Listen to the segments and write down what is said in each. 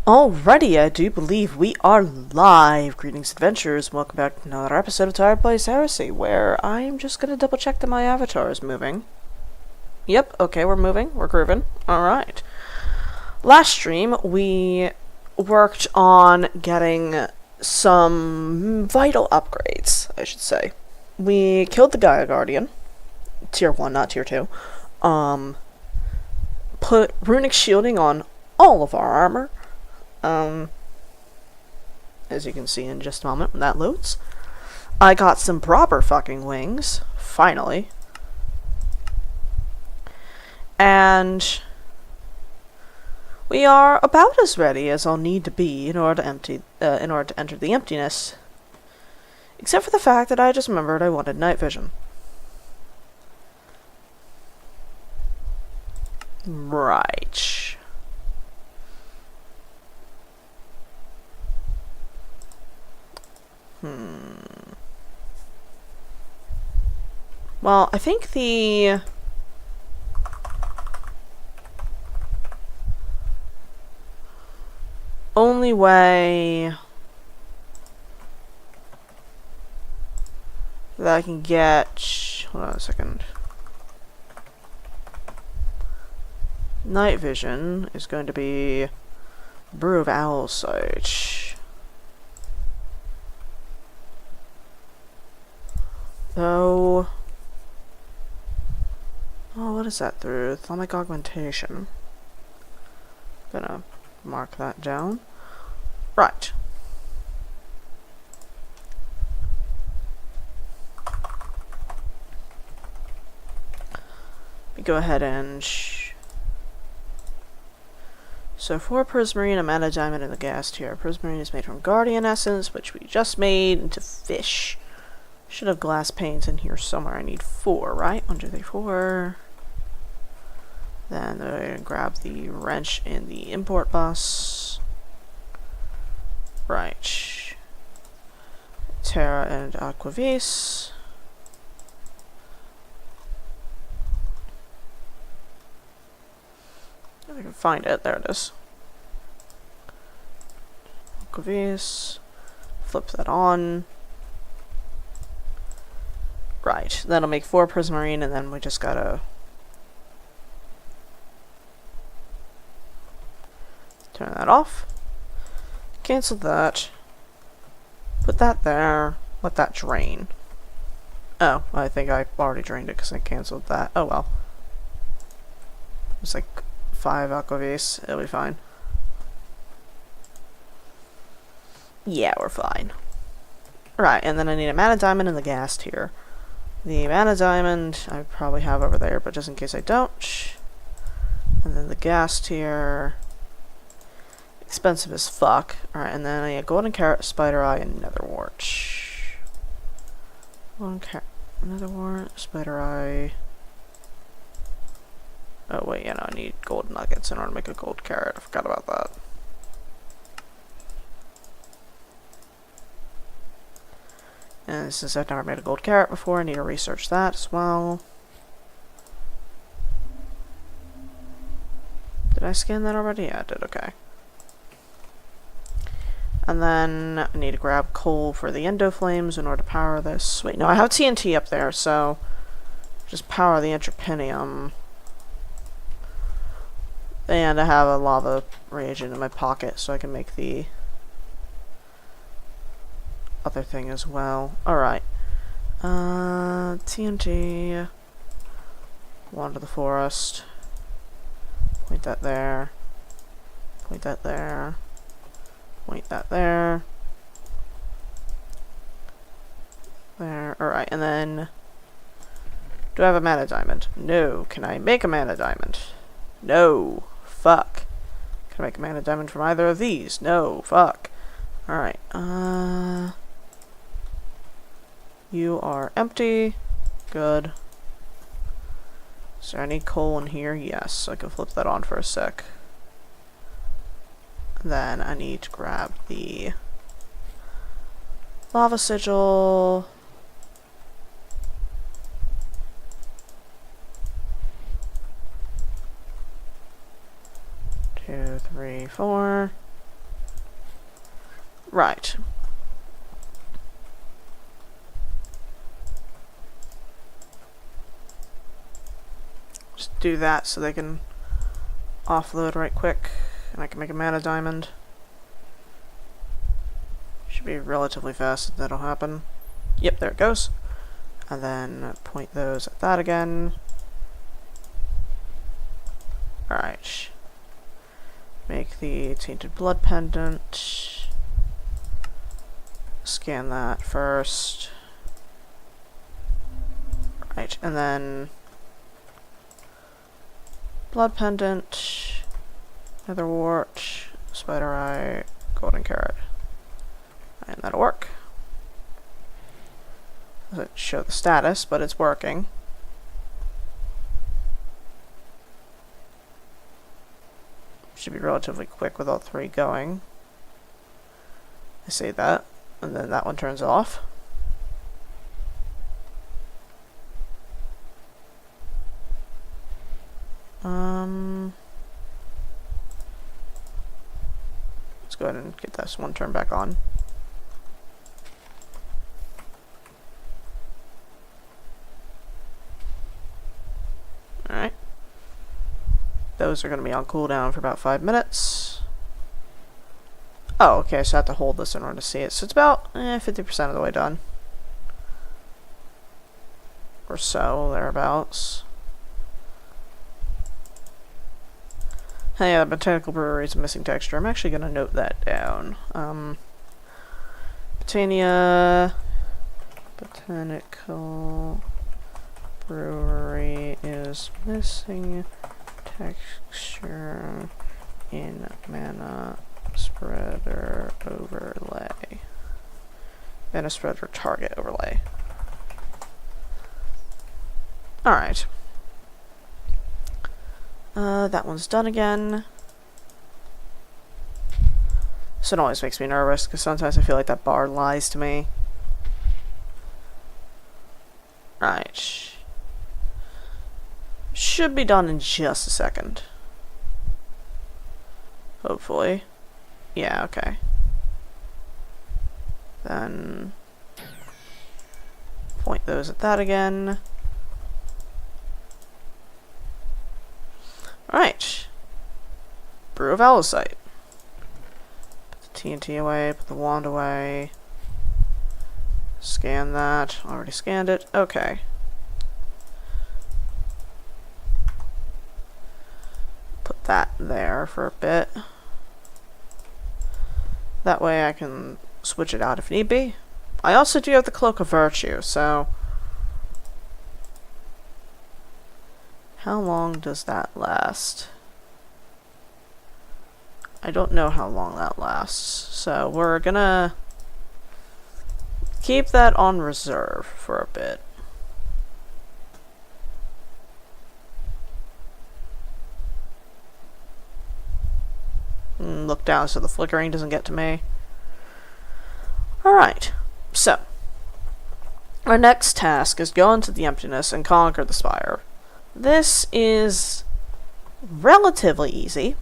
Alrighty, I do believe we are live. Greetings, adventurers. Welcome back to another episode of Tired Place Heresy, where I'm just gonna double check that my avatar is moving. Yep, okay, we're moving. We're grooving. Alright. Last stream, we worked on getting some vital upgrades, I should say. We killed the Gaia Guardian. Tier 1, not Tier 2. Put runic shielding on all of our armor. As you can see in just a moment when that loads. I got some proper fucking wings, finally. And we are about as ready as I'll need to be in order to enter the emptiness. Except for the fact that I just remembered I wanted night vision. Right. Well, I think the only way that I can get... Hold on a second. Night vision is going to be Brew of Owl Sight. Though... Oh, what is that through? Thermic augmentation. Gonna mark that down. Right. We go ahead and... So, 4 prismarine, a mana diamond, and the gas tier. Prismarine is made from Guardian Essence, which we just made into fish. Should have glass panes in here somewhere. I need 4, right? 1, 2, 3, 4. Then I'm going to grab the wrench in the import bus. Right. Terra and Aquavis. If I can find it. There it is. Aquavis. Flip that on. Right. That'll make 4 prismarine, and then we just gotta... turn that off. Cancel that. Put that there. Let that drain. Oh, I think I already drained it because I canceled that. Oh well. It's like 5 aquavis. It'll be fine. Yeah, we're fine. Right, and then I need a mana diamond in the gas tier. The mana diamond I probably have over there, but just in case I don't. And then the gas tier... expensive as fuck. Alright, and then I get golden carrot, spider eye, and netherwort. Golden carrot, netherwort, spider eye. Oh wait, yeah, no, I need gold nuggets in order to make a gold carrot. I forgot about that. And since I've never made a gold carrot before, I need to research that as well. Did I scan that already? Yeah, I did, okay. And then I need to grab coal for the endo flames in order to power this. Wait, no, I have TNT up there, so just power the entrepinium. And I have a lava reagent in my pocket, so I can make the other thing as well. Alright. TNT. Wander the forest. Point that there. Point that there. Point that there. There. Alright, and then... do I have a mana diamond? No. Can I make a mana diamond? No. Fuck. Can I make a mana diamond from either of these? No. Fuck. Alright. You are empty. Good. Is there any coal in here? Yes. I can flip that on for a sec. Then I need to grab the lava sigil. 2, 3, 4. Right. Just do that so they can offload right quick, and I can make a mana diamond. Should be relatively fast if that'll happen. Yep, there it goes. And then point those at that again. Alright. Make the Tainted Blood Pendant. Scan that first. Right, and then Blood Pendant, Nether Wart, Spider Eye, Golden Carrot. And that'll work. Doesn't show the status, but it's working. Should be relatively quick with all three going. I say that, and then that one turns off. Let's go ahead and get this one turned back on. Alright. Those are going to be on cooldown for about 5 minutes. Oh, okay, so I have to hold this in order to see it. So it's about 50% of the way done. Or so, thereabouts. Hey, yeah, the Botanical Brewery is a missing texture. I'm actually going to note that down. Botanical Brewery is missing texture in mana spreader overlay. Mana spreader target overlay. Alright. That one's done again. So it always makes me nervous, because sometimes I feel like that bar lies to me. Right. Should be done in just a second. Hopefully. Yeah, okay. Then point those at that again. Alright. Brew of Owlsite. Put the TNT away, put the wand away. Scan that. Already scanned it. Okay. Put that there for a bit. That way I can switch it out if need be. I also do have the Cloak of Virtue, so how long does that last? I don't know how long that lasts, so we're gonna keep that on reserve for a bit. Look down so the flickering doesn't get to me. Alright, so our next task is go into the emptiness and conquer the spire. This is relatively easy.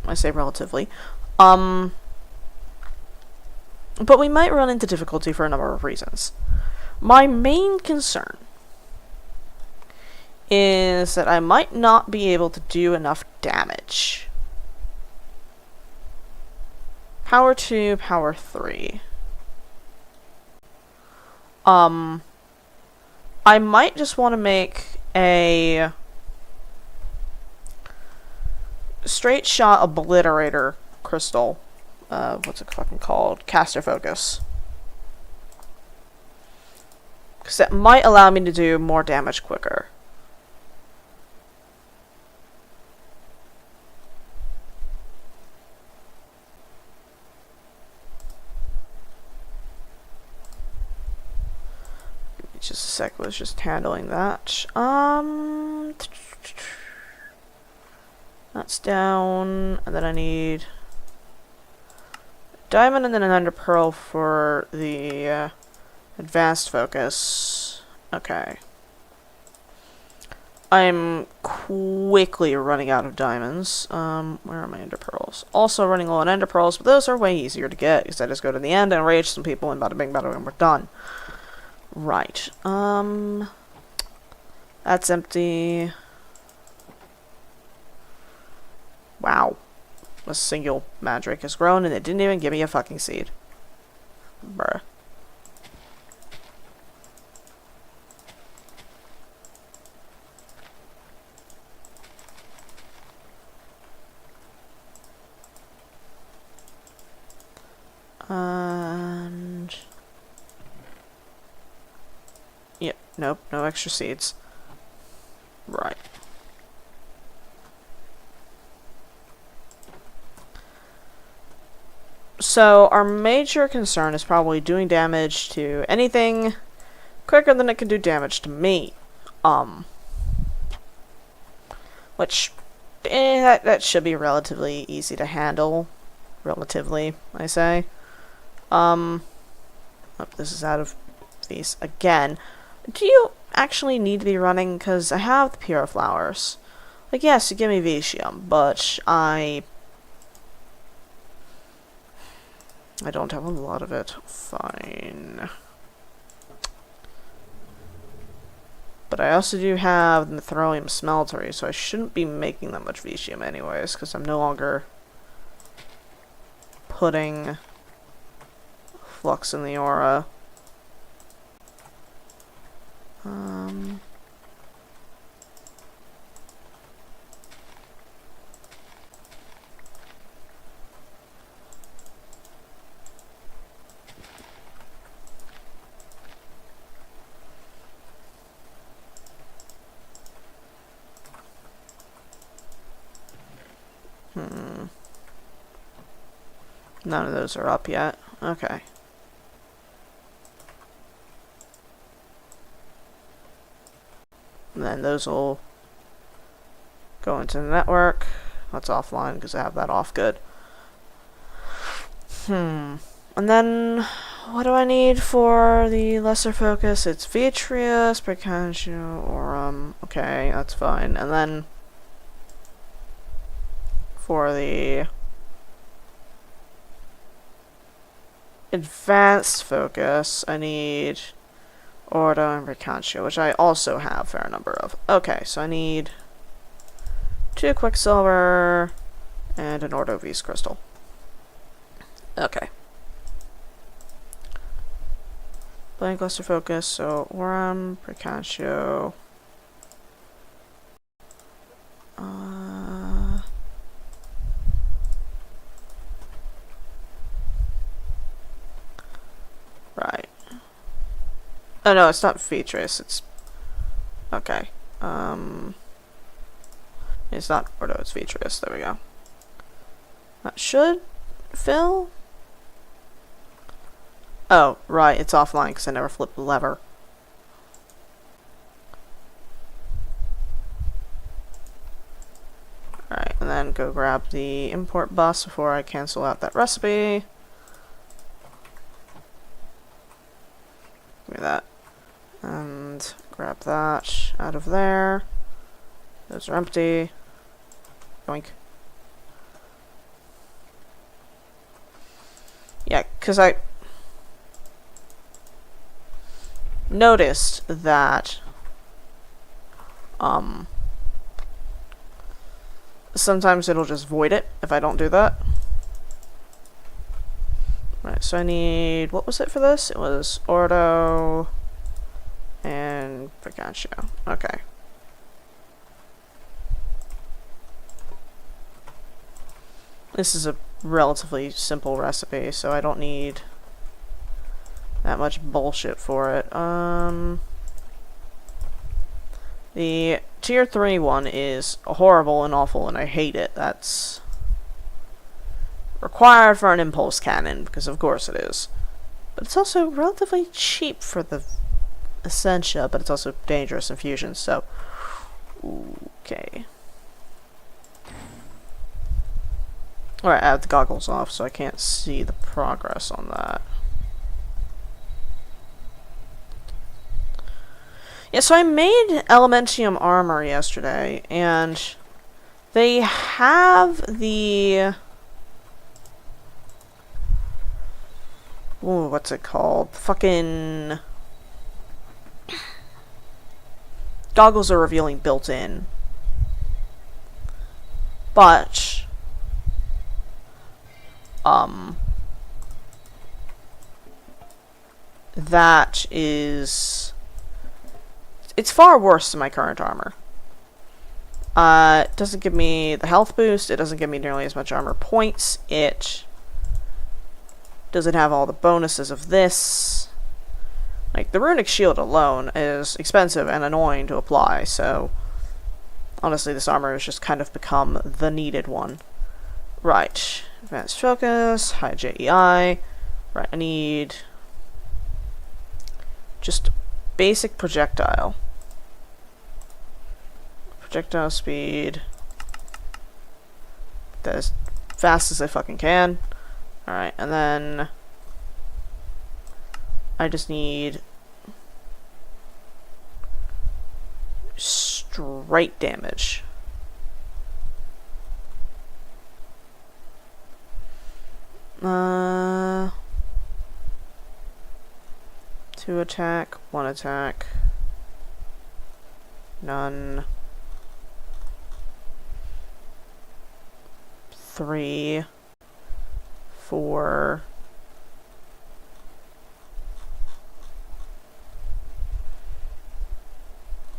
I say relatively. But we might run into difficulty for a number of reasons. My main concern is that I might not be able to do enough damage. Power 2, Power 3. I might just want to make a straight shot obliterator crystal. What's it fucking called? Caster focus. Because that might allow me to do more damage quicker. Just a sec, was just handling that. That's down, and then I need diamond and then an ender pearl for the advanced focus. Okay. I'm quickly running out of diamonds. Where are my ender pearls? Also running low on ender pearls, but those are way easier to get, because I just go to the end and rage some people, and bada bing, bada bing, we're done. Right. That's empty. Wow. A single magic has grown, and it didn't even give me a fucking seed. Bruh. And... yep, nope, no extra seeds. Right. So, our major concern is probably doing damage to anything quicker than it can do damage to me. Which, that should be relatively easy to handle. Relatively, I say. Oh, this is out of these again. Do you actually need to be running? Because I have the pure flowers. Like, yes, you give me Vitium, but I don't have a lot of it. Fine. But I also do have the Mithrilium Smeltery, so I shouldn't be making that much Vitium anyways, because I'm no longer putting flux in the aura. None of those are up yet. Okay. And then those will go into the network. That's offline because I have that off good. And then, what do I need for the lesser focus? It's Vitreous, Bricancio, Aurum. Okay, that's fine. And then, for the advanced focus, I need Ordo and Bricancio, which I also have a fair number of. Okay, so I need 2 Quicksilver and an Ordo V's Crystal. Okay. Blank Lesser Focus, so Aurum, Bricancio. Right. Oh no, it's not Featrice, it's... okay. It's not Ordo, it's Featrice, there we go. That should fill? Oh, right, it's offline because I never flipped the lever. Alright, and then go grab the import bus before I cancel out that recipe. Give me that. And grab that out of there. Those are empty. Yoink. Yeah, because I noticed that sometimes it'll just void it if I don't do that. Right, so I need, what was it for this? It was Ordo and Bricancio. Okay. This is a relatively simple recipe, so I don't need that much bullshit for it. The tier 3 one is horrible and awful, and I hate it. That's required for an impulse cannon, because of course it is. But it's also relatively cheap for the Essentia, but it's also dangerous in fusion, so... okay. Alright, I have the goggles off, so I can't see the progress on that. Yeah, so I made Elementium armor yesterday, and they have the... Ooh, what's it called? Fucking... Goggles are revealing built in. But... that is... It's far worse than my current armor. It doesn't give me the health boost, it doesn't give me nearly as much armor points, it doesn't have all the bonuses of this. Like, the runic shield alone is expensive and annoying to apply, so honestly this armor has just kind of become the needed one. Right, advanced focus, high JEI, right, I need just basic projectile. Projectile speed. That as fast as I fucking can. Alright, and then I just need straight damage. Two attack, one attack, none, 3, 4,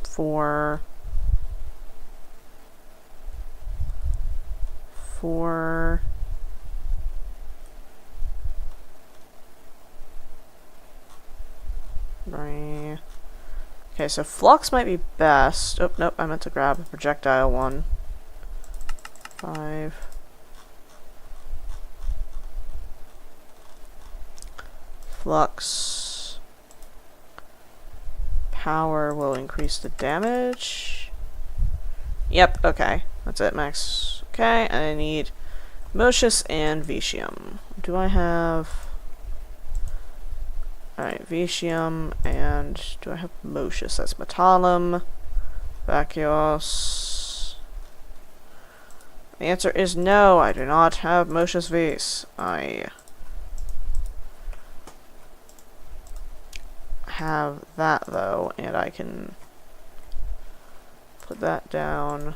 4, 4, right. Okay, so flux might be best. Oh, nope, I meant to grab a projectile one. 5. Flux. Power will increase the damage. Yep, okay. That's it, max. Okay, and I need Mocius and Vitium. Do I have... Alright, Vitium, and do I have Mocius? That's Metallum. Vacuos. The answer is no, I do not have Mocius Vis. I have that though, and I can put that down.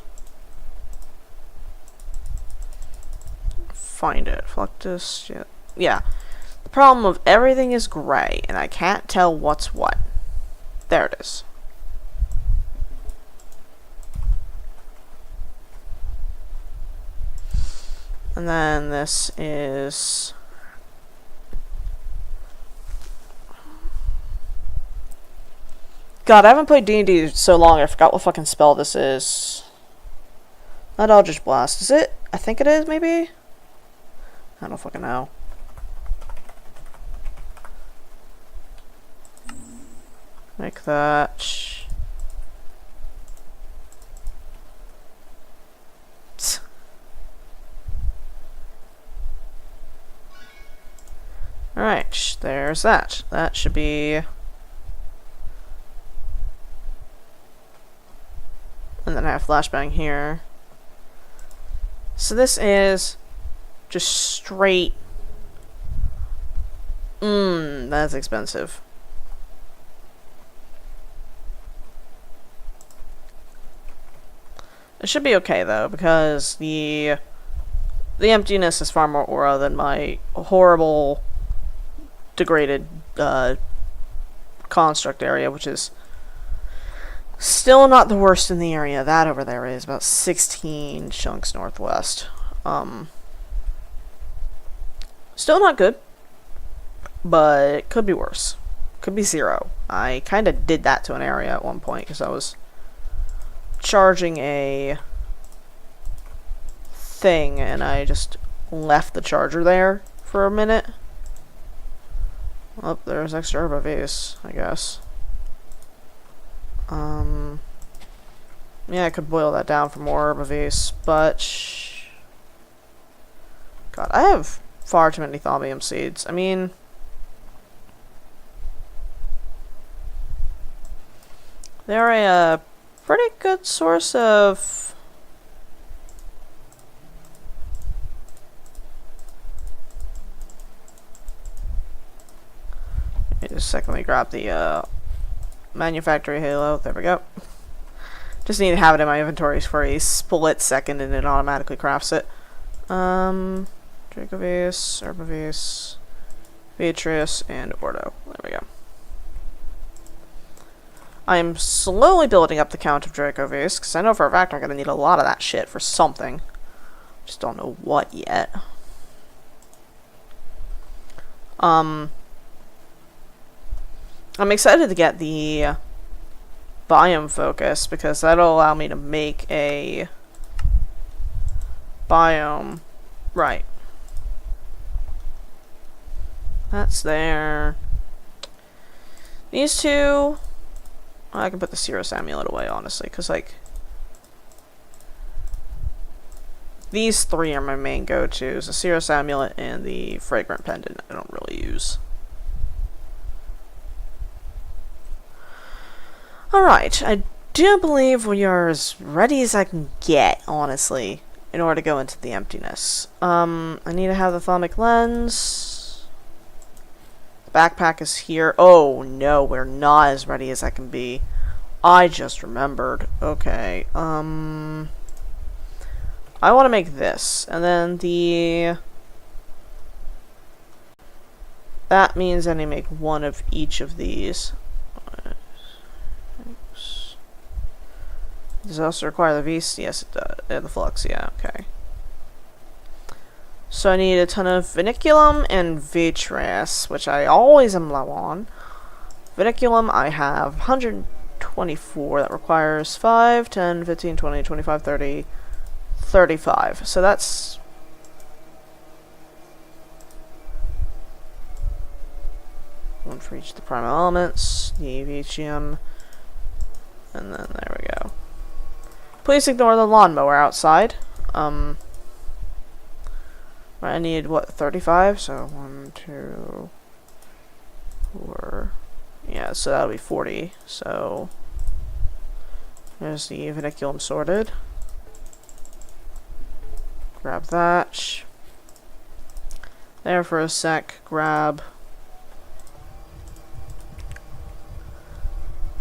Find it. Fluctus, yeah. The problem of everything is gray, and I can't tell what's what. There it is. And then this is... God, I haven't played D&D so long, I forgot what fucking spell this is. Not Eldritch Blast, is it? I think it is, maybe? I don't fucking know. Like that. Alright, there's that. That should be... And then I have flashbang here. So this is just straight... that's expensive. It should be okay though, because the emptiness is far more aura than my horrible degraded construct area, which is still not the worst in the area. That over there is about 16 chunks northwest. Still not good, but it could be worse. Could be 0. I kind of did that to an area at one point because I was charging a thing and I just left the charger there for a minute. Oh, there's extra herbavis, I guess. Yeah, I could boil that down for more herbavis, but God, I have far too many thaumium seeds. I mean, They're a pretty good source of... Just secondly grab the manufactory halo. There we go. Just need to have it in my inventories for a split second and it automatically crafts it. Dracovius, Herbavius, Beatrice, and Ordo. There we go. I am slowly building up the count of Dracovius, because I know for a fact I'm going to need a lot of that shit for something. Just don't know what yet. I'm excited to get the biome focus, because that'll allow me to make a biome. Right. That's there. These two... I can put the Cirrus Amulet away, honestly, because, like... These three are my main go-tos. The Cirrus Amulet and the Fragrant Pendant I don't really use. Alright, I do believe we are as ready as I can get, honestly, in order to go into the emptiness. I need to have the thalamic lens. The backpack is here. Oh no, we're not as ready as I can be. I just remembered. Okay, I want to make this, and then the... That means I need to make one of each of these. Does it also require the Beast? Yes, it does. The Flux, yeah, okay. So I need a ton of Vinculum and Vitreous, which I always am low on. Vinculum, I have 124. That requires 5, 10, 15, 20, 25, 30, 35. So that's... one for each of the primal elements, the Vitium, and then there we go. Please ignore the lawnmower outside. Right, I need, what, 35? So 1, 2, 4... Yeah, so that'll be 40. So there's the Vinculum sorted. Grab that. There for a sec. Grab...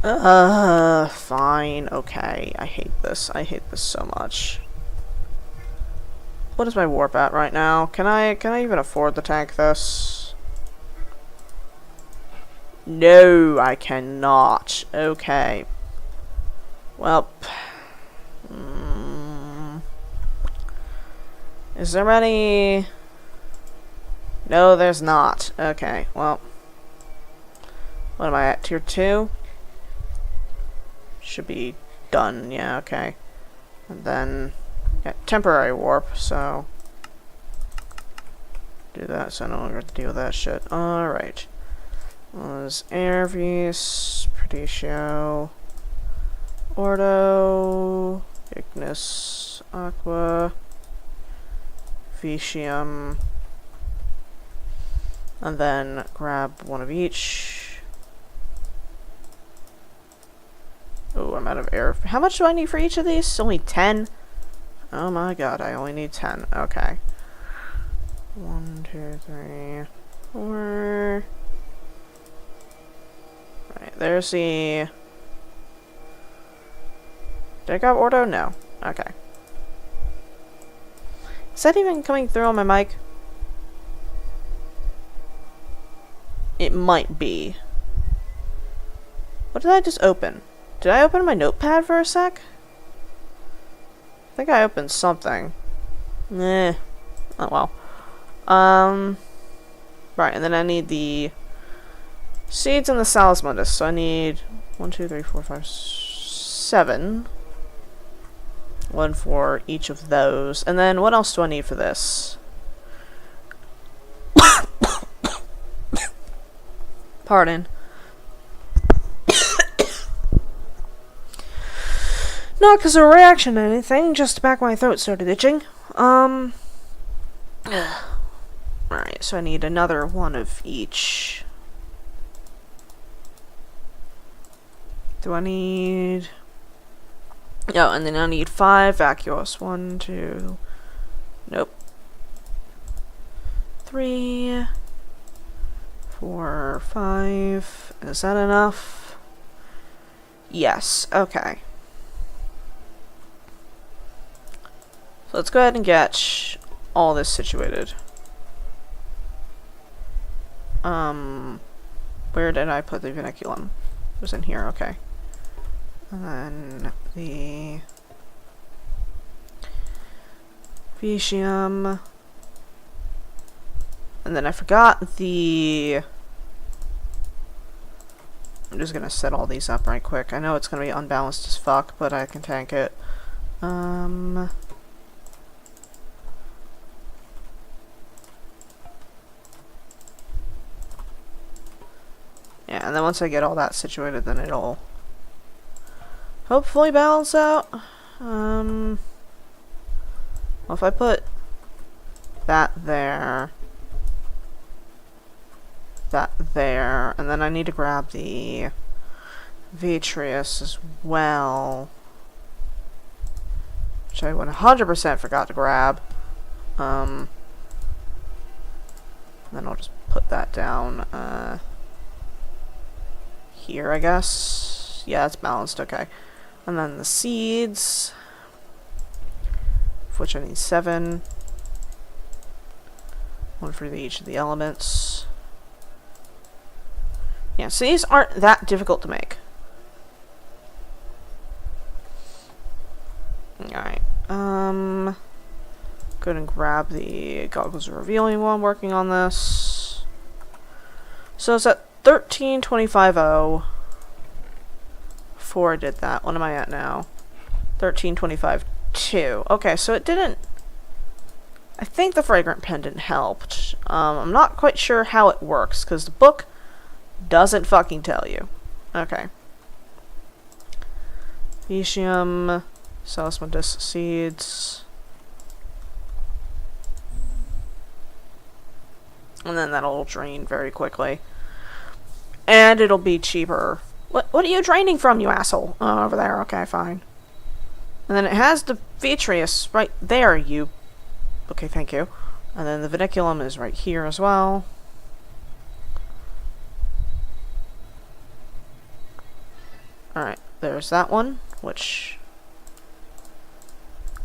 fine. Okay. I hate this. I hate this so much. What is my warp at right now? Can I even afford to tank this? No, I cannot. Okay. Well. Is there any... No, there's not. Okay, well. What am I at? Tier 2? Should be done, yeah, okay. And then, yeah, temporary warp, so do that so I no longer have to deal with that shit. Alright. Was Airvis, Perditio, Ordo, Ignis, Aqua, Vitium, and then grab one of each. Oh, I'm out of air. How much do I need for each of these? Only 10? Oh my god, I only need 10. Okay. 1, 2, 3, 4. Right, there's the... Did I grab Ordo? No. Okay. Is that even coming through on my mic? It might be. What did I just open? Did I open my notepad for a sec? I think I opened something. Oh well. Right, and then I need the seeds and the Salus Mundus. So I need 1, 2, 3, 4, 5, 7. One for each of those. And then what else do I need for this? Pardon. Not because of a reaction to anything, just the back of my throat started itching. Alright, so I need another one of each. Do I need... Oh, and then I need 5 vacuous. 1, 2... Nope. 3... 4, 5... Is that enough? Yes, okay. So let's go ahead and get all this situated. Where did I put the vinculum? It was in here, okay. And then the Vitium. And then I forgot the... I'm just gonna set all these up right quick. I know it's gonna be unbalanced as fuck, but I can tank it. Yeah, and then once I get all that situated, then it'll hopefully balance out. Well, if I put that there, and then I need to grab the Vitreous as well, which I 100% forgot to grab. Then I'll just put that down, here, I guess. Yeah, it's balanced, okay. And then the seeds, for which I need 7. 1 for each of the elements. Yeah, so these aren't that difficult to make. Alright, go ahead and grab the goggles of revealing while I'm working on this. So it's at 13.25.0 before I did that. What am I at now? 13.25.2. Okay, so it didn't... I think the fragrant pendant helped. I'm not quite sure how it works, because the book doesn't fucking tell you. Okay. Vitium, Selismodus seeds. And then that'll drain very quickly. And it'll be cheaper. What are you draining from, you asshole? Oh, over there. Okay, fine. And then it has the Vitreous right there, you... Okay, thank you. And then the vinculum is right here as well. Alright, there's that one, which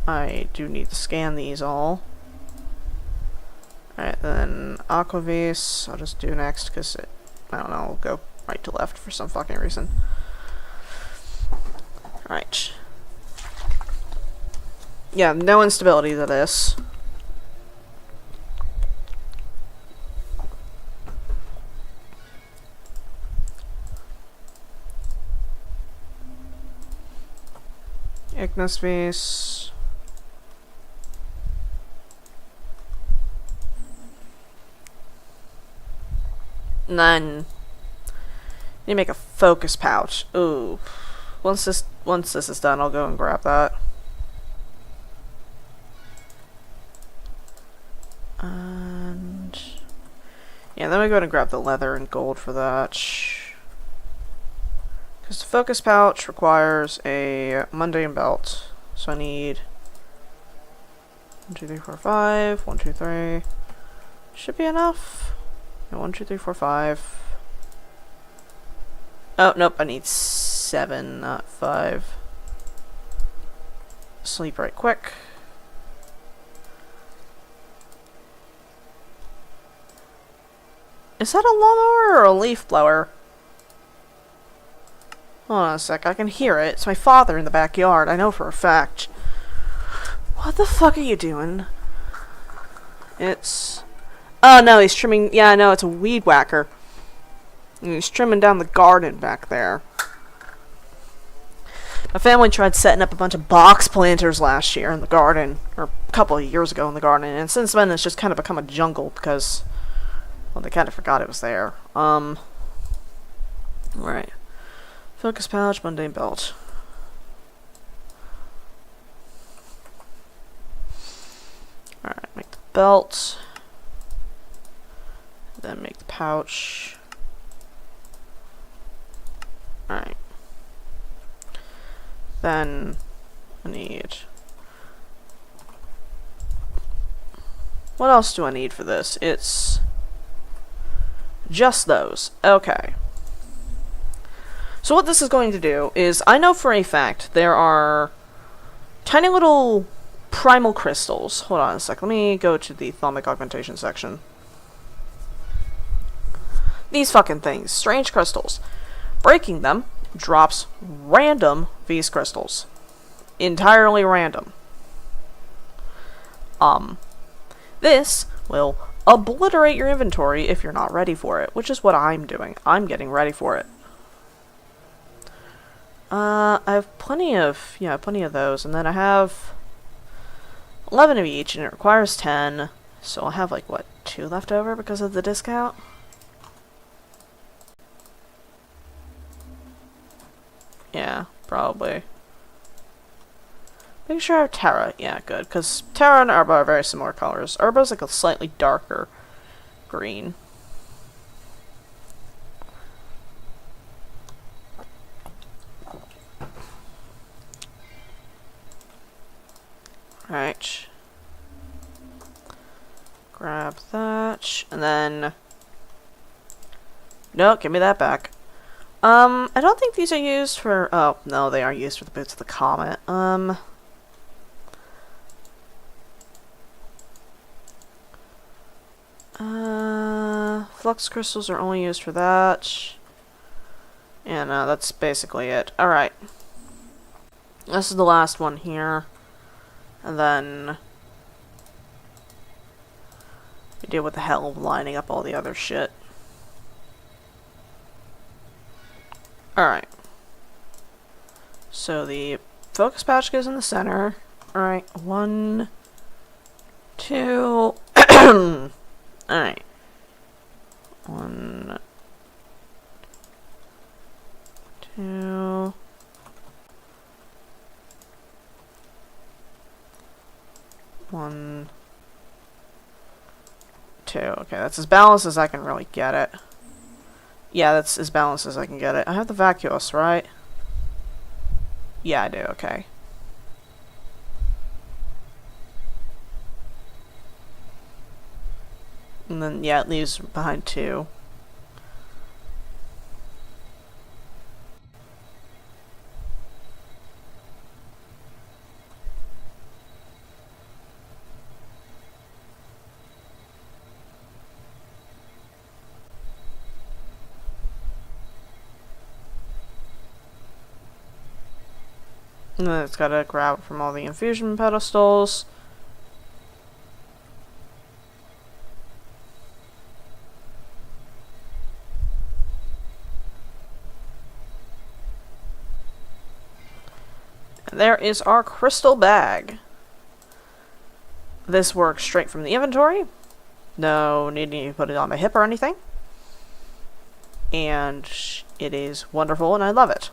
I do need to scan these all. Alright, then Aquavis, I'll just do next, because it, I don't know, I'll go right to left for some fucking reason. Alright. Yeah, no instability to this. Ignisvis. None. Need to make a focus pouch. Ooh. Once this is done, I'll go and grab that. And yeah, then we go ahead and grab the leather and gold for that. Because the focus pouch requires a mundane belt. So I need 1, 2, 3, 4, 5. 1, 2, 3. Should be enough. Yeah, 1, 2, 3, 4, 5. Oh, nope, I need 7, not 5. Sleep right quick. Is that a lawnmower or a leaf blower? Hold on a sec, I can hear it. It's my father in the backyard, I know for a fact. What the fuck are you doing? It's... Oh no, he's trimming... Yeah, I know, it's a weed whacker. And he's trimming down the garden back there. My family tried setting up a bunch of box planters last year in the garden. Or a couple of years ago in the garden. And since then it's just kind of become a jungle because... Well, they kind of forgot it was there. Right. Focus pouch, mundane belt. Alright, make the belt. Then make the pouch. Alright. Then I need... What else do I need for this? It's just those. Okay. So what this is going to do is, I know for a fact there are tiny little primal crystals. Hold on a sec. Let me go to the thermic augmentation section. These fucking things. Strange crystals. Breaking them drops random V's crystals. Entirely random. This will obliterate your inventory if you're not ready for it, which is what I'm doing. I'm getting ready for it. I have plenty of those, and then I have 11 of each, and it requires 10, so I'll have, like, what, 2 left over because of the discount? Yeah, probably. Make sure I have Terra. Yeah, good. Because Terra and Urba are very similar colors. Urba's like a slightly darker green. Alright. Grab that. And then... No, give me that back. I don't think these are used for... Oh, no, they are used for the boots of the comet. Flux crystals are only used for that. And that's basically it. Alright. This is the last one here. And then we deal with the hell of lining up all the other shit. Alright. So the focus patch goes in the center. Alright, 1, 2. Alright. 1, 2. 1, 2. Okay, that's as balanced as I can really get it. Yeah, that's as balanced as I can get it. I have the vacuous, right? Yeah, I do, okay. And then, yeah, it leaves behind 2. And then it's gotta grab from all the infusion pedestals. And there is our crystal bag. This works straight from the inventory. No needing to put it on my hip or anything. And it is wonderful and I love it.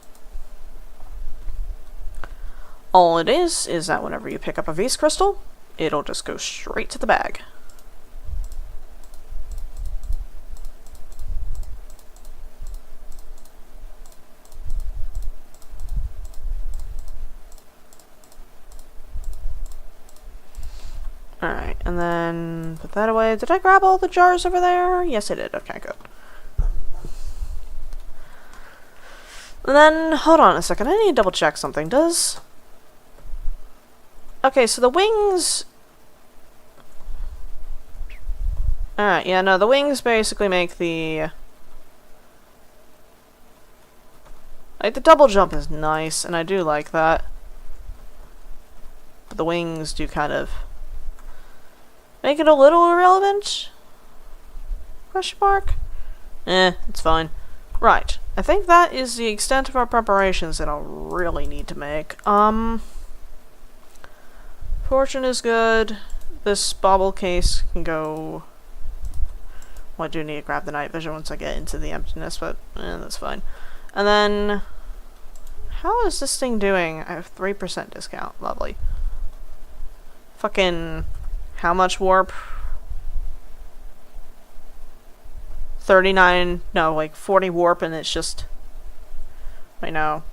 All it is that whenever you pick up a V's crystal, it'll just go straight to the bag. Alright, and then put that away. Did I grab all the jars over there? Yes, I did. Okay, good. And then, hold on a second. I need to double check something. Does... Okay, so the wings... Alright, yeah, no, the wings basically make the... Like, the double jump is nice, and I do like that. But the wings do kind of... make it a little irrelevant? Question mark? It's fine. Right. I think that is the extent of our preparations that I'll really need to make. Fortune is good. This bauble case can go... Well, I do need to grab the night vision once I get into the emptiness, but that's fine. And then... How is this thing doing? I have 3% discount. Lovely. Fucking... How much warp? 39... No, like 40 warp and it's just... Wait, no.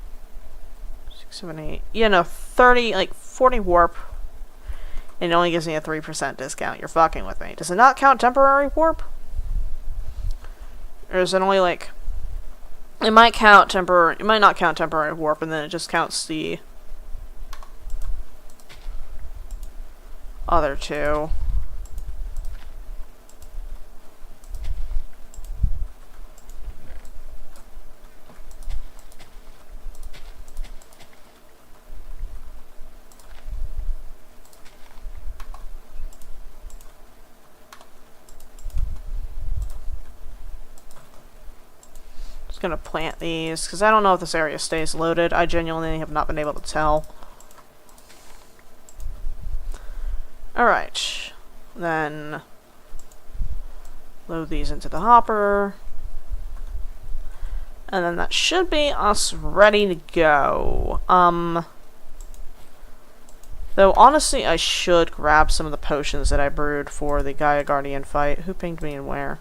678. Yeah, no, 30, like 40 warp. And it only gives me a 3% discount. You're fucking with me. Does it not count temporary warp? Or is it only like... It might count temporary... It might not count temporary warp, and then it just counts the... other two. Gonna plant these because I don't know if this area stays loaded. I genuinely have not been able to tell. Alright, then load these into the hopper, and then that should be us ready to go. Though honestly I should grab some of the potions that I brewed for the Gaia Guardian fight. Who pinged me and where?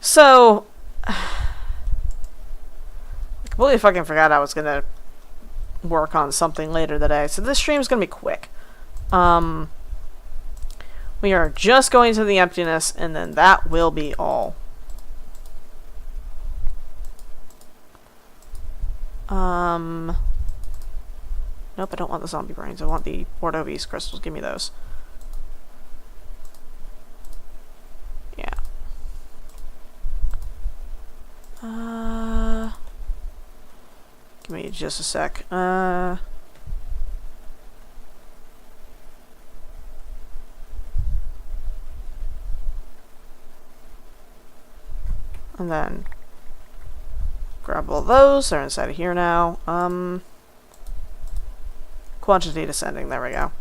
So, I completely fucking forgot I was gonna work on something later today. So this stream's gonna be quick. We are just going to the emptiness, and then that will be all. Nope, I don't want the zombie brains. I want the Bordeaux crystals. Give me those. Yeah. Give me just a sec. And then grab all those. They're inside of here now. Quantity descending. There we go.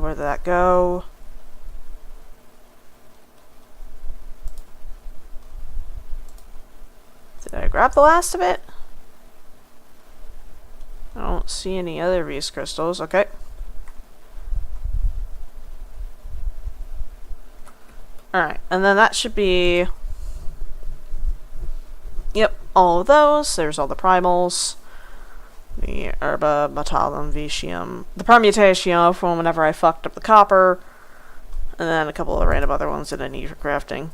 Where did that go? Did I grab the last of it? I don't see any other Reese crystals. Okay. Alright, and then that should be... Yep, all of those. There's all the primals. The Herba, Metallum, Vitium. The Permutation from whenever I fucked up the copper. And then a couple of random other ones that I need for crafting.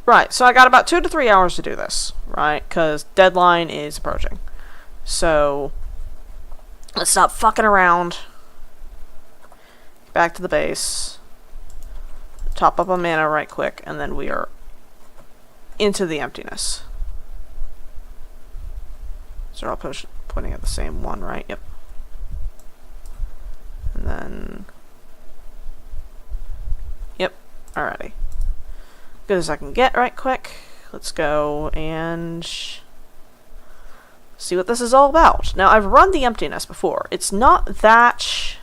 Right, so I got about 2 to 3 hours to do this, right? Because deadline is approaching. So, let's stop fucking around. Back to the base. Top up a mana right quick, and then we are into the emptiness. So they're all pointing at the same one, right? Yep. And then... Yep, alrighty. Good as I can get right quick. Let's go and see what this is all about. Now, I've run the emptiness before. It's not that...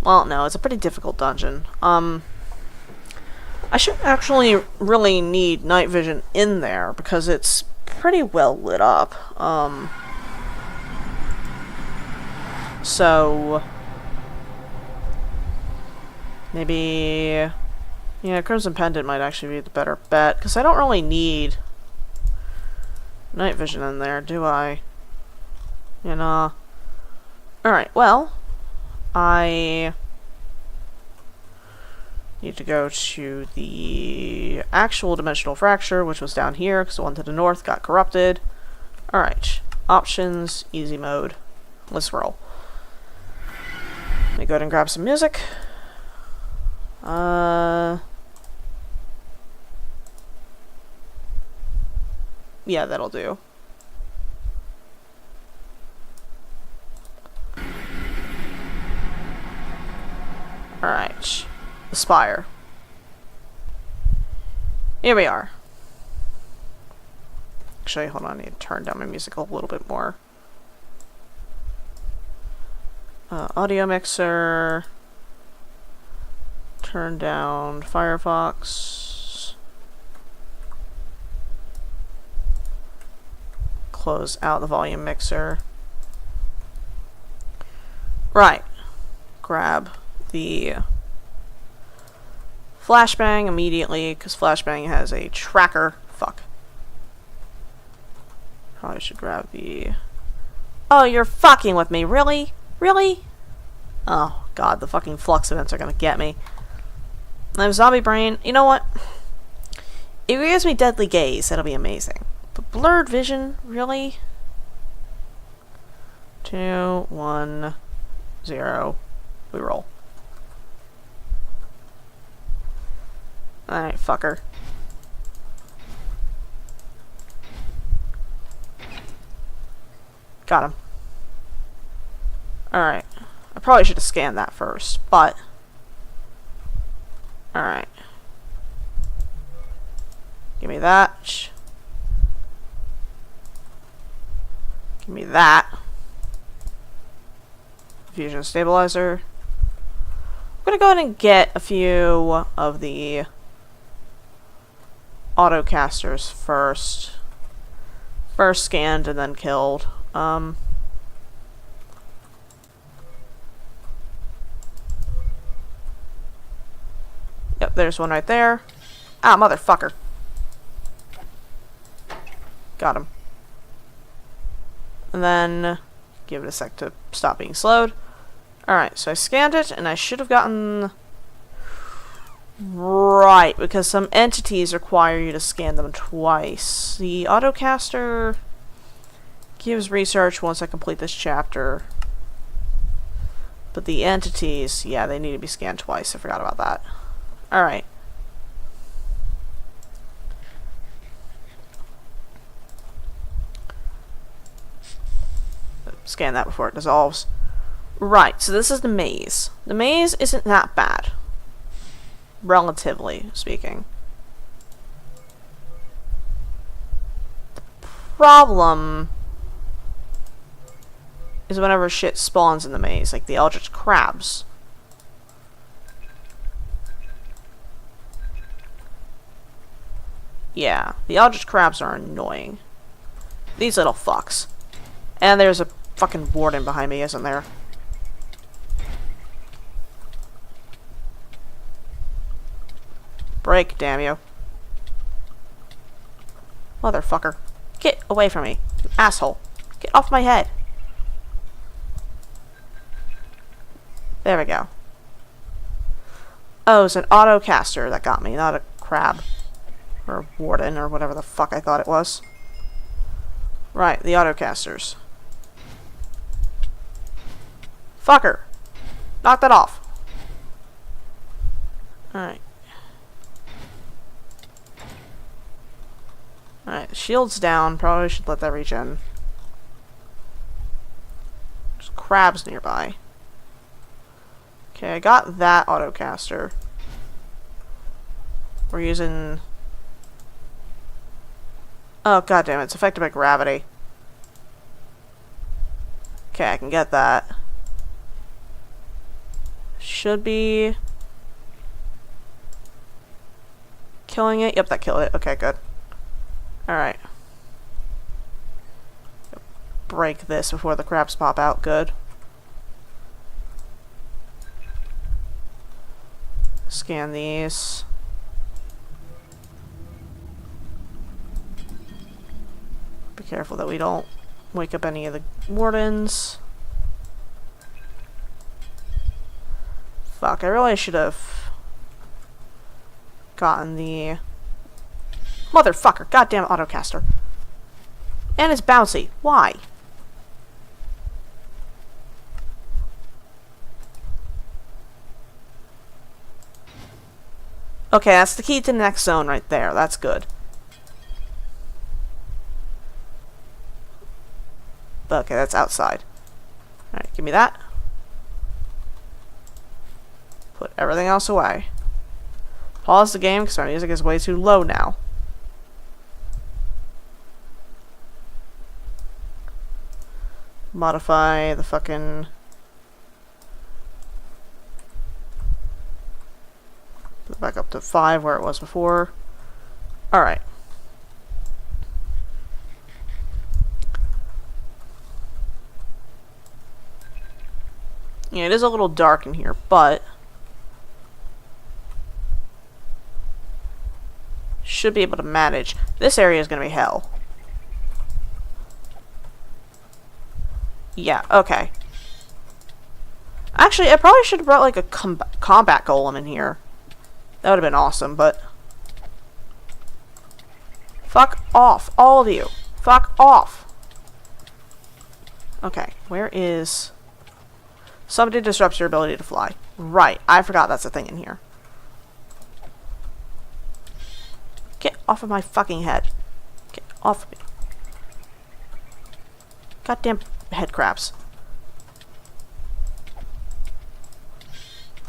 well, no, it's a pretty difficult dungeon. I should actually really need night vision in there because it's pretty well lit up. So maybe, yeah, Crimson Pendant might actually be the better bet because I don't really need night vision in there, do I? You know. Alright, well, I need to go to the actual dimensional fracture, which was down here, because the one to the north got corrupted. Alright. Options, easy mode. Let's roll. Let me go ahead and grab some music. Yeah, that'll do. fire. Here we are. Actually, hold on, I need to turn down my music a little bit more. Audio mixer. Turn down Firefox. Close out the volume mixer. Right. Grab the flashbang immediately, because flashbang has a tracker. Fuck. Probably should grab the... Oh, you're fucking with me. Really? Really? Oh, God, the fucking flux events are gonna get me. I have zombie brain. You know what? If it gives me deadly gaze, that'll be amazing. But blurred vision? Really? 2, 1, 0. We roll. Alright, fucker. Got him. Alright. I probably should have scanned that first, but... Alright. Give me that. Give me that. Fusion stabilizer. I'm gonna go ahead and get a few of the autocasters first. First scanned and then killed. Yep, there's one right there. Ah, motherfucker. Got him. And then give it a sec to stop being slowed. Alright, so I scanned it, and I should have gotten... Right, because some entities require you to scan them twice. The autocaster gives research once I complete this chapter. But the entities, yeah, they need to be scanned twice. I forgot about that. Alright. Scan that before it dissolves. Right, so this is the maze. The maze isn't that bad. Relatively speaking. The problem is whenever shit spawns in the maze, like the eldritch crabs. Yeah, the eldritch crabs are annoying. These little fucks. And there's a fucking warden behind me, isn't there? Break, damn you. Motherfucker. Get away from me, you asshole. Get off my head. There we go. Oh, it's an autocaster that got me, not a crab. Or a warden, or whatever the fuck I thought it was. Right, the autocasters. Fucker! Knock that off. Alright. Alright, the shield's down. Probably should let that regen. There's crabs nearby. Okay, I got that autocaster. We're using... Oh, goddammit, it's affected by gravity. Okay, I can get that. Should be... killing it? Yep, that killed it. Okay, good. Alright. Break this before the crabs pop out. Good. Scan these. Be careful that we don't wake up any of the wardens. Fuck, I really should have gotten the... Motherfucker, goddamn autocaster. And it's bouncy. Why? Okay, that's the key to the next zone right there. That's good. Okay, that's outside. Alright, give me that. Put everything else away. Pause the game because my music is way too low now. Modify the fucking... Put it back up to 5 where it was before. Alright. Yeah, it is a little dark in here, but... should be able to manage. This area is going to be hell. Yeah, okay. Actually, I probably should have brought like a combat golem in here. That would have been awesome, but... fuck off, all of you. Fuck off. Okay, where is... somebody disrupts your ability to fly. Right, I forgot that's a thing in here. Get off of my fucking head. Get off of me. Goddamn head crabs.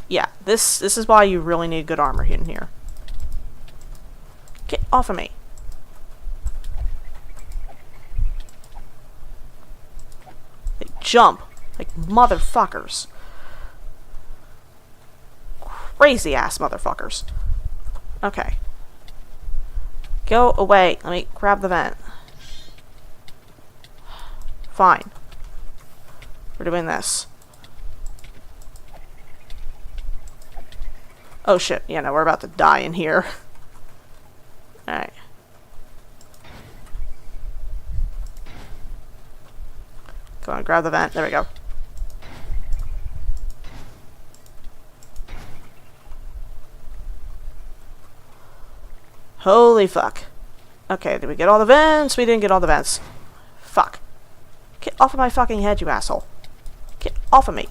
Yeah, this is why you really need good armor in here. Get off of me. They jump like motherfuckers. Crazy ass motherfuckers. Okay. Go away. Let me grab the vent. Fine. We're doing this. Oh shit. Yeah, no, we're about to die in here. Alright. Go on, grab the vent. There we go. Holy fuck. Okay, did we get all the vents? We didn't get all the vents. Fuck. Get off of my fucking head, you asshole. Get off of me.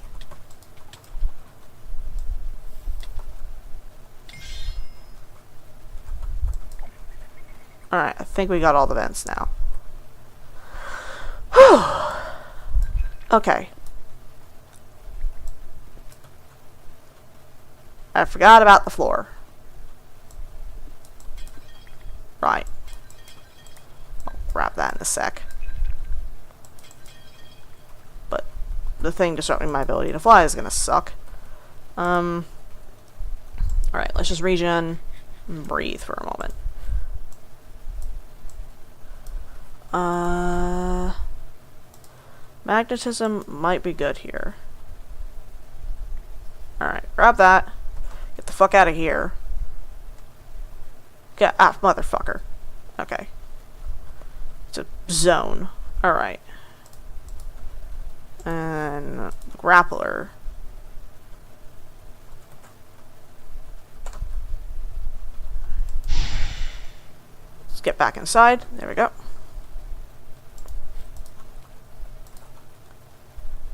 Alright, I think we got all the vents now. Whew. Okay. I forgot about the floor. Right. I'll grab that in a sec. But the thing disrupting my ability to fly is gonna suck. Alright, let's just regen and breathe for a moment. Magnetism might be good here. Alright, grab that. Get the fuck out of here. Get off, motherfucker. Okay. It's a zone. Alright. And grappler. Let's get back inside. There we go.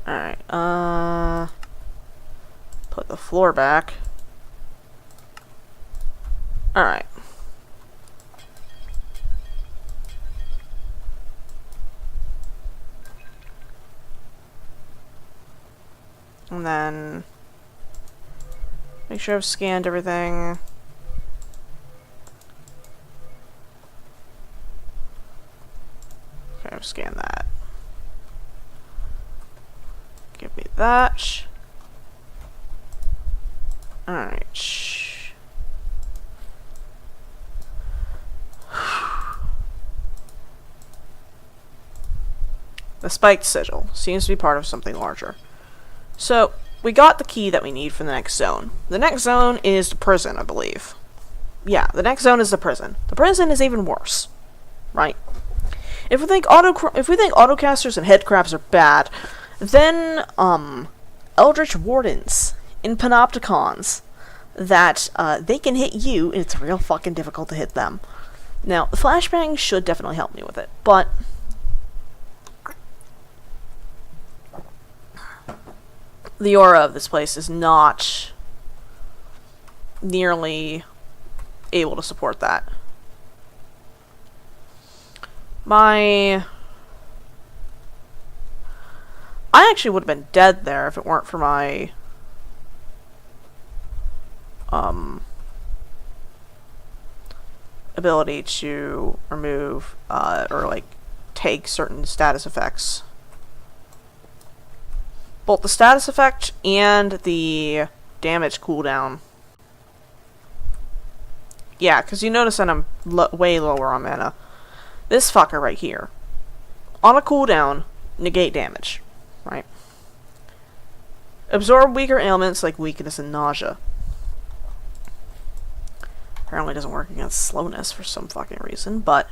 Alright, put the floor back. Alright. And then make sure I've scanned everything. Okay, I've scanned that. Give me that. Alright. The spiked sigil seems to be part of something larger. So, we got the key that we need for the next zone. The next zone is the prison, I believe. Yeah, the next zone is the prison. The prison is even worse. Right? If we think autocasters and headcrabs are bad, then, Eldritch Wardens in Panopticons that, they can hit you, and it's real fucking difficult to hit them. Now, the flashbang should definitely help me with it, but the aura of this place is not nearly able to support that. I actually would have been dead there if it weren't for my ability to remove or like take certain status effects. Both the status effect and the damage cooldown. Yeah, because you notice that I'm way lower on mana. This fucker right here. On a cooldown, negate damage. Right? Absorb weaker ailments like weakness and nausea. Apparently doesn't work against slowness for some fucking reason, but...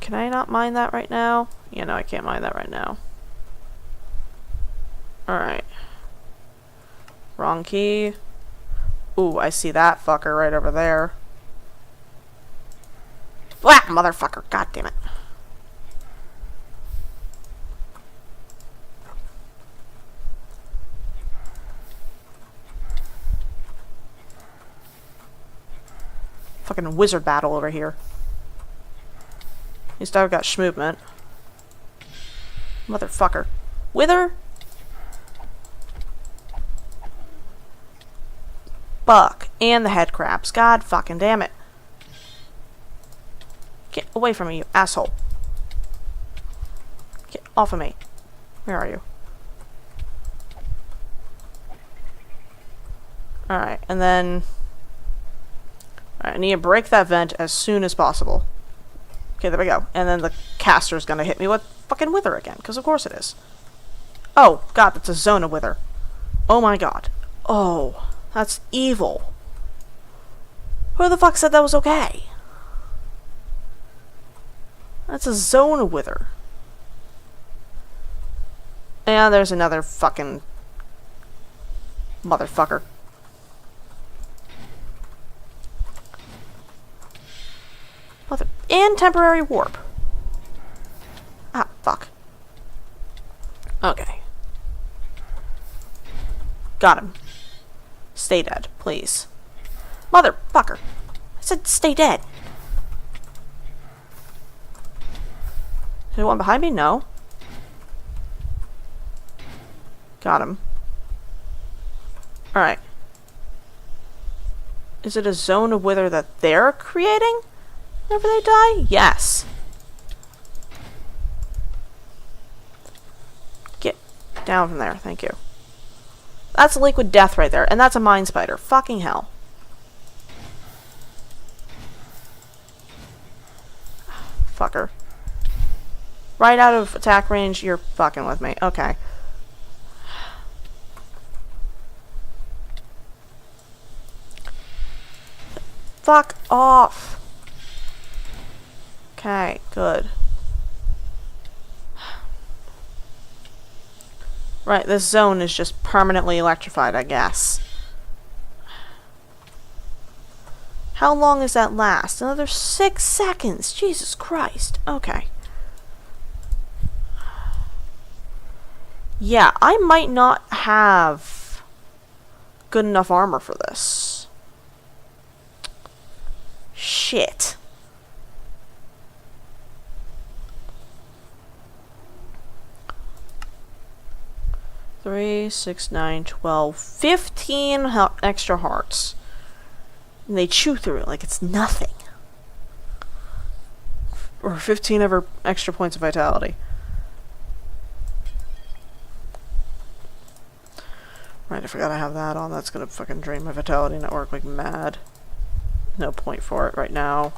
Can I not mine that right now? Yeah, no, I can't mine that right now. Alright. Wrong key. Ooh, I see that fucker right over there. Wah! Motherfucker, god damn it. Fucking wizard battle over here. At least I've got schmovement. Motherfucker. Wither? Fuck. And the head crabs. God fucking damn it. Get away from me, you asshole. Get off of me. Where are you? Alright, and then... Alright, I need to break that vent as soon as possible. Okay, there we go. And then the caster's gonna hit me with fucking wither again, because of course it is. Oh, god, that's a zone of wither. Oh my god. Oh, that's evil. Who the fuck said that was okay? That's a zone of wither. And there's another fucking motherfucker. And temporary warp. Ah, fuck. Okay. Got him. Stay dead, please. Motherfucker. I said stay dead. Is there one behind me? No. Got him. Alright. Is it a zone of wither that they're creating? Whenever they die? Yes. Get down from there, thank you. That's a liquid death right there, and that's a mine spider. Fucking hell. Fucker. Right out of attack range, you're fucking with me. Okay. Fuck off. Okay, good. Right, this zone is just permanently electrified, I guess. How long does that last? Another 6 seconds. Jesus Christ. Okay. Yeah, I might not have good enough armor for this. Shit. 3, 6, 9, 12, 15 extra hearts. And they chew through it like it's nothing. Or 15 ever extra points of vitality. Right, I forgot I have that on. That's gonna fucking drain my vitality network like mad. No point for it right now.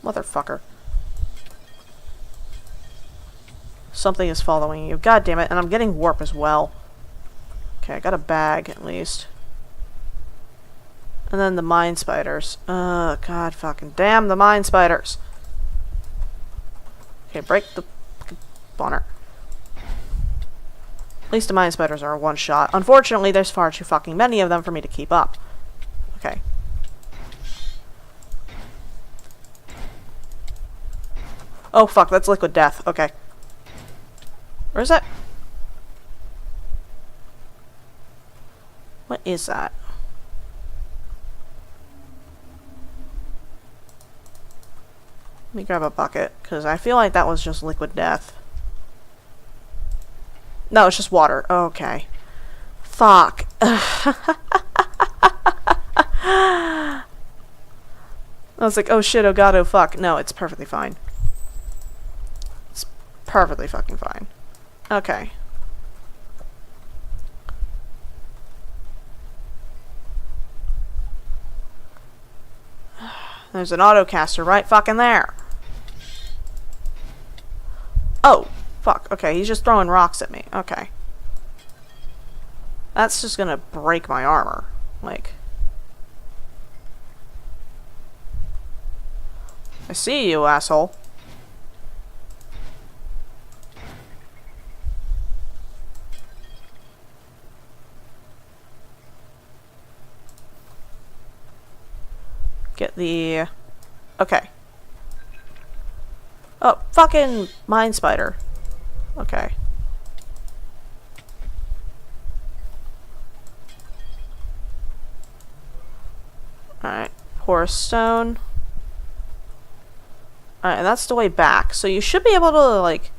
Motherfucker. Something is following you. God damn it. And I'm getting warp as well. Okay, I got a bag at least. And then the mine spiders. God fucking damn the mine spiders. Okay, break the fucking spawner. At least the mine spiders are a one shot. Unfortunately, there's far too fucking many of them for me to keep up. Okay. Oh fuck, that's liquid death. Okay. Where is that? What is that? Let me grab a bucket, because I feel like that was just liquid death. No, it's just water. Okay. Fuck. I was like, oh shit, oh god, oh fuck. No, it's perfectly fine. It's perfectly fucking fine. Okay. There's an autocaster right fucking there. Oh, fuck. Okay, he's just throwing rocks at me. Okay. That's just gonna break my armor. Like... I see you, asshole. Get the... Okay. Oh, fucking mine spider. Okay. Alright. Porous stone. Alright, and that's the way back. So you should be able to, like...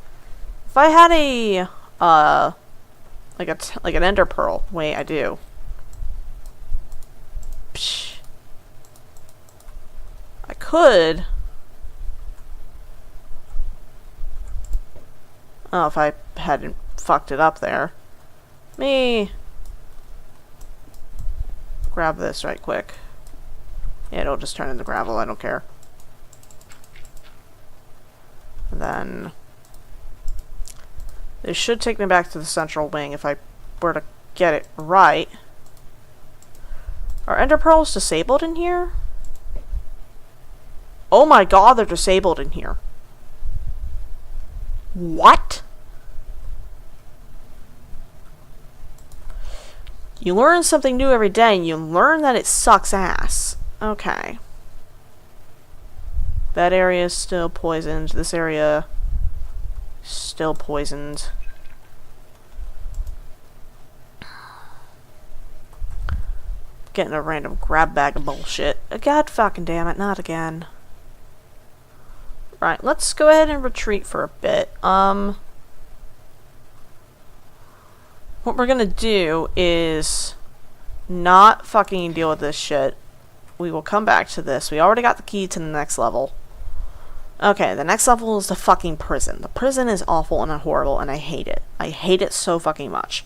If I had a... like an ender pearl. Wait, I do. Psh. I could... Oh, if I hadn't fucked it up there. Me... Grab this right quick. Yeah, it'll just turn into gravel, I don't care. And then... This should take me back to the central wing if I were to get it right. Are ender pearls disabled in here? Oh my god, they're disabled in here. What? You learn something new every day, and you learn that it sucks ass. Okay. That area is still poisoned. This area... still poisoned. Getting a random grab bag of bullshit. God fucking damn it, not again. Right, let's go ahead and retreat for a bit. What we're gonna do is not fucking deal with this shit. We will come back to this. We already got the key to the next level. Okay, the next level is the fucking prison. The prison is awful and horrible, and I hate it. I hate it so fucking much.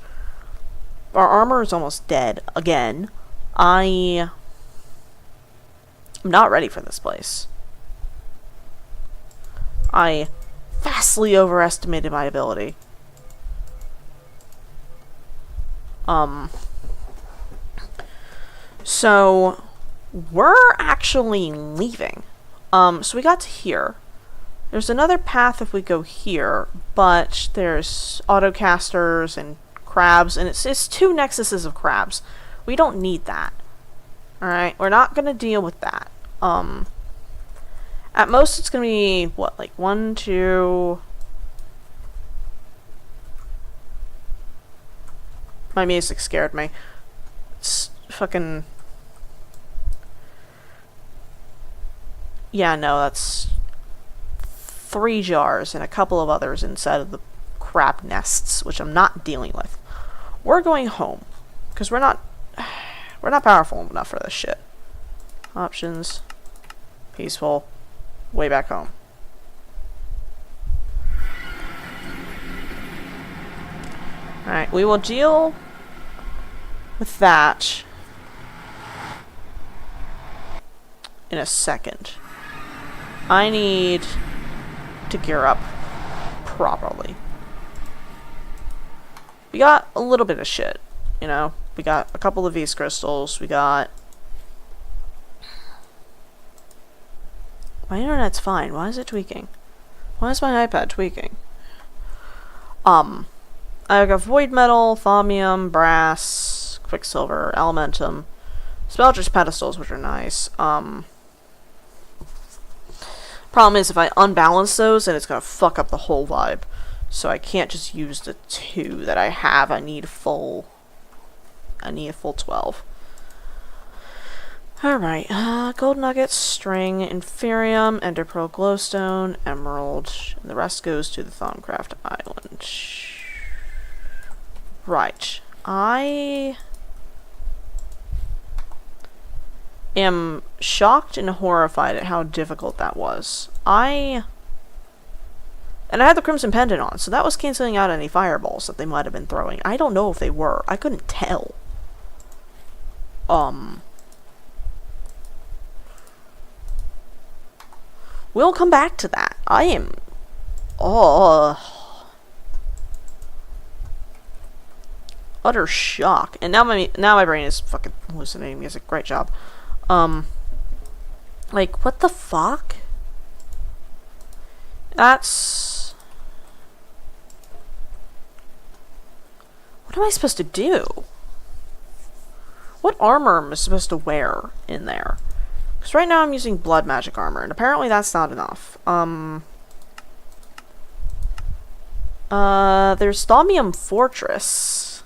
Our armor is almost dead again. I'm not ready for this place. I vastly overestimated my ability. So we're actually leaving. So we got to here. There's another path if we go here, but there's autocasters and crabs, and it's two nexuses of crabs. We don't need that. Alright, we're not gonna deal with that. At most it's gonna be, what, like 1, 2... My music scared me. It's fucking... Yeah, no, that's 3 jars and a couple of others inside of the crab nests, which I'm not dealing with. We're going home, because we're not powerful enough for this shit. Options, peaceful, way back home. Alright, we will deal with that in a second. I need to gear up properly. We got a little bit of shit, you know. We got a couple of V's crystals. We got... My internet's fine. Why is it tweaking? Why is my iPad tweaking? I got void metal, thaumium, brass, quicksilver, elementum, spellger's pedestals, which are nice. Problem is, if I unbalance those, then it's gonna fuck up the whole vibe. So I can't just use the 2 that I have. I need a full 12. Alright, gold nuggets, string, inferium, ender pearl, glowstone, emerald, and the rest goes to the Thaumcraft Island. Right. I am shocked and horrified at how difficult that was. And I had the Crimson Pendant on, so that was canceling out any fireballs that they might have been throwing. I don't know if they were. I couldn't tell. We'll come back to that. I am... utter shock. And now my brain is fucking hallucinating music. Great job. Like, what the fuck? That's... What am I supposed to do? What armor am I supposed to wear in there? Because right now I'm using blood magic armor, and apparently that's not enough. There's Thaumium Fortress.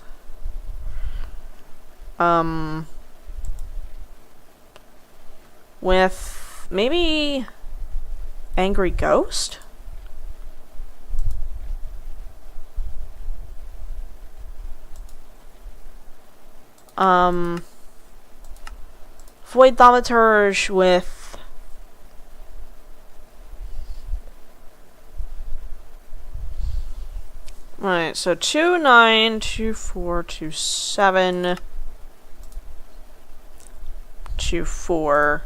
With maybe Angry Ghost? Void Thaumaturge with right, so 2, 9, 2, 4, 2, 7, 2, 4.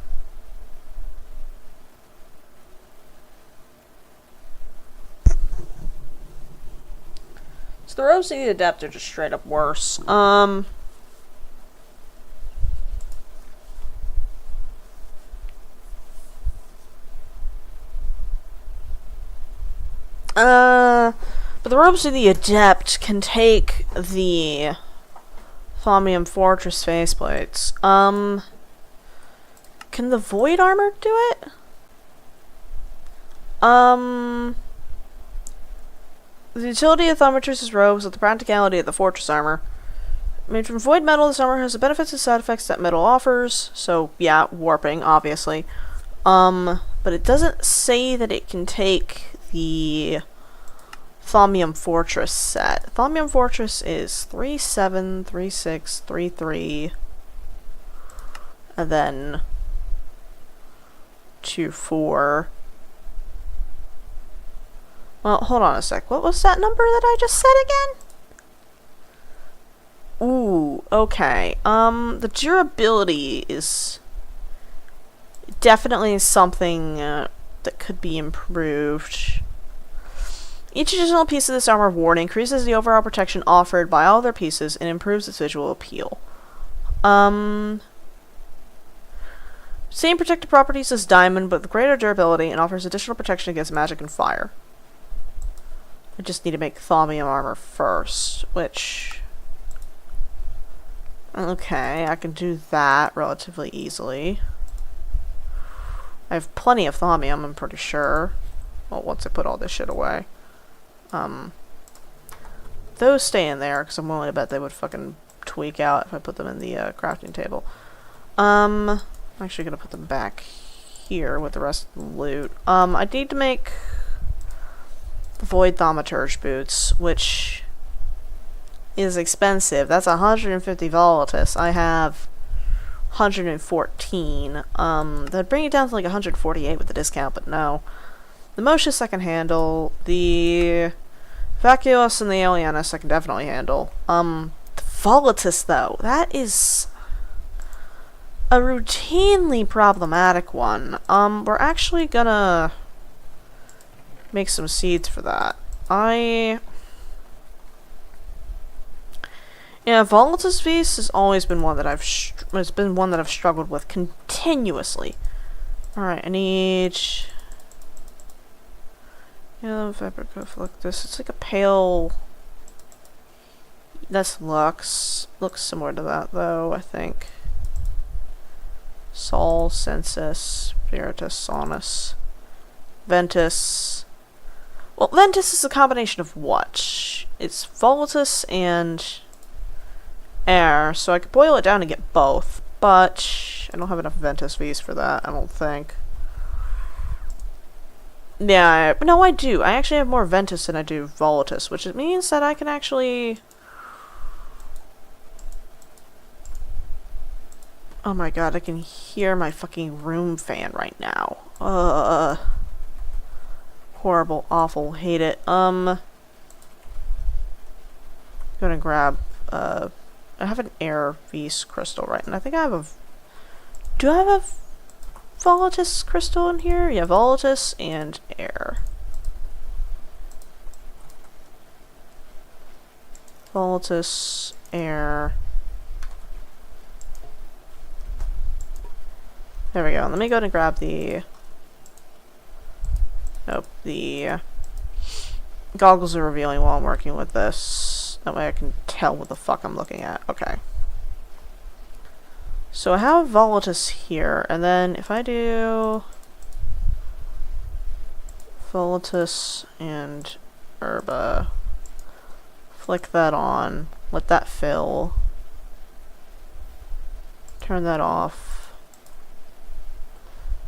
So the robes and the adept are just straight up worse. But the robes of the adept can take the Thaumium Fortress faceplates. Can the Void Armor do it? The utility of Thaumaturge's robes with the practicality of the Fortress Armor. Made from void metal, this armor has the benefits and side effects that metal offers. So, yeah, warping, obviously. But it doesn't say that it can take the Thaumium Fortress set. Thaumium Fortress is 3, 7, 3, 6, 3, 3. And then 2, 4. Well, hold on a sec. What was that number that I just said again? Ooh, okay. The durability is definitely something that could be improved. Each additional piece of this armor ward increases the overall protection offered by all other pieces and improves its visual appeal. Same protective properties as Diamond, but with greater durability and offers additional protection against magic and fire. I just need to make Thaumium armor first, which... Okay, I can do that relatively easily. I have plenty of Thaumium, I'm pretty sure. Well, once I put all this shit away. Those stay in there, because I'm willing to bet they would fucking tweak out if I put them in the crafting table. I'm actually going to put them back here with the rest of the loot. I need to make the Void Thaumaturge boots, which is expensive. That's 150 Volatus. I have 114. That'd bring it down to like 148 with the discount, but no. The Moshes I can handle. The Vacuous and the Alienus I can definitely handle. The Volatus, though, that is a routinely problematic one. We're actually gonna make some seeds for that. Yeah, Volatus Feast has always been one that I've struggled with continuously. All right, I need fabric like this. It's like a pale. That's Lux. Looks similar to that though, I think. Sol, Sensus, Spiritus, Sonus, Ventus. Well, Ventus is a combination of what? It's Volatus and air, so I could boil it down and get both, but I don't have enough Ventus V's for that, I don't think. Yeah, no, I do. I actually have more Ventus than I do Volatus, which means that I can actually Oh my god, I can hear my fucking room fan right now. Horrible, awful, hate it. Gonna grab, I have an air Vs crystal, right? And I think I have a... Do I have a Volatus crystal in here? Yeah, Volatus and air. Volatus, air. There we go. Let me go and grab the... Nope, the goggles are revealing while I'm working with this. That way I can tell what the fuck I'm looking at. Okay. So I have Volatus here, and then if I do Volatus and Herba, flick that on, let that fill, turn that off.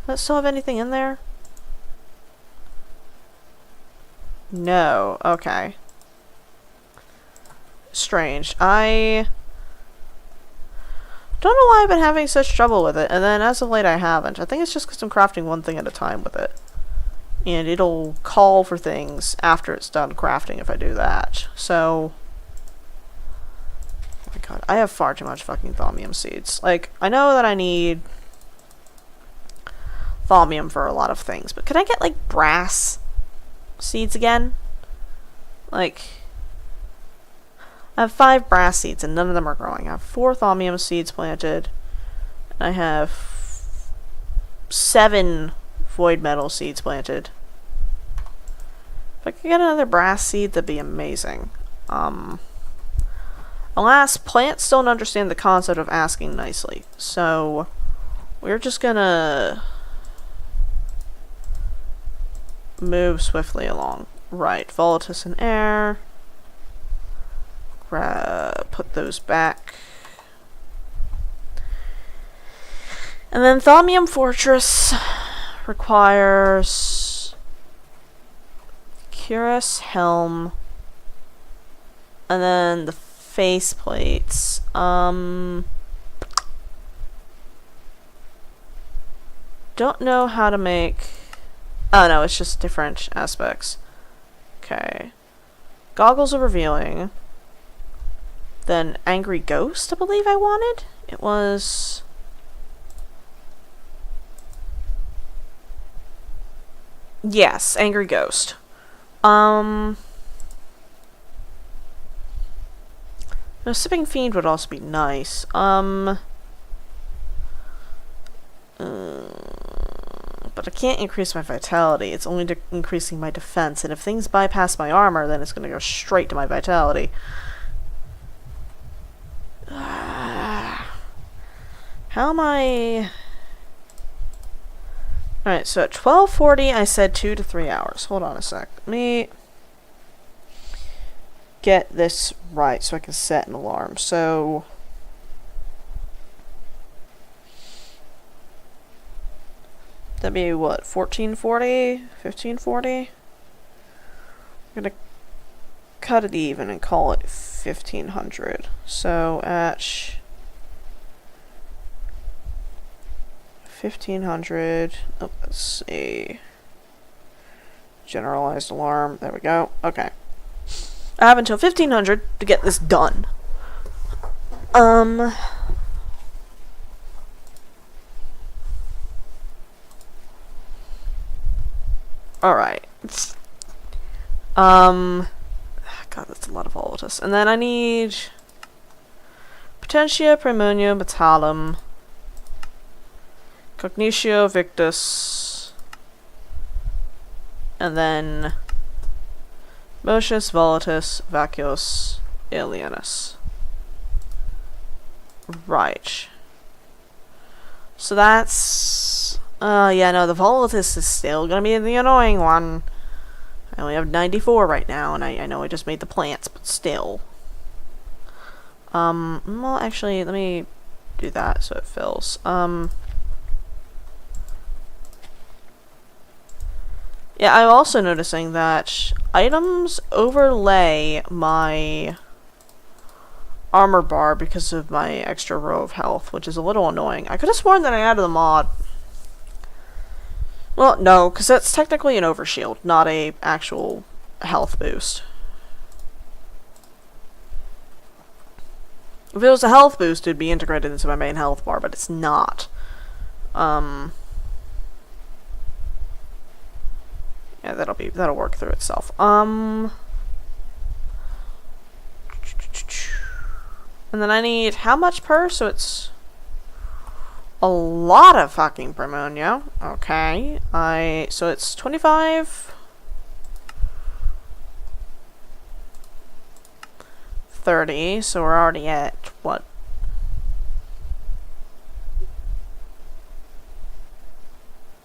Does it still have anything in there? No. Okay. Strange. I don't know why I've been having such trouble with it, and then as of late I haven't. I think it's just because I'm crafting one thing at a time with it. And it'll call for things after it's done crafting if I do that. So... Oh my god, I have far too much fucking thaumium seeds. Like, I know that I need thaumium for a lot of things, but could I get, like, brass seeds again? Like... I have 5 brass seeds and none of them are growing. I have 4 thaumium seeds planted. I have 7 void metal seeds planted. If I could get another brass seed, that'd be amazing. Alas, plants don't understand the concept of asking nicely. So, we're just gonna move swiftly along. Right, Volatus and air. Put those back. And then Thaumium Fortress requires Cuirass Helm. And then the face plates. Don't know how to make... Oh no, it's just different aspects. Okay. Goggles are revealing. Then Angry Ghost, I believe I wanted. It was... Yes, Angry Ghost. No, Sipping Fiend would also be nice. But I can't increase my vitality. It's only increasing my defense. And if things bypass my armor, then it's going to go straight to my vitality. How am I... Alright, so at 12:40 I said 2 to 3 hours. Hold on a sec. Let me get this right so I can set an alarm. So... That'd be what? 14:40? 15:40? I'm gonna cut it even and call it 1500. So at 1500, oh, let's see, generalized alarm, there we go, okay. I have until 1500 to get this done. Alright. God, that's a lot of Volatus. And then I need Potentia, Praemunio, Metallum, Cognitio, Victus, and then Motius, Volatus, Vacuos, Alienus. Right. So that's... yeah, no, the Volatus is still gonna be the annoying one. I only have 94 right now, and I know I just made the plants, but still. Well, actually, let me do that so it fills. Yeah, I'm also noticing that items overlay my armor bar because of my extra row of health, which is a little annoying. I could have sworn that I added the mod. Well, no, because that's technically an overshield, not a actual health boost. If it was a health boost, it'd be integrated into my main health bar, but it's not. Yeah, that'll work through itself. And then I need how much per? So it's a lot of fucking Praemonio. Okay. So it's 25, 30, so we're already at what?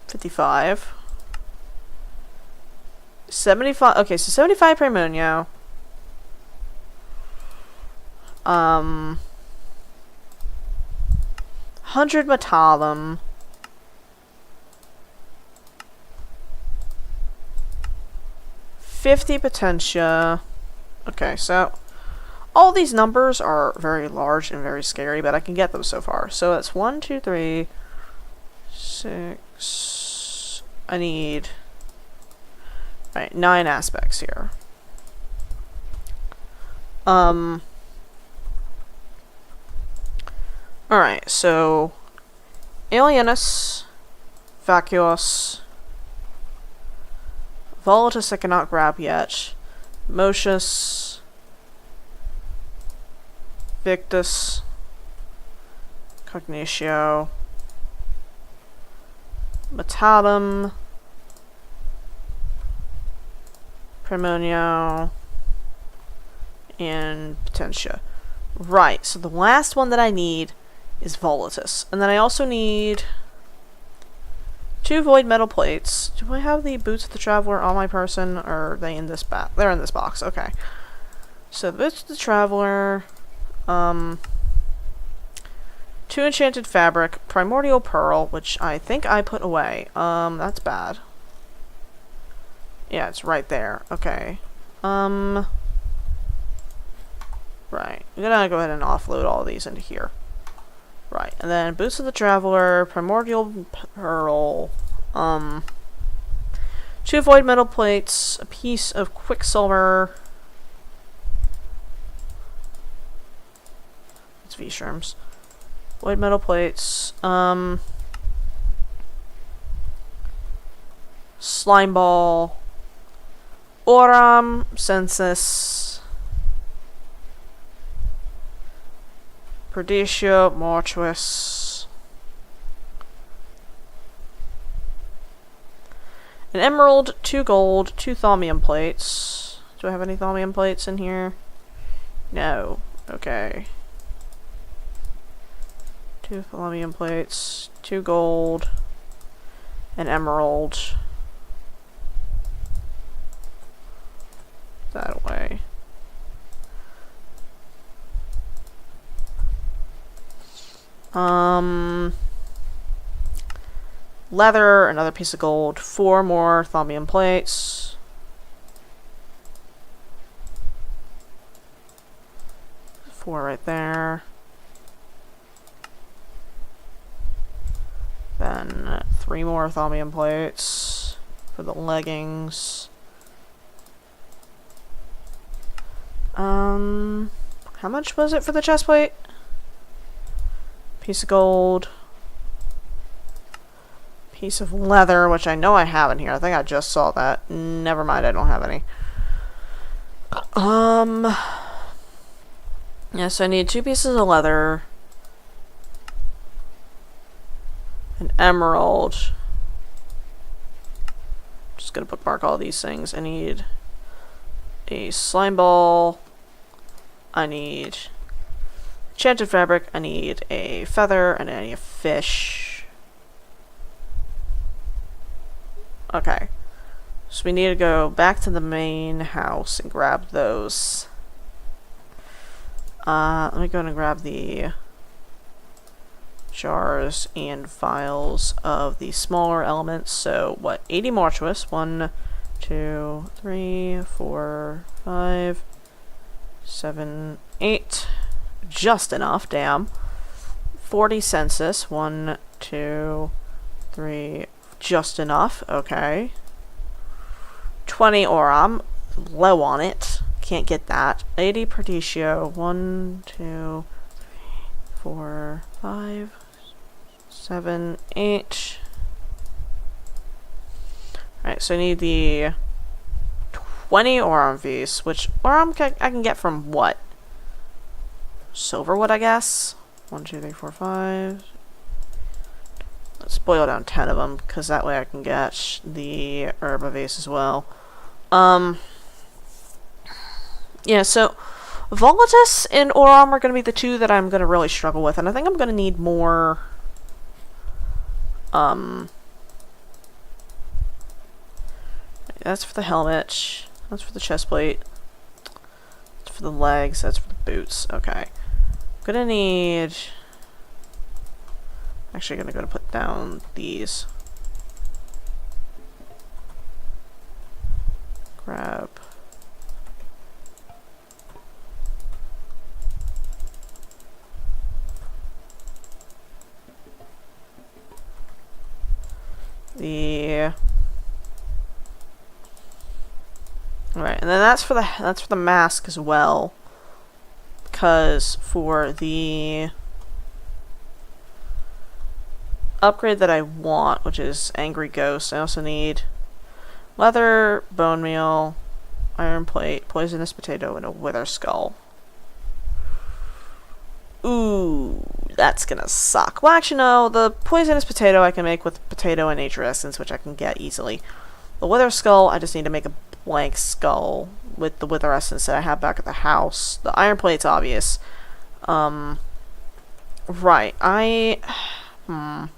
55. 75. Okay, so 75 Praemonio. 100 Metallum. 50 Potentia. Okay, so all these numbers are very large and very scary, but I can get them so far. So that's 1, 2, 3, 6. I need 9 aspects here. Alright, so Alienus, Vacuos, Volatus I cannot grab yet, Motius, Victus, Cognitio, Metallum, Praemonio, and Potentia. Right, so the last one that I need is Volatus. And then I also need 2 void metal plates. Do I have the boots of the traveler on my person, or are they in this box? They're in this box, okay. So the boots of the traveler, 2 enchanted fabric, primordial pearl, which I think I put away. That's bad. Yeah, it's right there. Okay. Right. I'm gonna go ahead and offload all these into here. Right, and then Boots of the Traveler, Primordial Pearl, 2 Void Metal Plates, a piece of Quicksilver. It's V-Sherms. Void Metal Plates, Slime Ball, Oram, Census, Perdicio, Mortuus, an emerald, 2 gold, 2 thaumium plates. Do I have any thaumium plates in here? No. Okay. 2 thaumium plates, 2 gold, an emerald. That way. Leather, another piece of gold, 4 more thaumium plates. Four right there. Then 3 more thaumium plates for the leggings. How much was it for the chest plate? Piece of gold. Piece of leather, which I know I have in here. I think I just saw that. Never mind, I don't have any. Yeah, so I need 2 pieces of leather. An emerald. Just gonna bookmark all these things. I need a slime ball. I need enchanted fabric. I need a feather, and I need a fish. Okay. So we need to go back to the main house and grab those. Let me go and grab the jars and vials of the smaller elements. So, what? 80 Mortuus. 1, 2, 3, 4, 5, 7, 8. just enough, damn. 40 census. 1, 2, 3. Just enough, okay. 20 Oram. Low on it. Can't get that. 80 Perdicio. 1, 2, 3, 4, 5, 7, 8. Alright, so I need the 20 Oram Vis, which Oram I can get from what? Silverwood, I guess? 1, 2, 3, 4, 5. Let's boil down 10 of them, because that way I can get the Herba Vase as well. Yeah, so Volatus and Oram are going to be the two that I'm going to really struggle with, and I think I'm going to need more, that's for the helmet, that's for the chest plate, that's for the legs, that's for the boots, okay. I'm going to need, actually going to put down these. Grab. Alright, and then that's for the mask as well. Because for the upgrade that I want, which is Angry Ghost, I also need leather, bone meal, iron plate, poisonous potato, and a wither skull. Ooh, that's gonna suck. Well, actually, no. The poisonous potato I can make with potato and nature essence, which I can get easily. The wither skull, I just need to make a blank skull with the wither essence that I have back at the house. The iron plate's obvious. Right. I don't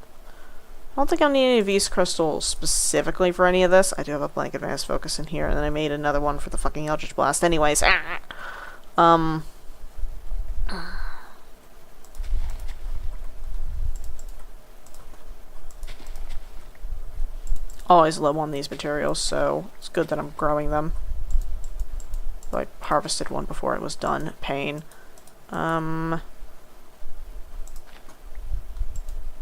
think I'll need any V's crystals specifically for any of this. I do have a blank advanced focus in here, and then I made another one for the fucking Eldritch Blast. Anyways, always low on these materials, so it's good that I'm growing them. I harvested one before it was done. Pain.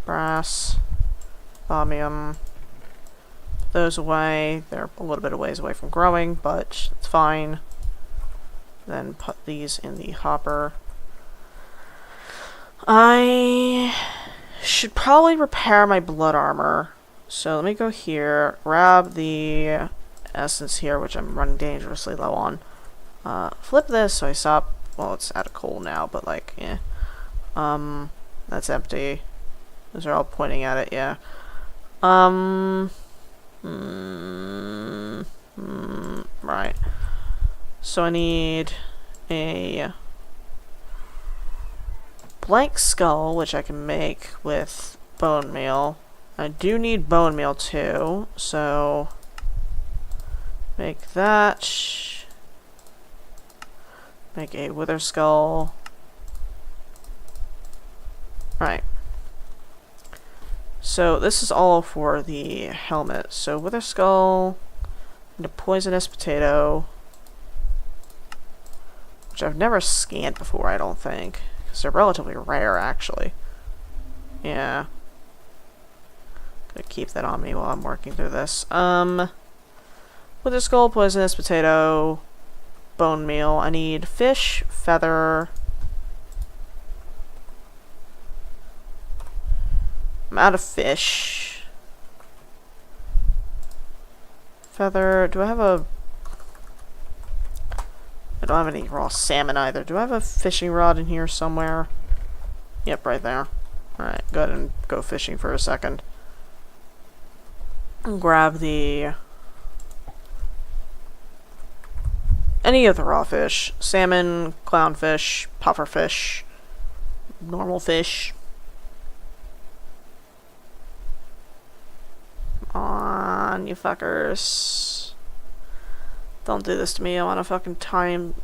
Brass. Thaumium. Those away. They're a little bit of ways away from growing, but it's fine. Then put these in the hopper. I should probably repair my blood armor. So let me go here, grab the essence here, which I'm running dangerously low on. Flip this so I stop. Well, it's out of coal now, but like, yeah. That's empty. Those are all pointing at it, yeah. Right. So I need a blank skull, which I can make with bone meal. I do need bone meal too, so make that. Make a wither skull. Right. So this is all for the helmet. So wither skull and a poisonous potato, which I've never scanned before, I don't think, because they're relatively rare actually. Yeah. Gonna keep that on me while I'm working through this. Wither skull, poisonous potato, bone meal. I need fish, feather. I'm out of fish. Feather. Do I have a... I don't have any raw salmon either. Do I have a fishing rod in here somewhere? Yep, right there. Alright, go ahead and go fishing for a second. Grab the... any of the raw fish. Salmon, clownfish, pufferfish, normal fish. Come on, you fuckers. Don't do this to me. I want a fucking time...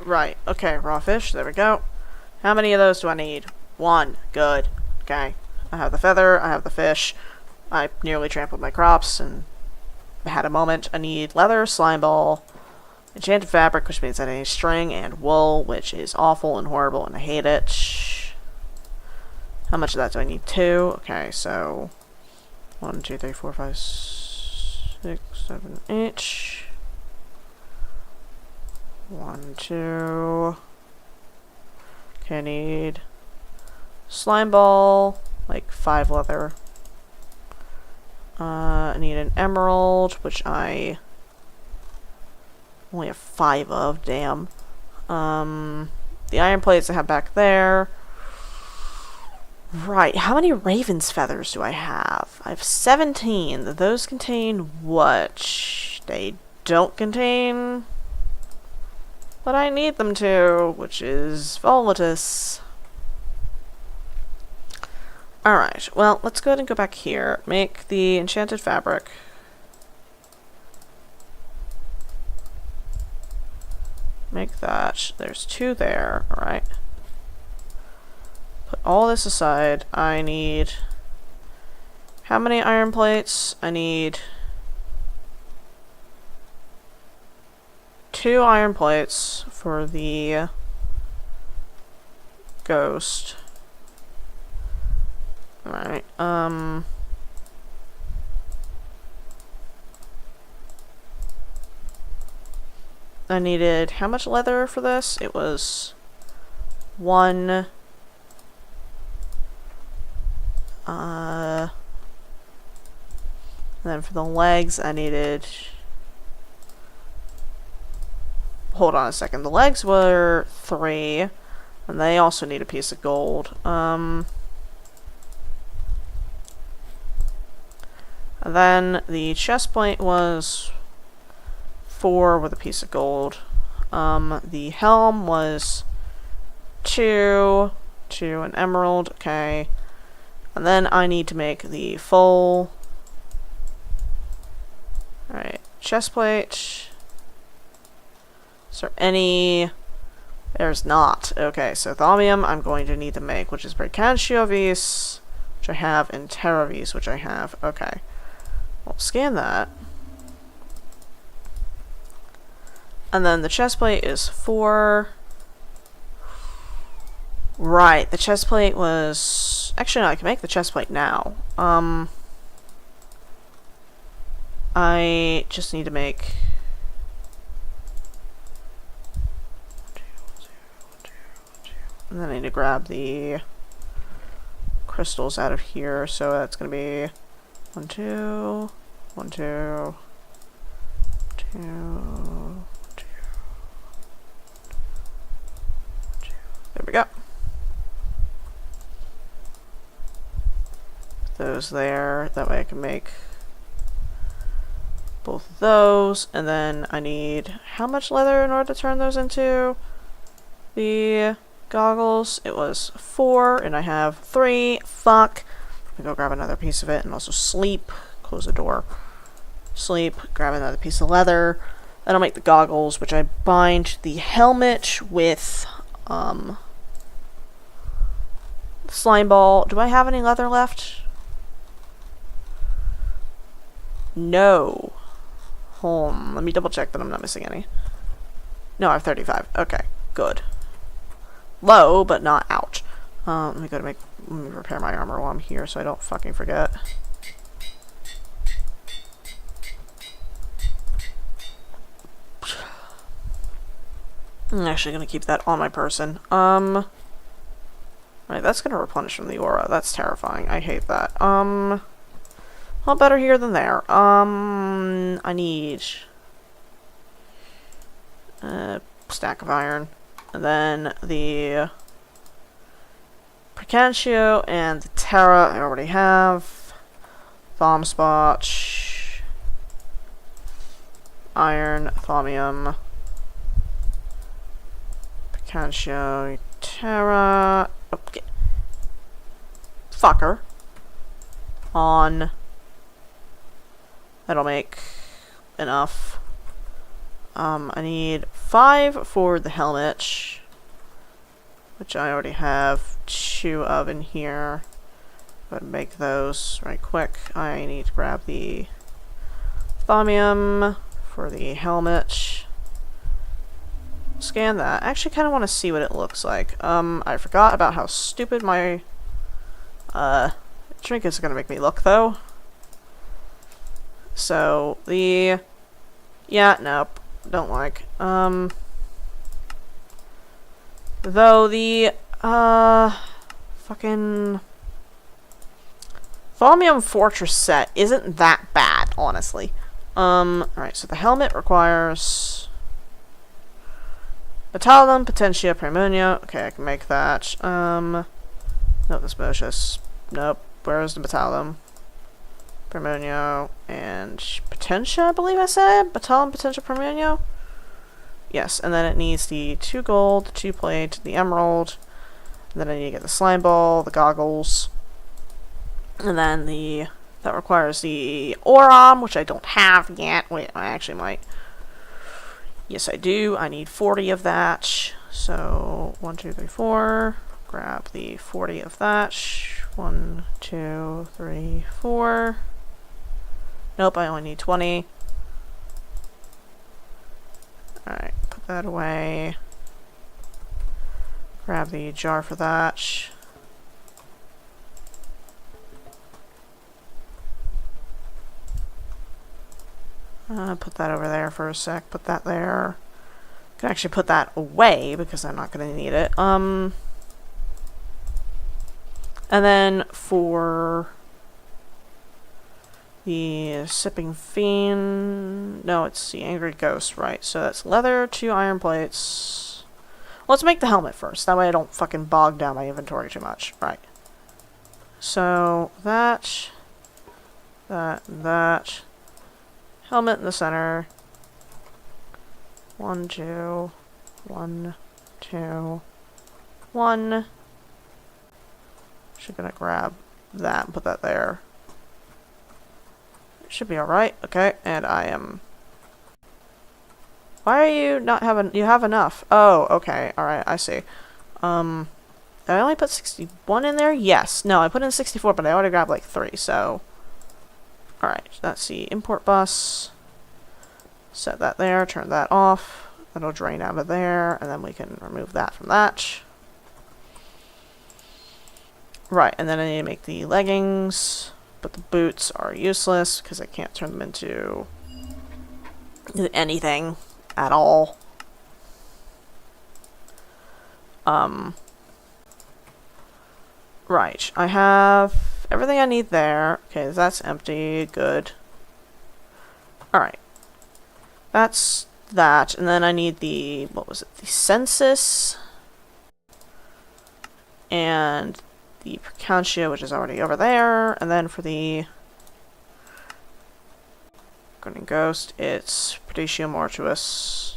Right, okay, raw fish, there we go. How many of those do I need? One. Good. Okay. I have the feather, I have the fish. I nearly trampled my crops and had a moment. I need leather, slime ball, enchanted fabric, which means I need string, and wool, which is awful and horrible, and I hate it. How much of that do I need? 2. Okay, so 1, 2, 3, 4, 5, 6, 7, 8. 1, 2. Okay, I need slime ball, like 5 leather. I need an emerald, which I only have 5 of, damn. The iron plates I have back there. Right, how many raven's feathers do I have? I have 17. Those contain what? They don't contain what I need them to, which is volatus. Alright, well, let's go ahead and go back here. Make the enchanted fabric. Make that. There's 2 there, alright. Put all this aside. I need... how many iron plates? I need 2 iron plates for the ghost. Alright, I needed how much leather for this? It was 1. And then for the legs, I needed... hold on a second. The legs were 3, and they also need a piece of gold. And then the chest plate was 4 with a piece of gold. The helm was 2, an emerald, okay. And then I need to make the full... alright, chest plate. Is there any... there's not. Okay, so thaumium I'm going to need to make, which is Bricantiovis, which I have, and Terravis, which I have. Okay. We'll scan that. And then the chest plate is 4. Right, the chest plate was... actually, no, I can make the chest plate now. I just need to make... and then I need to grab the crystals out of here, so that's going to be 1, 2, 1, 2, 2, 2. There we go. Those there, that way I can make both of those, and then I need how much leather in order to turn those into the goggles? It was 4, and I have 3. Fuck. I'm gonna go grab another piece of it, and also sleep. Close the door. Sleep. Grab another piece of leather. Then I'll make the goggles, which I bind the helmet with, slime ball. Do I have any leather left? No. Let me double check that I'm not missing any. No, I have 35. Okay, good. Low, but not out. Let me repair my armor while I'm here so I don't fucking forget. I'm actually gonna keep that on my person. Right, that's gonna replenish from the aura. That's terrifying. I hate that. Well, better here than there. I need a stack of iron. And then the Precantio and the Terra I already have. Thom spot. Iron, thaumium. Precantio, Terra. Okay. Fucker. On. That'll make enough. I need 5 for the helmet, which I already have 2 of in here. But make those right quick. I need to grab the thaumium for the helmet. Scan that. I actually kind of want to see what it looks like. I forgot about how stupid my trinkets are going to make me look, though. So, the... Yeah, nope. Don't like. Though the, fucking... Thaumium Fortress set isn't that bad, honestly. Alright, so the helmet requires... Metallum, Potentia, Praemonia. Okay, I can make that. No, Osmosis. Nope. Where's the Metallum? Praemonia and Potentia, I believe I said? Metallum, Potentia, Praemonia? Yes, and then it needs the 2 gold, the 2 plate, the emerald. And then I need to get the slime ball, the goggles. And then that requires the Auron, which I don't have yet. Wait, I actually might. Yes, I do. I need 40 of that. So, 1, 2, 3, 4. Grab the 40 of that. 1, 2, 3, 4. Nope, I only need 20. Alright, put that away. Grab the jar for that. Put that over there for a sec. Put that there. Can actually put that away because I'm not going to need it. And then for the Sipping Fiend... No, it's the Angry Ghost, right. So that's leather, 2 iron plates. Let's make the helmet first. That way I don't fucking bog down my inventory too much. Right. So that... That... Helmet in the center. 1, 2, 1, 2, 1. Just gonna grab that and put that there. Should be alright. Okay, and I am... Why are you not having... You have enough. Oh, okay. Alright, I see. Did I only put 61 in there? Yes. No, I put in 64, but I already grabbed like 3, so... Alright, that's the import bus. Set that there, turn that off. That'll drain out of there, and then we can remove that from that. Right, and then I need to make the leggings, but the boots are useless because I can't turn them into anything at all. Right, I have everything I need there. Okay, that's empty. Good. Alright. That's that. And then I need the, what was it? The census. And the Precantia, which is already over there. And then for the Grinning Ghost, it's Preditio Mortuus,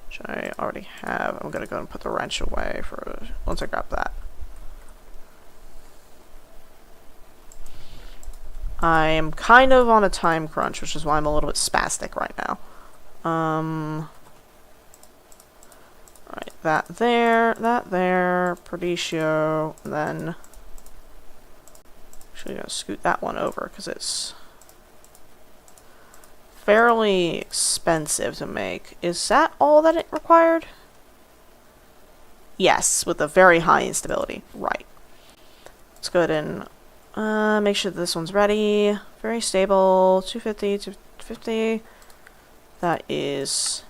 which I already have. I'm gonna go and put the wrench away for once I grab that. I am kind of on a time crunch, which is why I'm a little bit spastic right now. Right, that there, Preditio, and then actually gonna scoot that one over because it's fairly expensive to make. Is that all that it required? Yes, with a very high instability. Right. Let's go ahead and make sure that this one's ready. Very stable. 250, 250. That is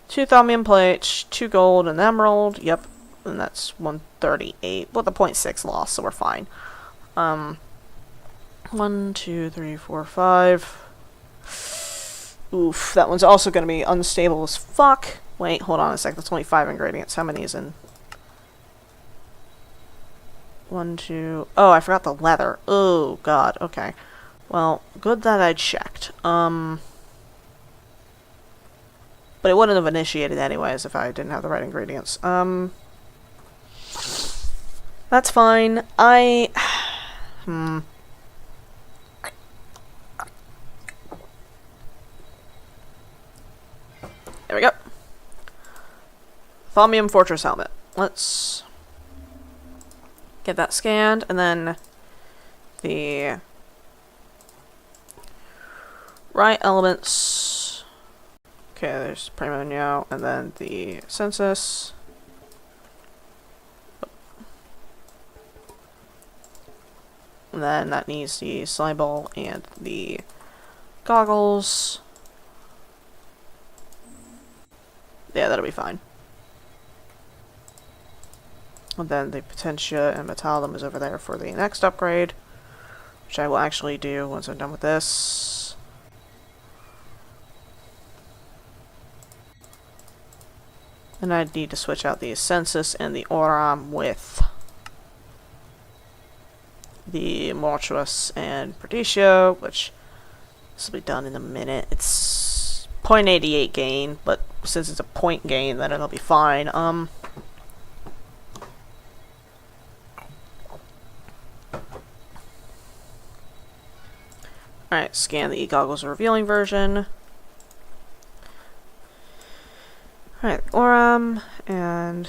2 thaumium plates, 2 gold, and emerald. Yep. And that's 138. With a 0.6 loss, so we're fine. 1, 2, 3, 4, 5. Oof, that one's also going to be unstable as fuck. Wait, hold on a sec. That's only 5 ingredients. How many is in? 1, 2... Oh, I forgot the leather. Oh, God. Okay. Well, good that I checked. But it wouldn't have initiated anyways if I didn't have the right ingredients. That's fine. There we go. Thaumium Fortress Helmet. Let's Get that scanned, and then the right elements. Okay, there's Primo, and then the census. And then that needs the slime ball and the goggles. Yeah, that'll be fine. And then the Potentia and Metallum is over there for the next upgrade, which I will actually do once I'm done with this. And I need to switch out the Census and the Oram with the Mortuus and Perdicio, which this will be done in a minute. It's 0.88 gain, but since it's a point gain, then it'll be fine. Alright, scan the e-goggles revealing version. Alright, Oram, and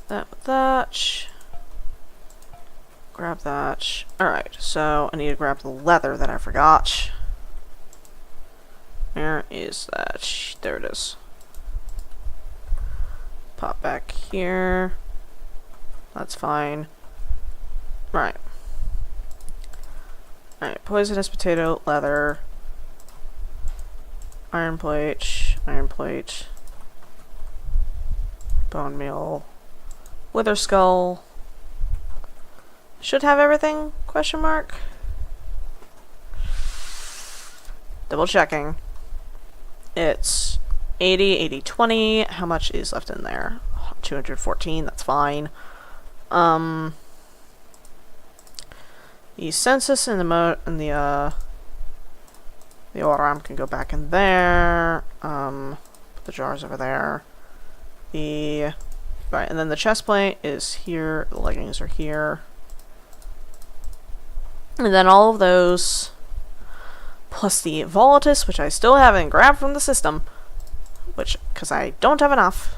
that with that. Grab that. Alright, so I need to grab the leather that I forgot. Where is that? There it is. Pop back here. That's fine. Right. Alright, poisonous potato, leather, iron plate, bone meal, wither skull. Should have everything? Question mark. Double checking. It's 80, 80, 20. How much is left in there? 214, that's fine. The census and the Oram can go back in there. Put the jars over there. Right, and then the chest plate is here, the leggings are here. And then all of those, plus the Volatus, which I still haven't grabbed from the system, because I don't have enough.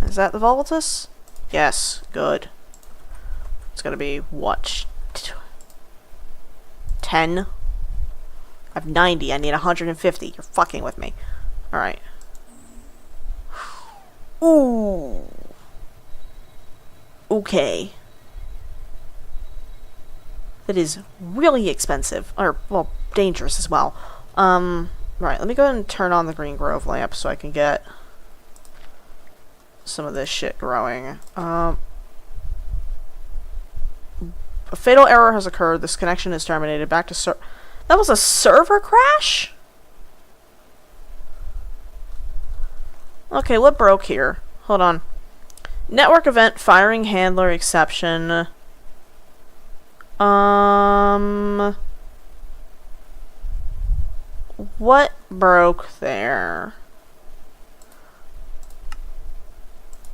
Is that the Volatus? Yes, good. It's gonna be, what, 10? I have 90, I need 150. You're fucking with me. Alright. Ooh. Okay. That is really expensive. Or, well, dangerous as well. Right, let me go ahead and turn on the Green Grove lamp so I can get some of this shit growing. A fatal error has occurred. This connection is terminated. Back to that was a server crash? Okay, what broke here? Hold on. Network event firing handler exception. What broke there?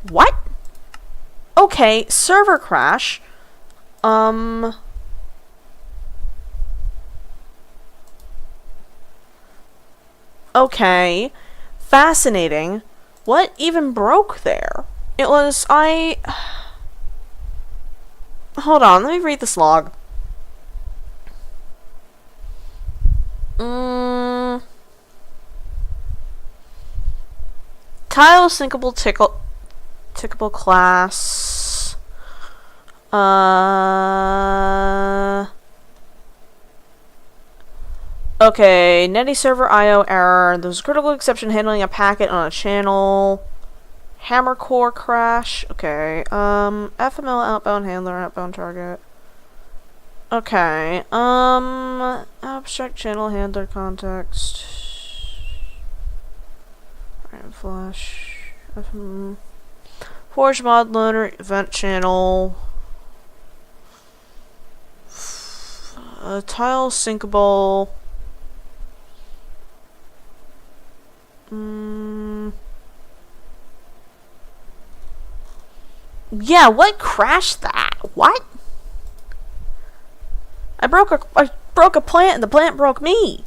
What? Okay, server crash. Okay. Fascinating. What even broke there? It was, hold on, let me read this log. Tile syncable tickable class. Okay, Netty server IO error. There's a critical exception handling a packet on a channel. Hammer core crash. Okay. FML outbound handler, outbound target. Okay. Abstract channel handler context. Alright, flash. Forge mod loader event channel. Tile syncable. Yeah, what crashed that? What? I broke a plant and the plant broke me.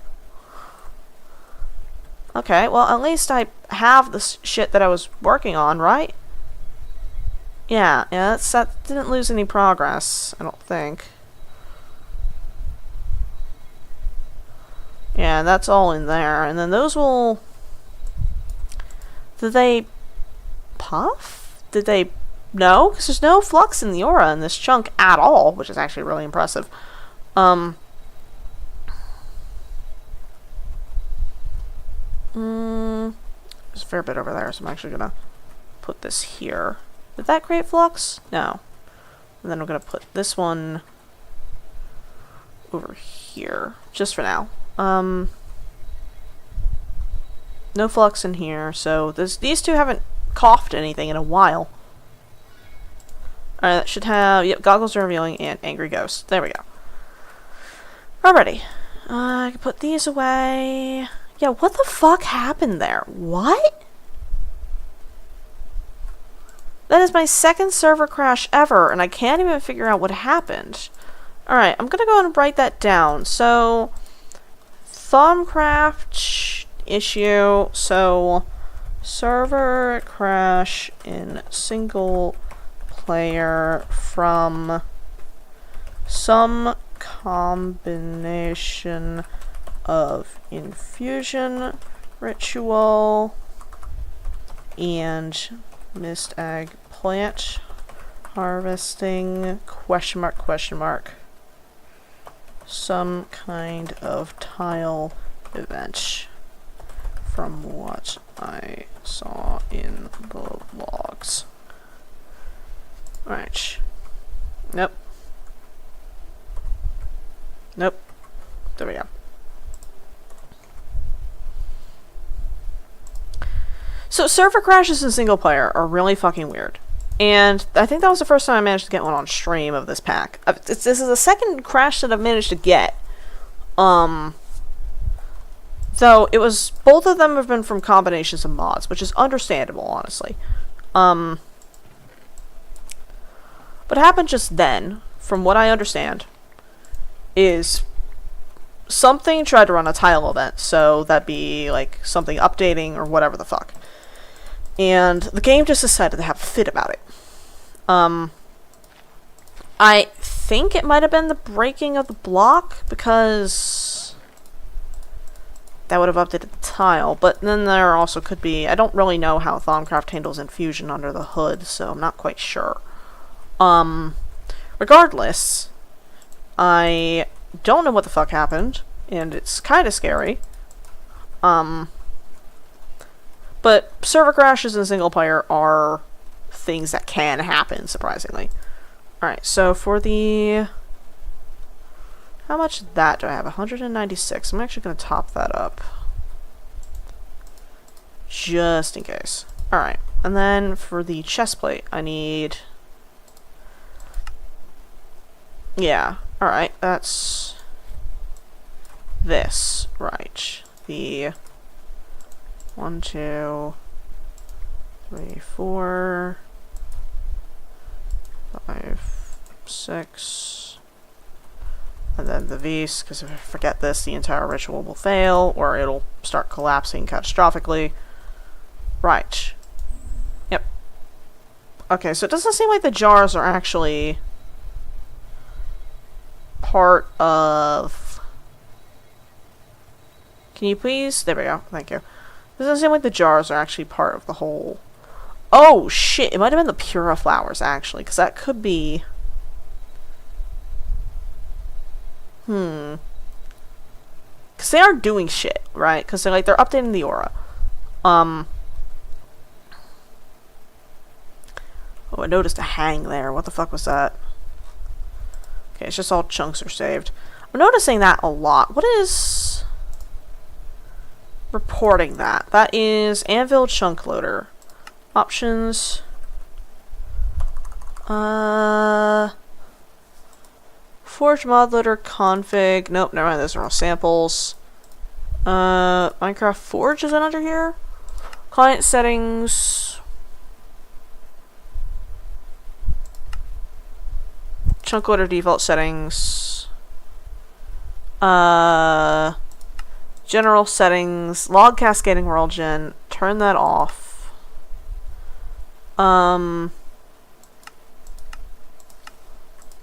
Okay, well at least I have the shit that I was working on, right? Yeah, that didn't lose any progress, I don't think. Yeah, that's all in there. And then those will... Did they puff? Did they... No, because there's no flux in the aura in this chunk at all, which is actually really impressive. There's a fair bit over there, so I'm actually gonna put this here. Did that create flux? No. And then I'm gonna put this one over here, just for now. No flux in here, so these two haven't coughed anything in a while. Alright, that should have, yep, goggles are revealing and angry ghost. There we go. Alrighty. I can put these away. Yeah, what the fuck happened there? What? That is my second server crash ever, and I can't even figure out what happened. Alright, I'm gonna go and write that down. So, Thumbcraft issue. So, server crash in single player from some combination of infusion ritual and mist ag plant harvesting question mark some kind of tile event from what I saw in the logs. Alright. Nope. Nope. There we go. So server crashes in single player are really fucking weird. And I think that was the first time I managed to get one on stream of this pack. This is the second crash that I've managed to get. Though it was, both of them have been from combinations of mods, which is understandable, honestly. What happened just then, from what I understand, is something tried to run a tile event, so that'd be like something updating or whatever the fuck. And the game just decided to have a fit about it. I think it might have been the breaking of the block, because that would have updated the tile, but then there also could be, I don't really know how Thaumcraft handles infusion under the hood, so I'm not quite sure. Regardless, I don't know what the fuck happened, and it's kind of scary. But server crashes in single player are things that can happen, surprisingly. Alright, so for the... How much of that do I have? 196. I'm actually going to top that up. Just in case. Alright, and then for the chest plate, I need... Yeah, alright, that's... this, right. The... 1, 2, 3, 4, 5, 6, and then the Vs, because if I forget this, the entire ritual will fail, or it'll start collapsing catastrophically. Right. Yep. Okay, so it doesn't seem like the jars are actually part of... Can you please? There we go. Thank you. It doesn't seem like the jars are actually part of the whole... Oh, shit. It might have been the Pura flowers, actually, because that could be... Because they are doing shit, right? Because they're updating the aura. Oh, I noticed a hang there. What the fuck was that? Okay, it's just all chunks are saved. I'm noticing that a lot. What is... reporting that? That is Anvil Chunk Loader. Options. Forge Mod Loader config. Nope, never mind. Those are all samples. Minecraft Forge, is it under here? Client settings. Chunk Loader default settings. General settings, log cascading world gen, turn that off.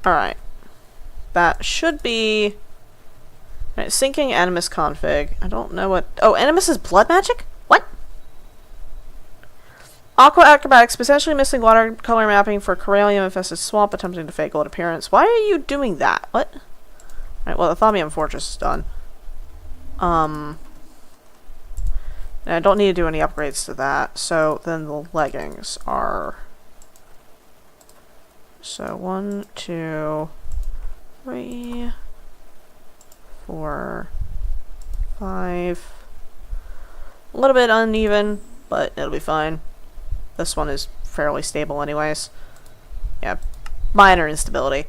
Alright. That should be... Alright, syncing Animus config. I don't know what... Oh, Animus is blood magic? What? Aqua acrobatics, potentially missing watercolor mapping for Corallium-infested swamp, attempting to fake old appearance. Why are you doing that? What? Alright, well, the Thaumium Fortress is done. And I don't need to do any upgrades to that, so then the leggings are... So, 1, 2, 3, 4, 5. A little bit uneven, but it'll be fine. This one is fairly stable anyways. Yeah, minor instability.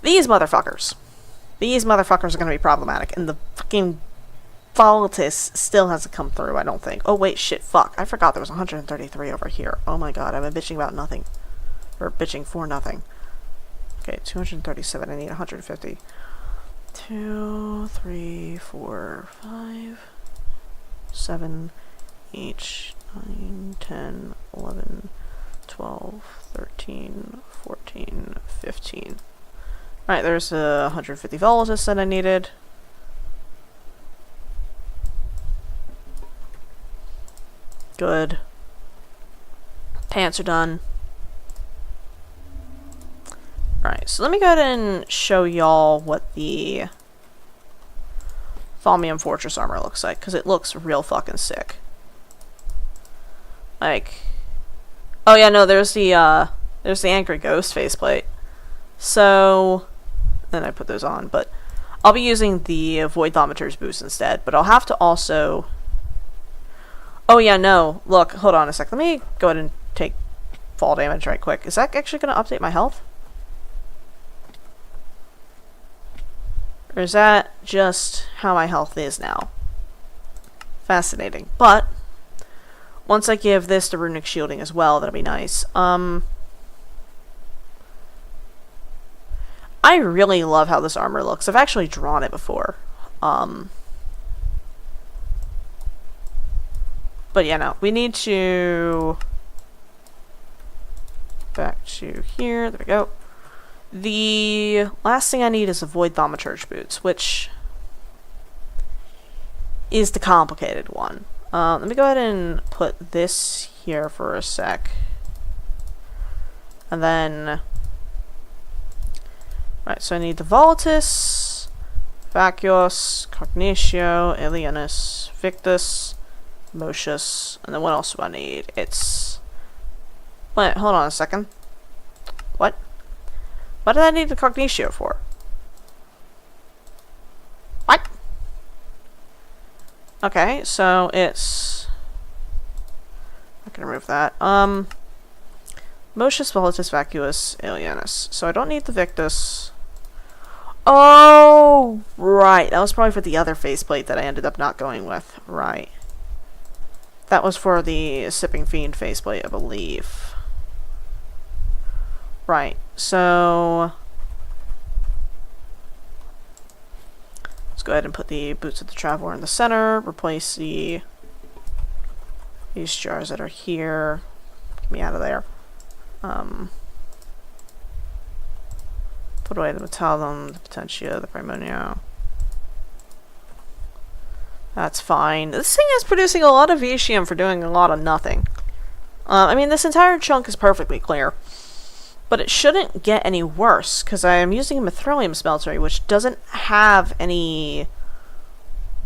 These motherfuckers. These motherfuckers are going to be problematic, and the fucking Volatus still hasn't come through, I don't think. Oh wait, shit, fuck. I forgot there was 133 over here. Oh my god, I've been bitching about nothing. Or bitching for nothing. Okay, 237, I need 150. 2, 3, 4, 5, 7, 8, 9, 10, 11, 12, 13, 14, 15. Alright, there's 150 Volatus that I needed. Good. Pants are done. Alright, so let me go ahead and show y'all what the Thaumium Fortress armor looks like, because it looks real fucking sick. Like, oh yeah, no, there's the Angry Ghost faceplate. So, then I put those on, but I'll be using the Void Thaumatur's boost instead, but I'll have to also... Oh yeah, no, look, hold on a sec, let me go ahead and take fall damage right quick. Is that actually going to update my health? Or is that just how my health is now? Fascinating. But, once I give this to Runic Shielding as well, that'll be nice. I really love how this armor looks. I've actually drawn it before. But yeah, no. We need to... Back to here. There we go. The last thing I need is a Void Thaumaturge boots, which is the complicated one. Let me go ahead and put this here for a sec. And then... Right, so I need the Volatus, Vacuos, Cognitio, Alienus, Victus, Mocius, and then what else do I need? It's... Wait, hold on a second. What? What did I need the Cognitio for? What? Okay, so it's... I can remove that. Mocius, Volatus, Vacuus, Alienus. So I don't need the Victus. Oh, right. That was probably for the other faceplate that I ended up not going with. Right. That was for the Sipping Fiend faceplate, I believe. Right. So... let's go ahead and put the Boots of the Traveler in the center. Replace these jars that are here. Get me out of there. Put away the Metallum, the Potentia, the Primonio. That's fine. This thing is producing a lot of Vitium for doing a lot of nothing. I mean, this entire chunk is perfectly clear. But it shouldn't get any worse, because I am using a Mithrilium Smeltery, which doesn't have any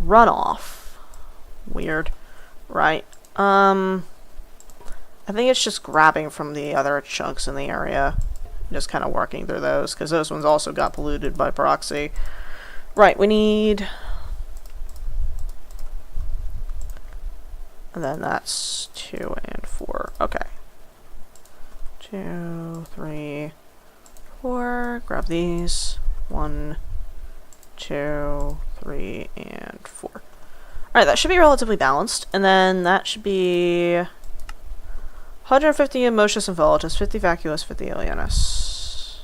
runoff. Weird. Right. I think it's just grabbing from the other chunks in the area. Just kind of working through those, because those ones also got polluted by proxy. Right, we need... and then that's 2 and 4. Okay. 2, 3, 4. Grab these. 1, 2, 3, and 4. Alright, that should be relatively balanced. And then that should be 150 Mocius and Volatus, 50 Vacuous, 50 Alienus.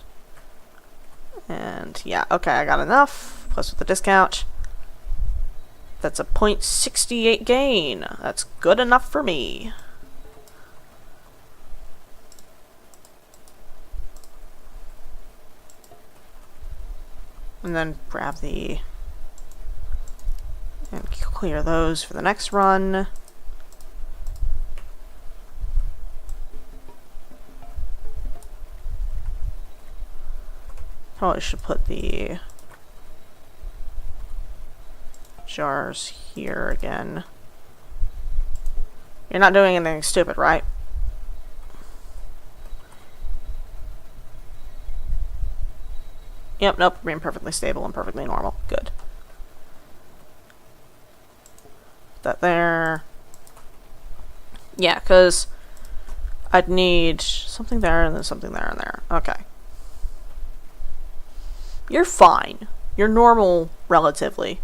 And yeah, okay, I got enough. Plus with the discount. That's a 0.68 gain. That's good enough for me. And then grab the... and clear those for the next run. Probably should put the jars here again. You're not doing anything stupid, right? Yep, nope, being perfectly stable and perfectly normal. Good. Put that there. Yeah, because I'd need something there and then something there and there. Okay. You're fine. You're normal, relatively.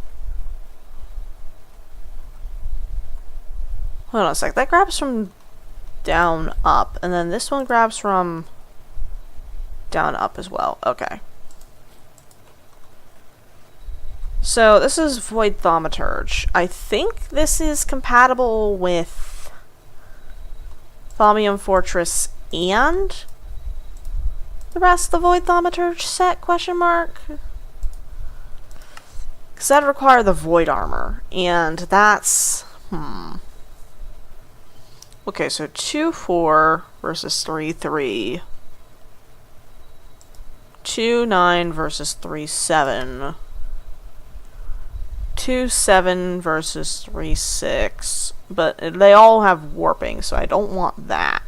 Hold on a sec. That grabs from down up, and then this one grabs from down up as well. Okay. So this is Void Thaumaturge. I think this is compatible with Thaumium Fortress and the rest of the Void Thaumaturge set, question mark? Because that'd require the Void Armor, and that's... Okay, so 2-4 versus 3-3. 2-9 versus 3-7. 2-7 versus 3-6. But they all have warping, so I don't want that.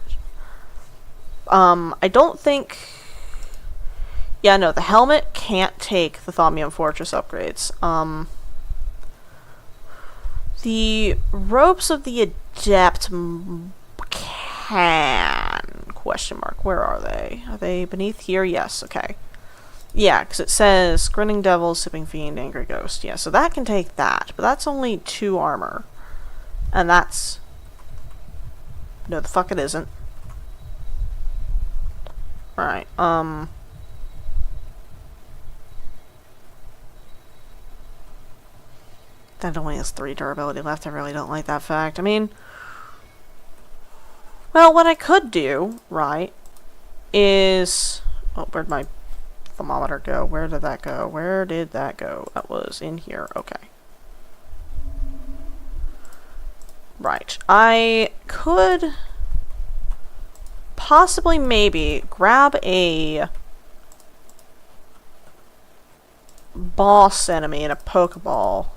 I don't think... Yeah, no, the helmet can't take the Thaumium Fortress upgrades. The Robes of the Adept can... Question mark. Where are they? Are they beneath here? Yes, okay. Yeah, because it says Grinning Devil, Sipping Fiend, Angry Ghost. Yeah, so that can take that, but that's only 2 armor. And that's... No, the fuck it isn't. Alright, that only has 3 durability left. I really don't like that fact. I mean... Well, what I could do, right, is... Oh, where'd my thermometer go? Where did that go? Where did that go? That was in here. Okay. Right. I could possibly maybe grab a boss enemy in a Pokeball.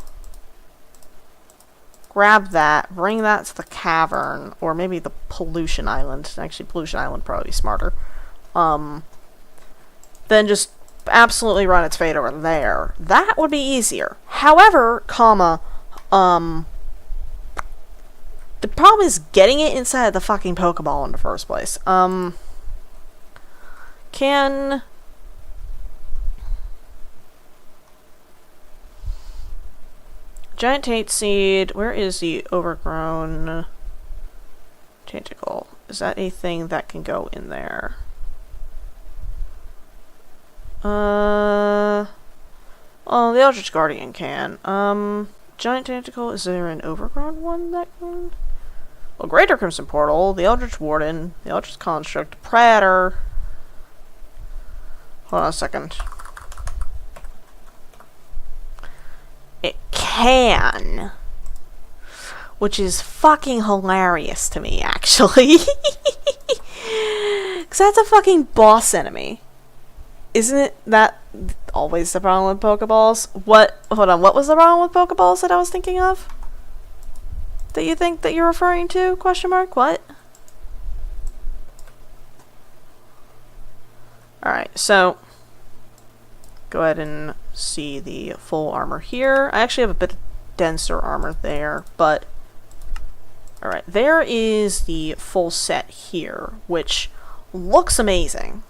Grab that, bring that to the cavern, or maybe the Pollution Island. Actually, Pollution Island would probably be smarter. Then just absolutely run its fate over there. That would be easier. However, the problem is getting it inside the fucking Pokeball in the first place. Can... Giant Taint Seed. Where is the overgrown tentacle? Is that a thing that can go in there? Oh, the Eldritch Guardian can. Giant Tentacle. Is there an overgrown one that can? Well, Greater Crimson Portal, the Eldritch Warden, the Eldritch Construct, Praetor. Hold on a second. It can. Which is fucking hilarious to me, actually. Because that's a fucking boss enemy. Isn't it that always the problem with Pokeballs? Hold on, what was the problem with Pokeballs that I was thinking of? That you think that you're referring to? Question mark? What? Alright, so... Go ahead and see the full armor here. I actually have a bit denser armor there, but... Alright, there is the full set here, which looks amazing.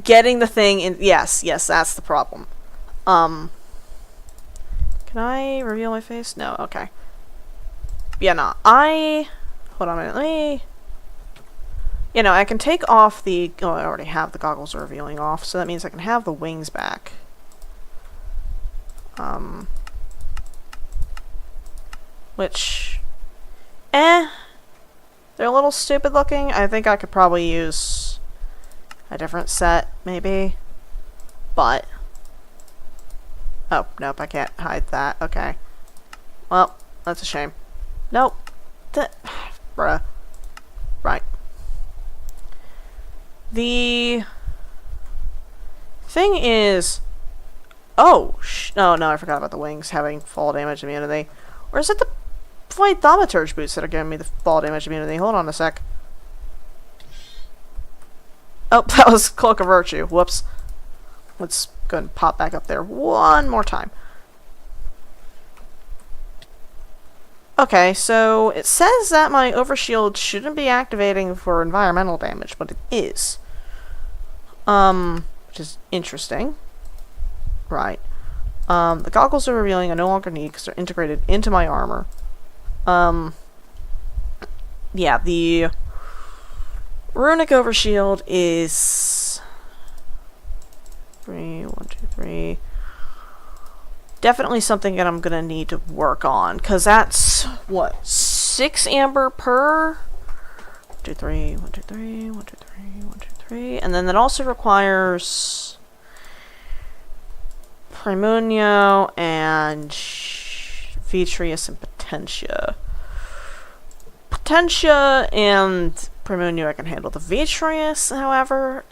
Getting the thing in... Yes, that's the problem. Can I reveal my face? No, okay. Yeah, no, hold on a minute, let me... I can take off the... Oh, I already have the goggles revealing off, so that means I can have the wings back. Which... They're a little stupid looking. I think I could probably use a different set, maybe. But... Oh, nope, I can't hide that. Okay. Well, that's a shame. Nope. Bruh. Right. The thing is... Oh, no, I forgot about the wings having fall damage immunity. Or is it the Flight Thaumaturge boots that are giving me the fall damage immunity? Hold on a sec. Oh, that was Cloak of Virtue. Whoops. Let's go and pop back up there one more time. Okay, so it says that my overshield shouldn't be activating for environmental damage, but it is. Which is interesting. Right. The goggles are revealing I no longer need because they're integrated into my armor. Yeah, the runic overshield is 1, 2, 3. Definitely something that I'm gonna need to work on, because that's what, 6 amber per 1, 2, 3, 1, 2, 3, 1, 2, 3, 1, 2, 3, and then that also requires Primunio and Vitreous and Potentia. Potentia and Primunio I can handle. The Vitreous, however,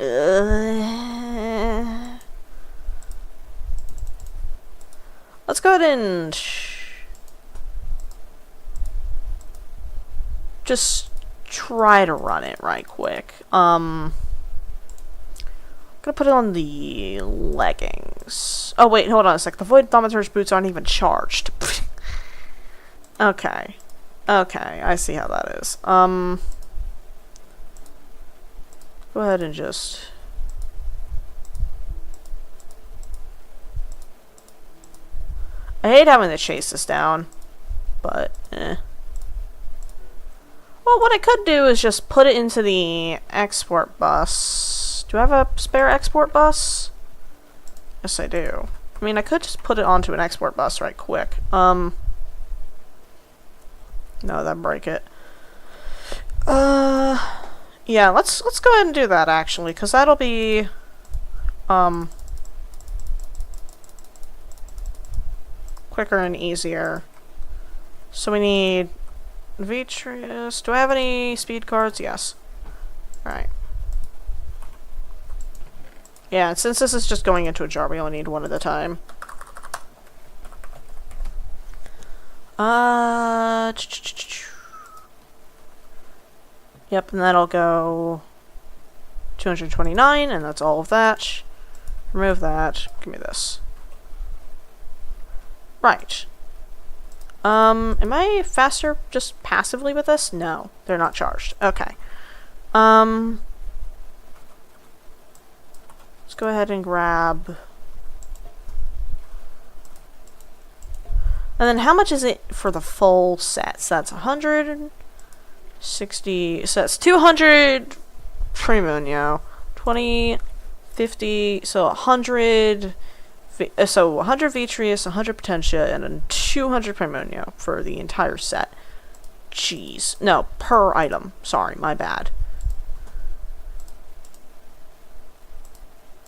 let's go ahead and just try to run it right quick. I'm gonna put it on the leggings. Oh wait, hold on a sec. The Void Thaumaturge boots aren't even charged. Okay. Okay, I see how that is. Go ahead and just... I hate having to chase this down, but Well, what I could do is just put it into the export bus. Do I have a spare export bus? Yes, I do. I mean, I could just put it onto an export bus right quick. No, that'd break it. Yeah, let's go ahead and do that, actually, because that'll be, quicker and easier. So we need Vitreous. Do I have any speed cards? Yes. Alright. Yeah, and since this is just going into a jar, we only need one at a time. Yep, and that'll go 229, and that's all of that. Remove that. Give me this. Right. Am I faster just passively with this? No, they're not charged. Okay. Let's go ahead and grab... And then how much is it for the full set? So that's 160... So that's 200 Primunio. 20, 50... So 100... So 100 Vitreous, 100 Potentia, and then 200 Primunio for the entire set. Jeez. No, per item. Sorry, my bad.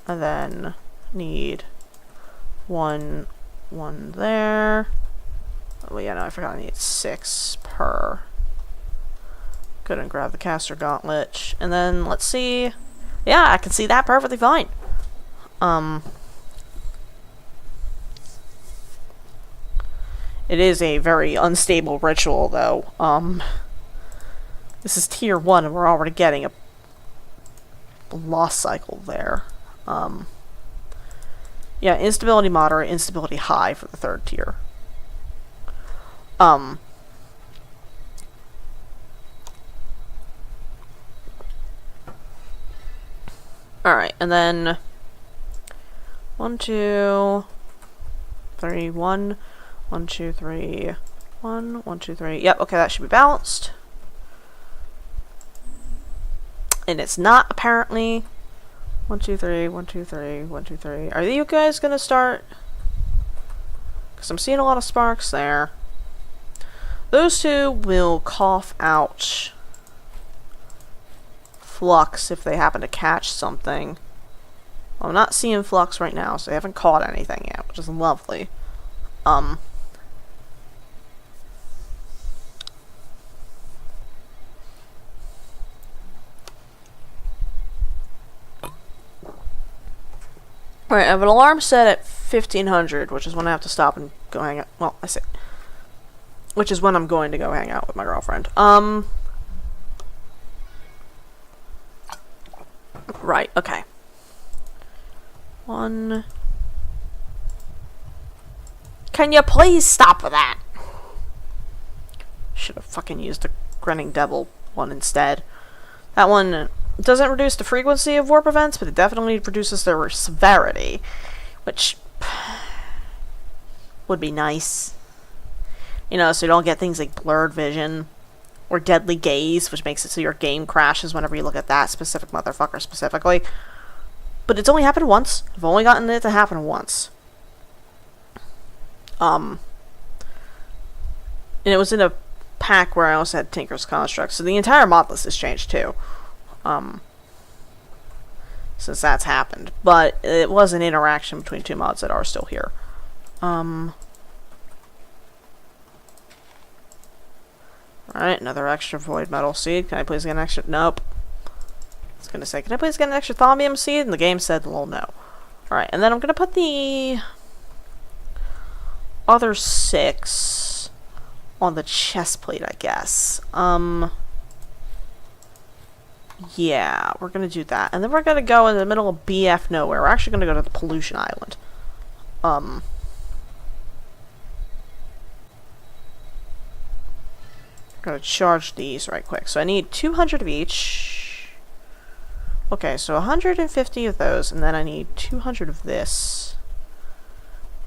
And then need one there. Oh yeah, no, I forgot I need 6 per. Couldn't grab the caster gauntlet. And then let's see. Yeah, I can see that perfectly fine. It is a very unstable ritual, though. This is tier 1, and we're already getting a loss cycle there. Yeah, instability moderate, instability high for the 3rd tier. Alright, and then 1, 2, 3, 1, 1, 2, 3, 1, 1, 2, 3. Yep, okay, that should be balanced. And it's not, apparently. 1, 2, 3, 1, 2, 3, 1, 2, 3. Are you guys gonna start? Because I'm seeing a lot of sparks there. Those two will cough out flux if they happen to catch something. Well, I'm not seeing flux right now, so I haven't caught anything yet, which is lovely. Alright, I have an alarm set at 1500, which is when I have to stop and go hang out. Well, I say, which is when I'm going to go hang out with my girlfriend. Right, okay. One. Can you please stop with that? Should have fucking used the Grinning Devil one instead. That one doesn't reduce the frequency of warp events, but it definitely reduces their severity, which would be nice. You know, so you don't get things like blurred vision or deadly gaze, which makes it so your game crashes whenever you look at that specific motherfucker specifically. But it's only happened once. I've only gotten it to happen once. And it was in a pack where I also had Tinker's Construct, so the entire mod list has changed too. Since that's happened. But it was an interaction between two mods that are still here. Alright, another extra void metal seed. Can I please get an extra? Nope. I was gonna say, can I please get an extra thaumium seed? And the game said, well, no. Alright, and then I'm gonna put the other 6 on the chest plate, I guess. Yeah, we're gonna do that. And then we're gonna go in the middle of BF nowhere. We're actually gonna go to the pollution island. Gonna charge these right quick. So I need 200 of each. Okay, so 150 of those, and then I need 200 of this.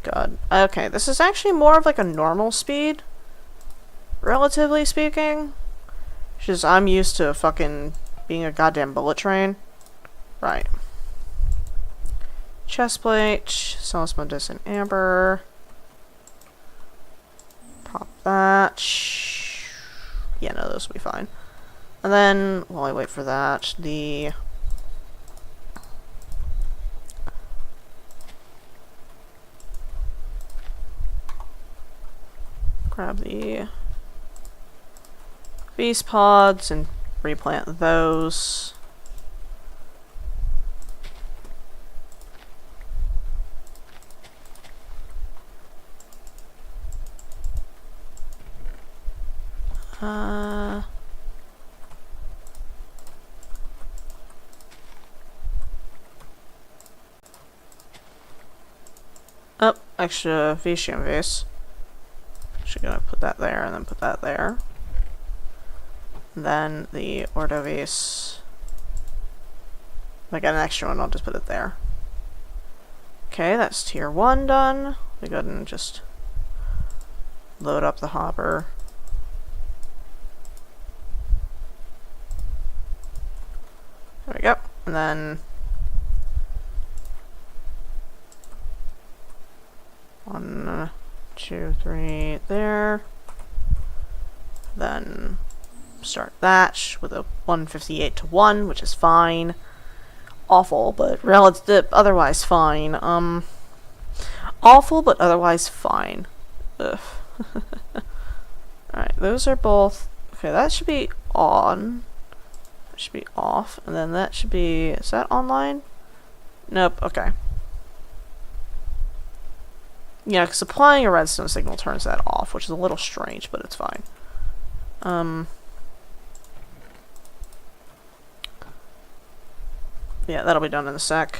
God. Okay, this is actually more of like a normal speed, relatively speaking. Just I'm used to fucking being a goddamn bullet train. Right. Chestplate, Celismodis Amber. Pop that. Yeah, no, those will be fine. And then, while I wait for that, grab the beast pods and replant those. Oh, extra Vitium vase. Actually gonna put that there and then put that there. And then the Ordo vase. If I got an extra one, I'll just put it there. Okay, that's tier 1 done. We go ahead and just load up the hopper. There we go. And then 1, 2, 3 there. Then start that with a 158 to 1, which is fine. Awful, but otherwise fine. Awful, but otherwise fine. Ugh. Alright, those are both. Okay, that should be on. That should be off. And then that should be. Is that online? Nope, okay. Yeah, because applying a redstone signal turns that off, which is a little strange, but it's fine. Yeah, that'll be done in a sec.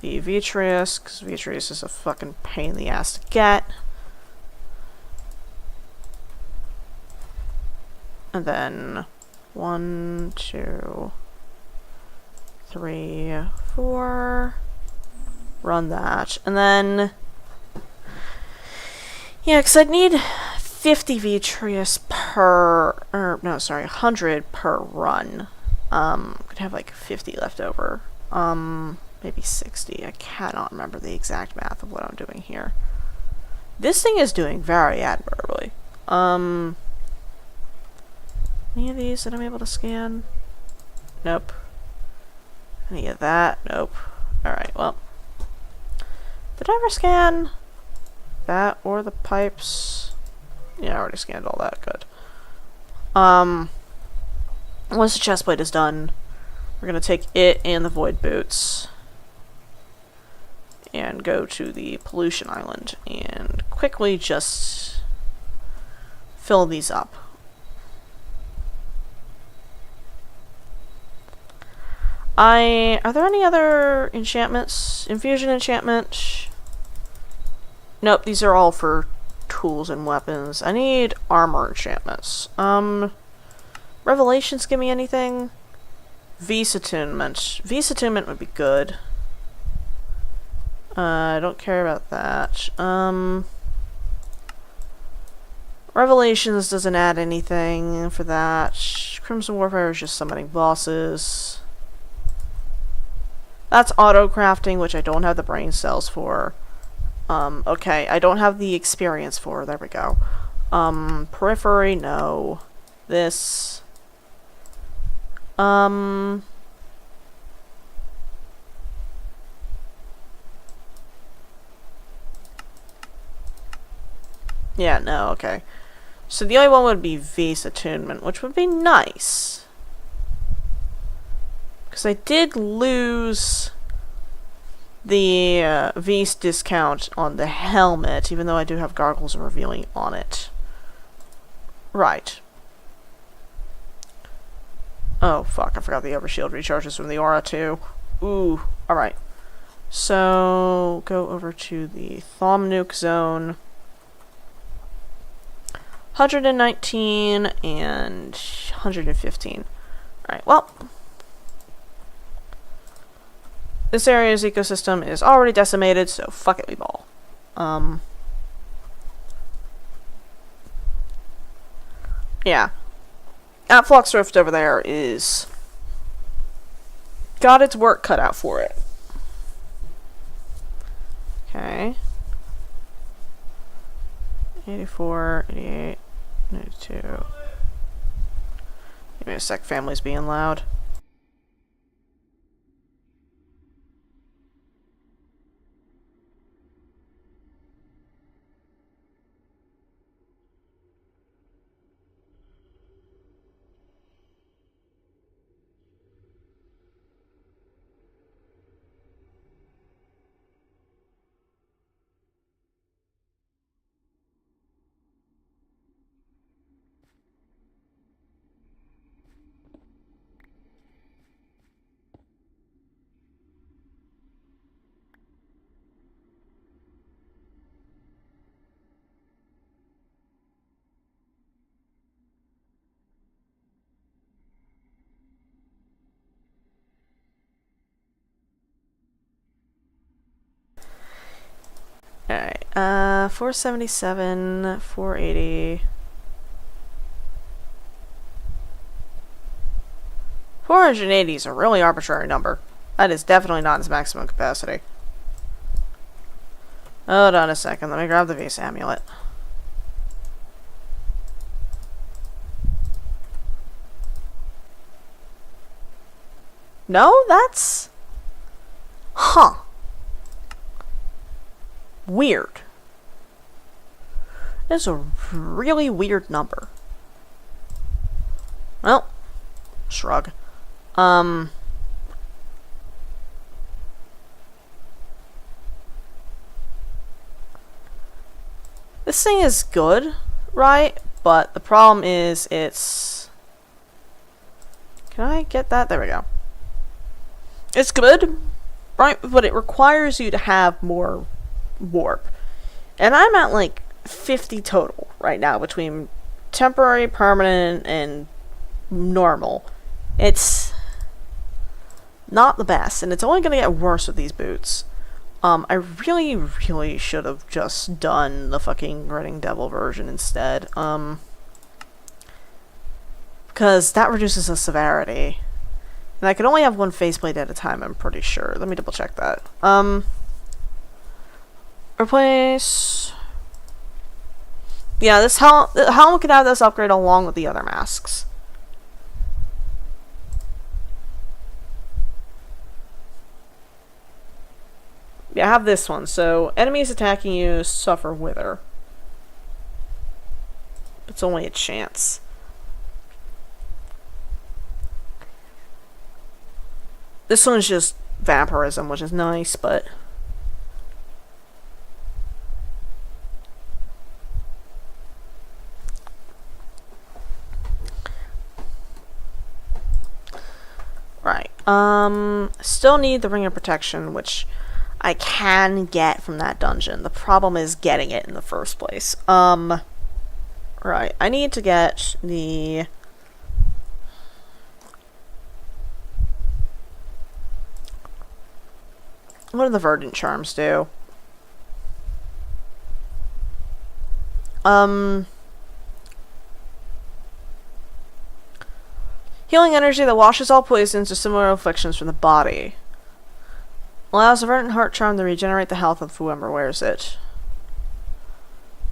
The Vitreous, because Vitreous is a fucking pain in the ass to get. And then 1, 2, 3, 4. Run that. And then, yeah, because I'd need 50 Vitreous per, or no, sorry, 100 per run. Could have like 50 left over. Maybe 60. I cannot remember the exact math of what I'm doing here. This thing is doing very admirably. Any of these that I'm able to scan? Nope. Any of that? Nope. Alright, well. Did I ever scan that or the pipes? Yeah, I already scanned all that. Good. Once the chest plate is done, we're gonna take it and the void boots and go to the pollution island and quickly just fill these up. Are there any other enchantments? Infusion enchantment? Nope, these are all for tools and weapons. I need armor enchantments. Revelations give me anything? Vis attunement. Vis attunement would be good. I don't care about that. Revelations doesn't add anything for that. Crimson Warfare is just summoning bosses. That's auto-crafting, which I don't have the brain cells for. Okay, I don't have the experience for. There we go. Periphery, no. This. Yeah, no, okay. So the only one would be V's attunement, which would be nice. Because I did lose the V's discount on the helmet, even though I do have Gargles and Revealing on it. Right. Oh, fuck, I forgot the overshield recharges from the aura, too. Ooh, alright. So, go over to the Thom Nuke zone. 119 and 115. Alright, well. This area's ecosystem is already decimated, so fuck it, we ball. Yeah. That Flux Rift over there is got its work cut out for it. Okay. 84, 88, 92. Give me a sec, family's being loud. Alright, 477, 480. 480 is a really arbitrary number. That is definitely not its maximum capacity. Hold on a second, let me grab the Vase Amulet. No, that's... Huh. Weird. It's a really weird number. Well, shrug. This thing is good, right? But the problem is it's... Can I get that? There we go. It's good, right? But it requires you to have more warp. And I'm at like 50 total right now between temporary, permanent, and normal. It's not the best, and it's only going to get worse with these boots. I really should have just done the fucking Running Devil version instead. Because that reduces the severity. And I can only have one faceplate at a time, I'm pretty sure. Let me double check that. Replace... Yeah, this helmet can have this upgrade along with the other masks. Yeah, I have this one. So, enemies attacking you suffer wither. It's only a chance. This one's just vampirism, which is nice, but... Right. Still need the Ring of Protection, which I can get from that dungeon. The problem is getting it in the first place. Right. I need to get the... What do the Verdant Charms do? Healing energy that washes all poisons or similar afflictions from the body. Allows the Verdant Heart Charm to regenerate the health of whoever wears it.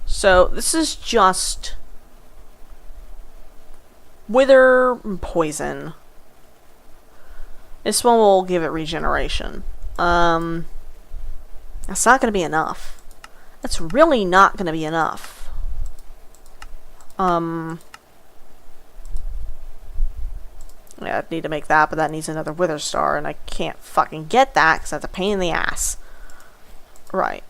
So, this is just... Wither and poison. This one will give it regeneration. That's not going to be enough. That's really not going to be enough. Yeah, I'd need to make that, but that needs another Wither Star, and I can't fucking get that, because that's a pain in the ass. Right,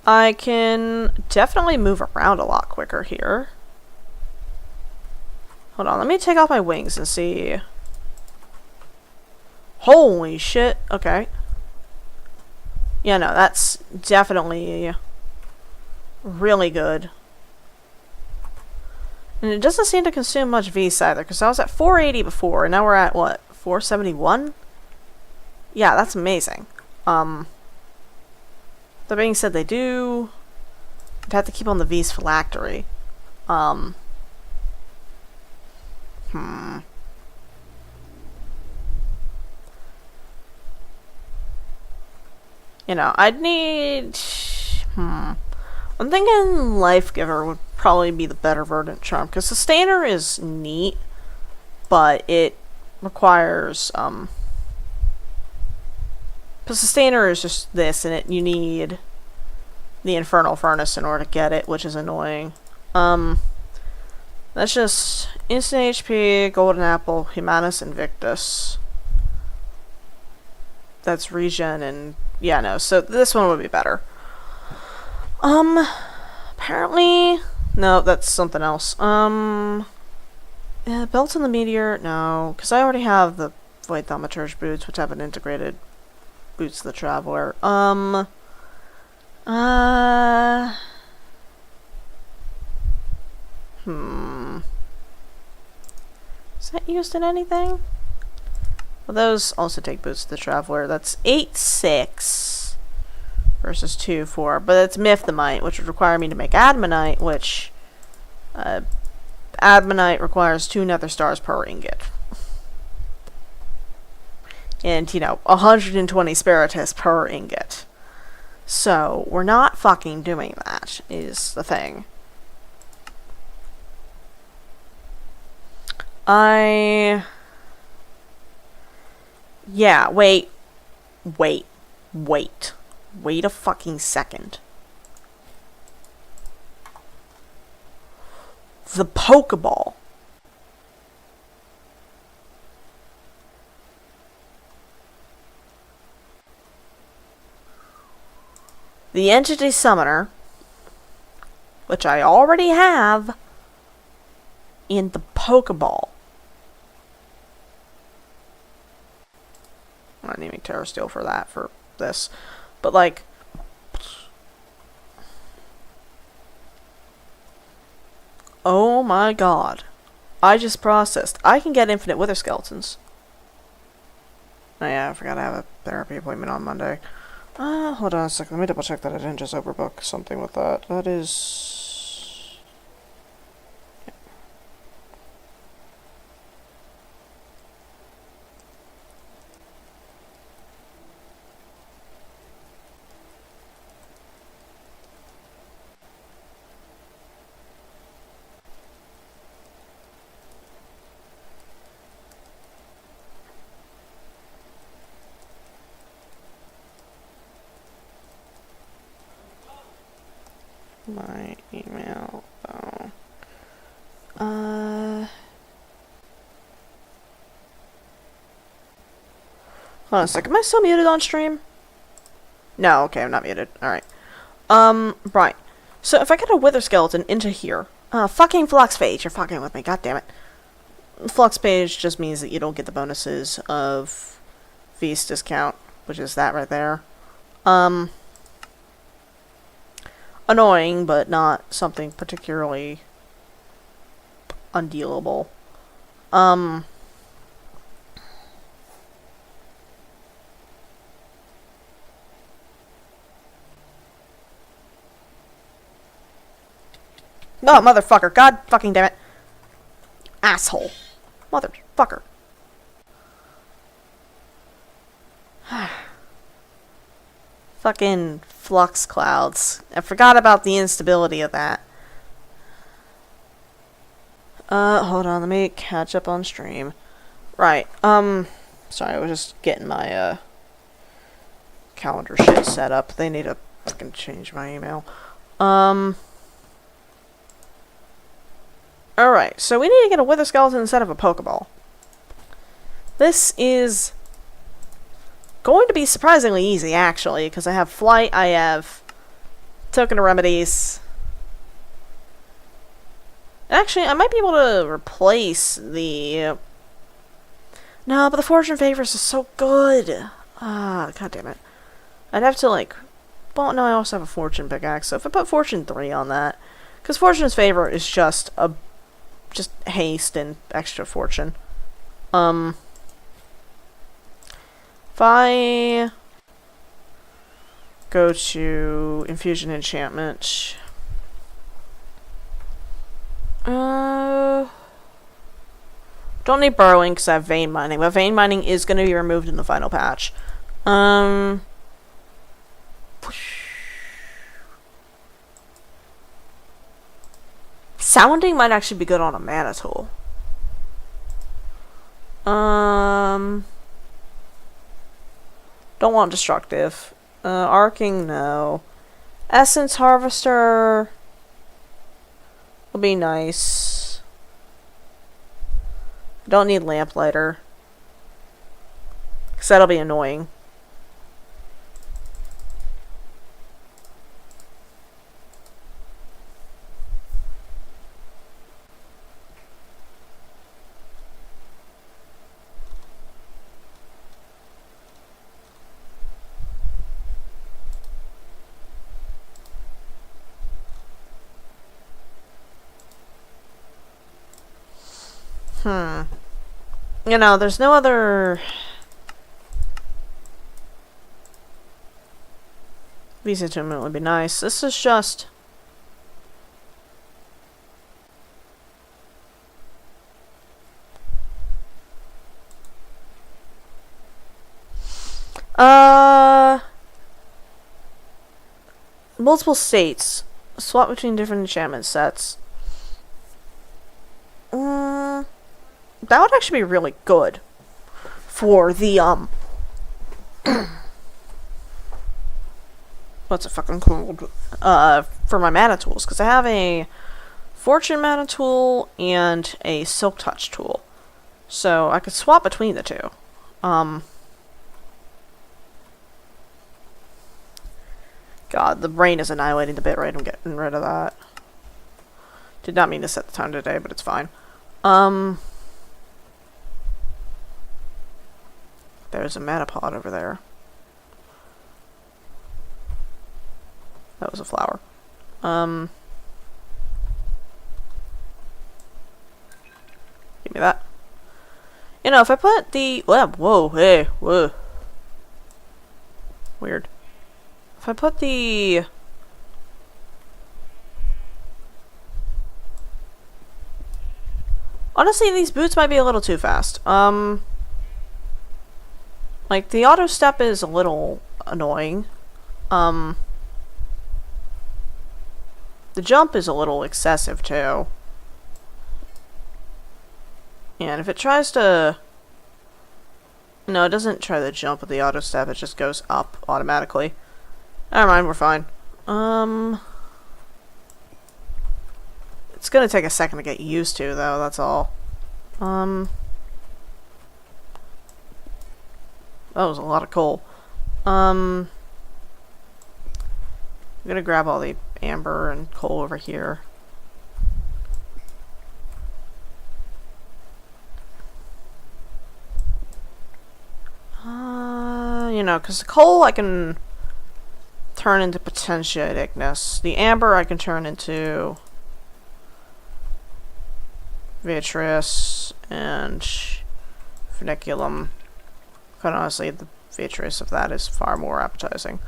I can definitely move around a lot quicker here. Hold on, let me take off my wings and see. Holy shit, okay. Yeah, no, that's definitely really good. And it doesn't seem to consume much V's either, because I was at 480 before, and now we're at, what, 471? Yeah, that's amazing. That being said, they do... I'd have to keep on the V's phylactery. You know, I'd need... I'm thinking Life Giver would probably be the better Verdant Charm, because Sustainer is neat, but it requires, because Sustainer is just this, and you need the Infernal Furnace in order to get it, which is annoying. That's just instant HP, Golden Apple, Humanus Invictus. That's regen, and yeah, no, so this one would be better. Apparently, no, that's something else. Yeah, Belts in the Meteor, no, because I already have the Void Thaumaturge boots, which have an integrated Boots of the Traveler. Is that used in anything? Well, those also take Boots of the Traveler. That's 8-6 versus 2-4. But it's Mythomite, which would require me to make Adamantite, which... Adamantite requires 2 Nether Stars per ingot. And, you know, 120 Spiritus per ingot. So, we're not fucking doing that, is the thing. Yeah, wait a fucking second. The Pokeball. The Entity Summoner, which I already have, and the Pokeball. I'm not naming Terra Steel for that, for this. But, like... Oh my god. I just processed. I can get infinite Wither Skeletons. Oh yeah, I forgot I have a therapy appointment on Monday. Hold on a second. Let me double check that I didn't just overbook something with that. That is... my email, though. Hold on a second. Am I still muted on stream? No, okay, I'm not muted. Alright. Right. So if I get a wither skeleton into here... fucking flux page. You're fucking with me. God damn it. Flux page just means that you don't get the bonuses of Feast discount, which is that right there. Annoying, but not something particularly undealable. No, motherfucker. God fucking damn it. Asshole. Motherfucker. Fucking flux clouds. I forgot about the instability of that. Hold on, let me catch up on stream. Right, sorry, I was just getting my, calendar shit set up. They need to fucking change my email. Alright, so we need to get a wither skeleton instead of a Pokeball. This is going to be surprisingly easy, actually, because I have Flight, I have Token of Remedies. Actually, I might be able to replace the... No, but the Fortune Favors is so good. Ah, god damn it. I'd have to, like... Well, no, I also have a Fortune Pickaxe, so if I put Fortune 3 on that... Because Fortune's Favor is just a... just haste and extra fortune. If I... go to Infusion Enchantment... don't need Burrowing because I have Vein Mining, but Vein Mining is going to be removed in the final patch. Sounding might actually be good on a Mana Tool. Don't want Destructive. Arcing, no. Essence Harvester will be nice. Don't need Lamplighter, because that'll be annoying. You know, there's no other... Visa Attunement would be nice. This is just... Multiple states. Swap between different enchantment sets. That would actually be really good for the, what's it fucking called? For my mana tools, because I have a Fortune mana tool and a Silk Touch tool. So I could swap between the two. God, the brain is annihilating the bitrate. I'm getting rid of that. Did not mean to set the time today, but it's fine. There's a Metapod over there. That was a flower. Give me that. You know, if I put the... Whoa, hey, whoa. Weird. If I put the... Honestly, these boots might be a little too fast. Like, the auto step is a little annoying. The jump is a little excessive, too. And if it tries to... No, it doesn't try to jump with the auto step, it just goes up automatically. Never mind, we're fine. It's gonna take a second to get used to, though, that's all. That was a lot of coal. I'm gonna grab all the amber and coal over here. You know, because the coal I can turn into potentiate ignis. The amber I can turn into vitreous and funiculum. Quite honestly, the vitreous of that is far more appetizing.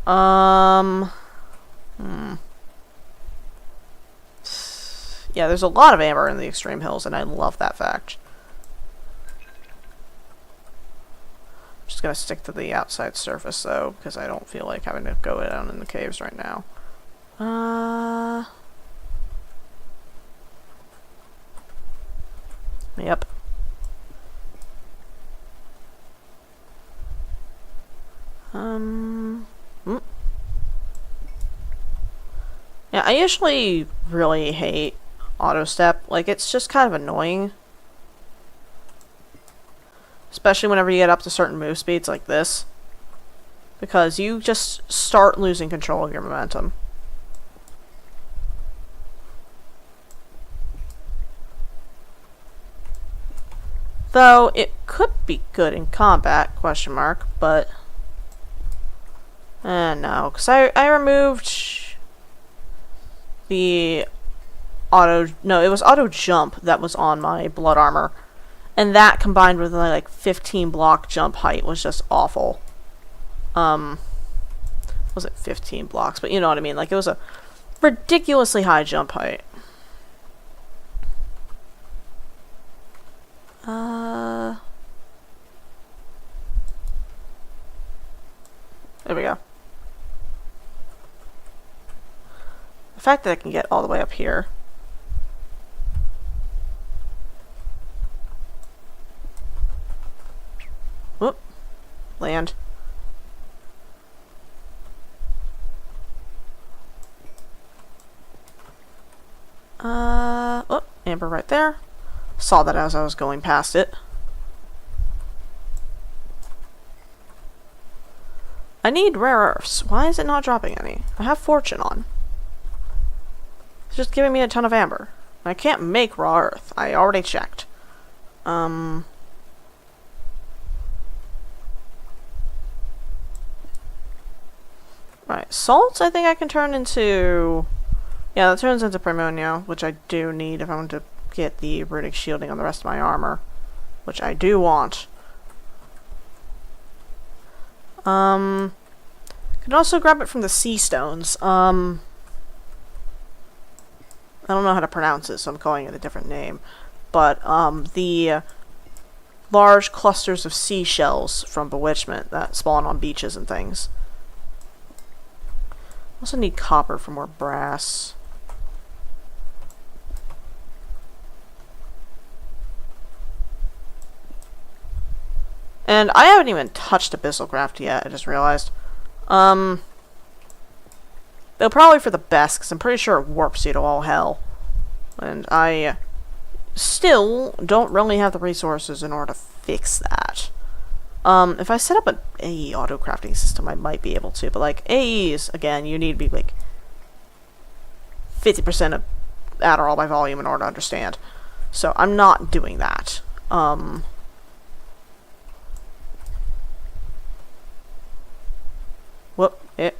Yeah, there's a lot of amber in the extreme hills, and I love that fact. I'm just gonna stick to the outside surface, though, because I don't feel like having to go down in the caves right now. Yep. Yeah, I usually really hate auto step. Like, it's just kind of annoying. Especially whenever you get up to certain move speeds like this. Because you just start losing control of your momentum. Though, it could be good in combat, question mark, but... no, because I removed the it was auto jump that was on my blood armor. And that combined with like 15 block jump height was just awful. Was it 15 blocks? But you know what I mean, like it was a ridiculously high jump height. There we go. The fact that I can get all the way up here. Whoop. Land. Oh, amber right there. Saw that as I was going past it. I need rare earths. Why is it not dropping any? I have fortune on. It's just giving me a ton of amber. I can't make raw earth. I already checked. Right, salt I think I can turn into... Yeah, that turns into Primonio, which I do need if I want to get the runic shielding on the rest of my armor. Which I do want. Can also grab it from the sea stones. I don't know how to pronounce it, so I'm calling it a different name. But, the large clusters of seashells from Bewitchment that spawn on beaches and things. Also need copper for more brass. And I haven't even touched Abyssal Craft yet, I just realized. Though probably for the best, because I'm pretty sure it warps you to all hell. And I still don't really have the resources in order to fix that. If I set up an AE auto-crafting system, I might be able to. But, like, AEs, again, you need to be, like, 50% of Adderall by volume in order to understand. So, I'm not doing that. Whoop, it.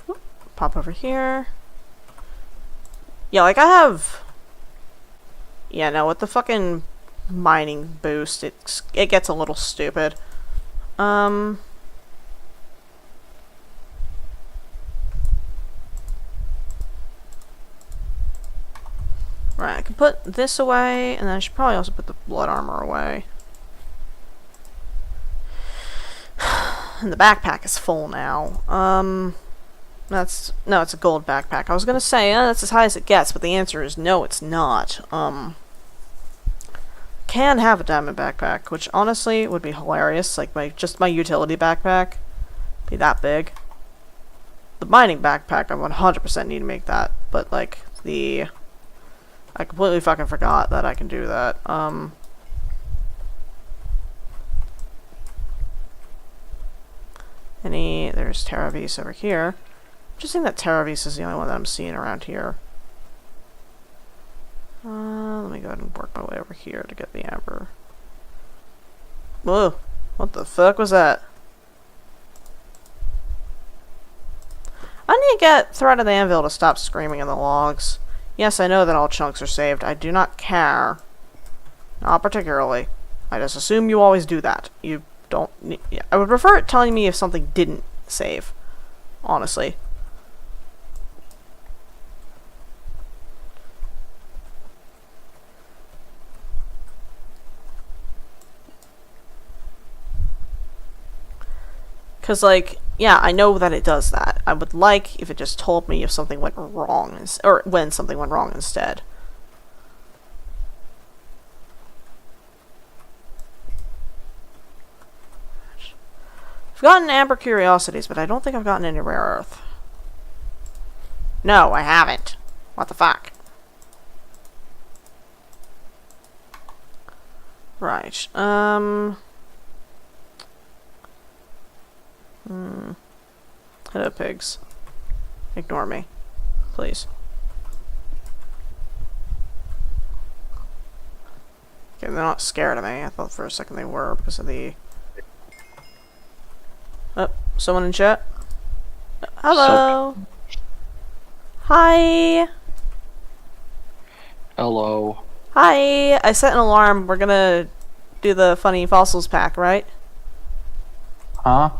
Whoop, pop over here. Yeah, like, I have... Yeah, no, with the fucking mining boost, it gets a little stupid. Right, I can put this away, and then I should probably also put the blood armor away. And the backpack is full now. No, it's a gold backpack. I was gonna say, that's as high as it gets, but the answer is no, it's not. Can have a diamond backpack, which honestly would be hilarious, like just my utility backpack. be that big. The mining backpack, I 100% need to make that, but like I completely fucking forgot that I can do that. There's Terravis over here. Just think that Terravis is the only one that I'm seeing around here. Let me go ahead and work my way over here to get the amber. Whoa, what the fuck was that? I need to get Threat of the Anvil to stop screaming in the logs. Yes, I know that all chunks are saved. I do not care. Not particularly. I just assume you always do that. You don't need... Yeah, I would prefer it telling me if something didn't save. Honestly. Because, like, yeah, I know that it does that. I would like if it just told me if something went wrong, or when something went wrong instead. I've gotten amber curiosities, but I don't think I've gotten any rare earth. No, I haven't. What the fuck? Right, Hello, pigs. Ignore me. Please. Okay, they're not scared of me. I thought for a second they were because of the... Oh, someone in chat? Hello! Hi! Hello. Hi! I set an alarm. We're gonna do the funny fossils pack, right? Huh?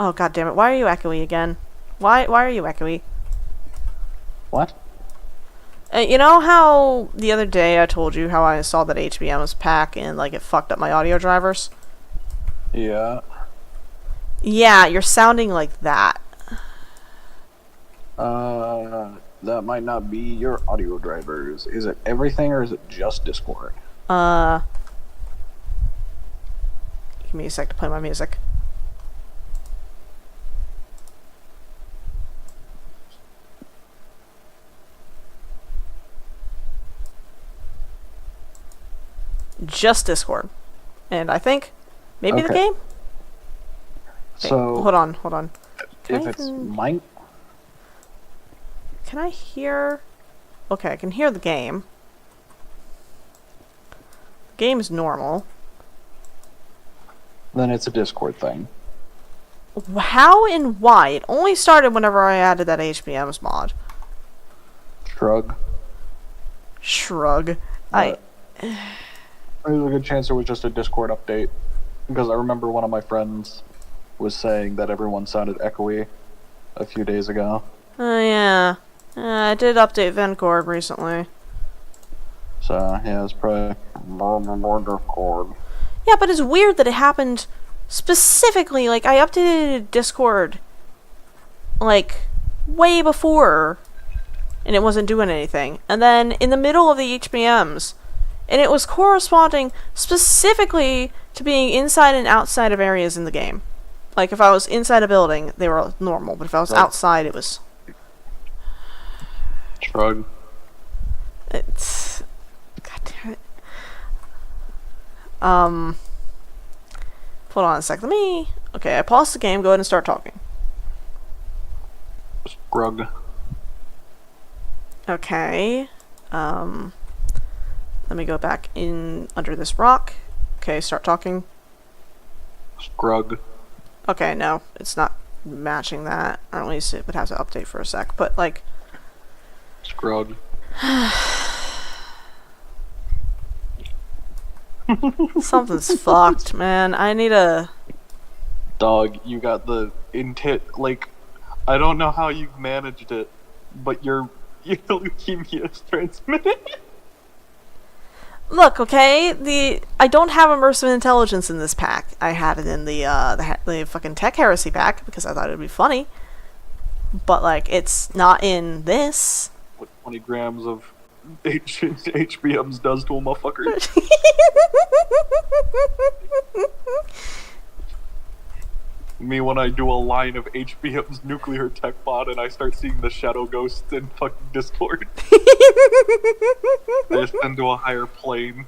Oh, god damn it. Why are you echoey again? Why are you echoey? What? You know how the other day I told you how I installed that HBM's pack and, like, it fucked up my audio drivers? Yeah. Yeah, you're sounding like that. That might not be your audio drivers. Is it everything or is it just Discord? Give me a sec to play my music. Just Discord. And I think maybe the game? So Wait, hold on. If it's mine, can I hear... Okay, I can hear the game. The game's normal. then it's a Discord thing. How and why? It only started whenever I added that HBM's mod. Shrug. There's a good chance it was just a Discord update. Because I remember one of my friends was saying that everyone sounded echoey a few days ago. Oh, yeah. I did update Vencord recently. So, yeah, it's probably more Discord. Yeah, but it's weird that it happened specifically, like, I updated Discord, like, way before, and it wasn't doing anything. And then, in the middle of the HBMs, and it was corresponding specifically to being inside and outside of areas in the game. Like, if I was inside a building, they were normal, but if I was outside, it was... Shrug. It's... God damn it. Hold on a sec. Let me... Okay, I paused the game. Go ahead and start talking. Shrug. Okay. Let me go back in under this rock. Okay, start talking. Scrug. Okay, no, it's not matching that. Or at least it would have to update for a sec. But, like... Scrug. Something's fucked, man. I need a... Dog, you got the intent, like, I don't know how you've managed it, but your leukemia is transmitted. Look, okay, I don't have immersive intelligence in this pack. I had it in the fucking Tech Heresy pack because I thought it'd be funny. But, like, it's not in this. What 20 grams of HBMs does to a motherfucker. Me when I do a line of HBM's nuclear tech bot and I start seeing the shadow ghosts in fucking Discord. I just into a higher plane.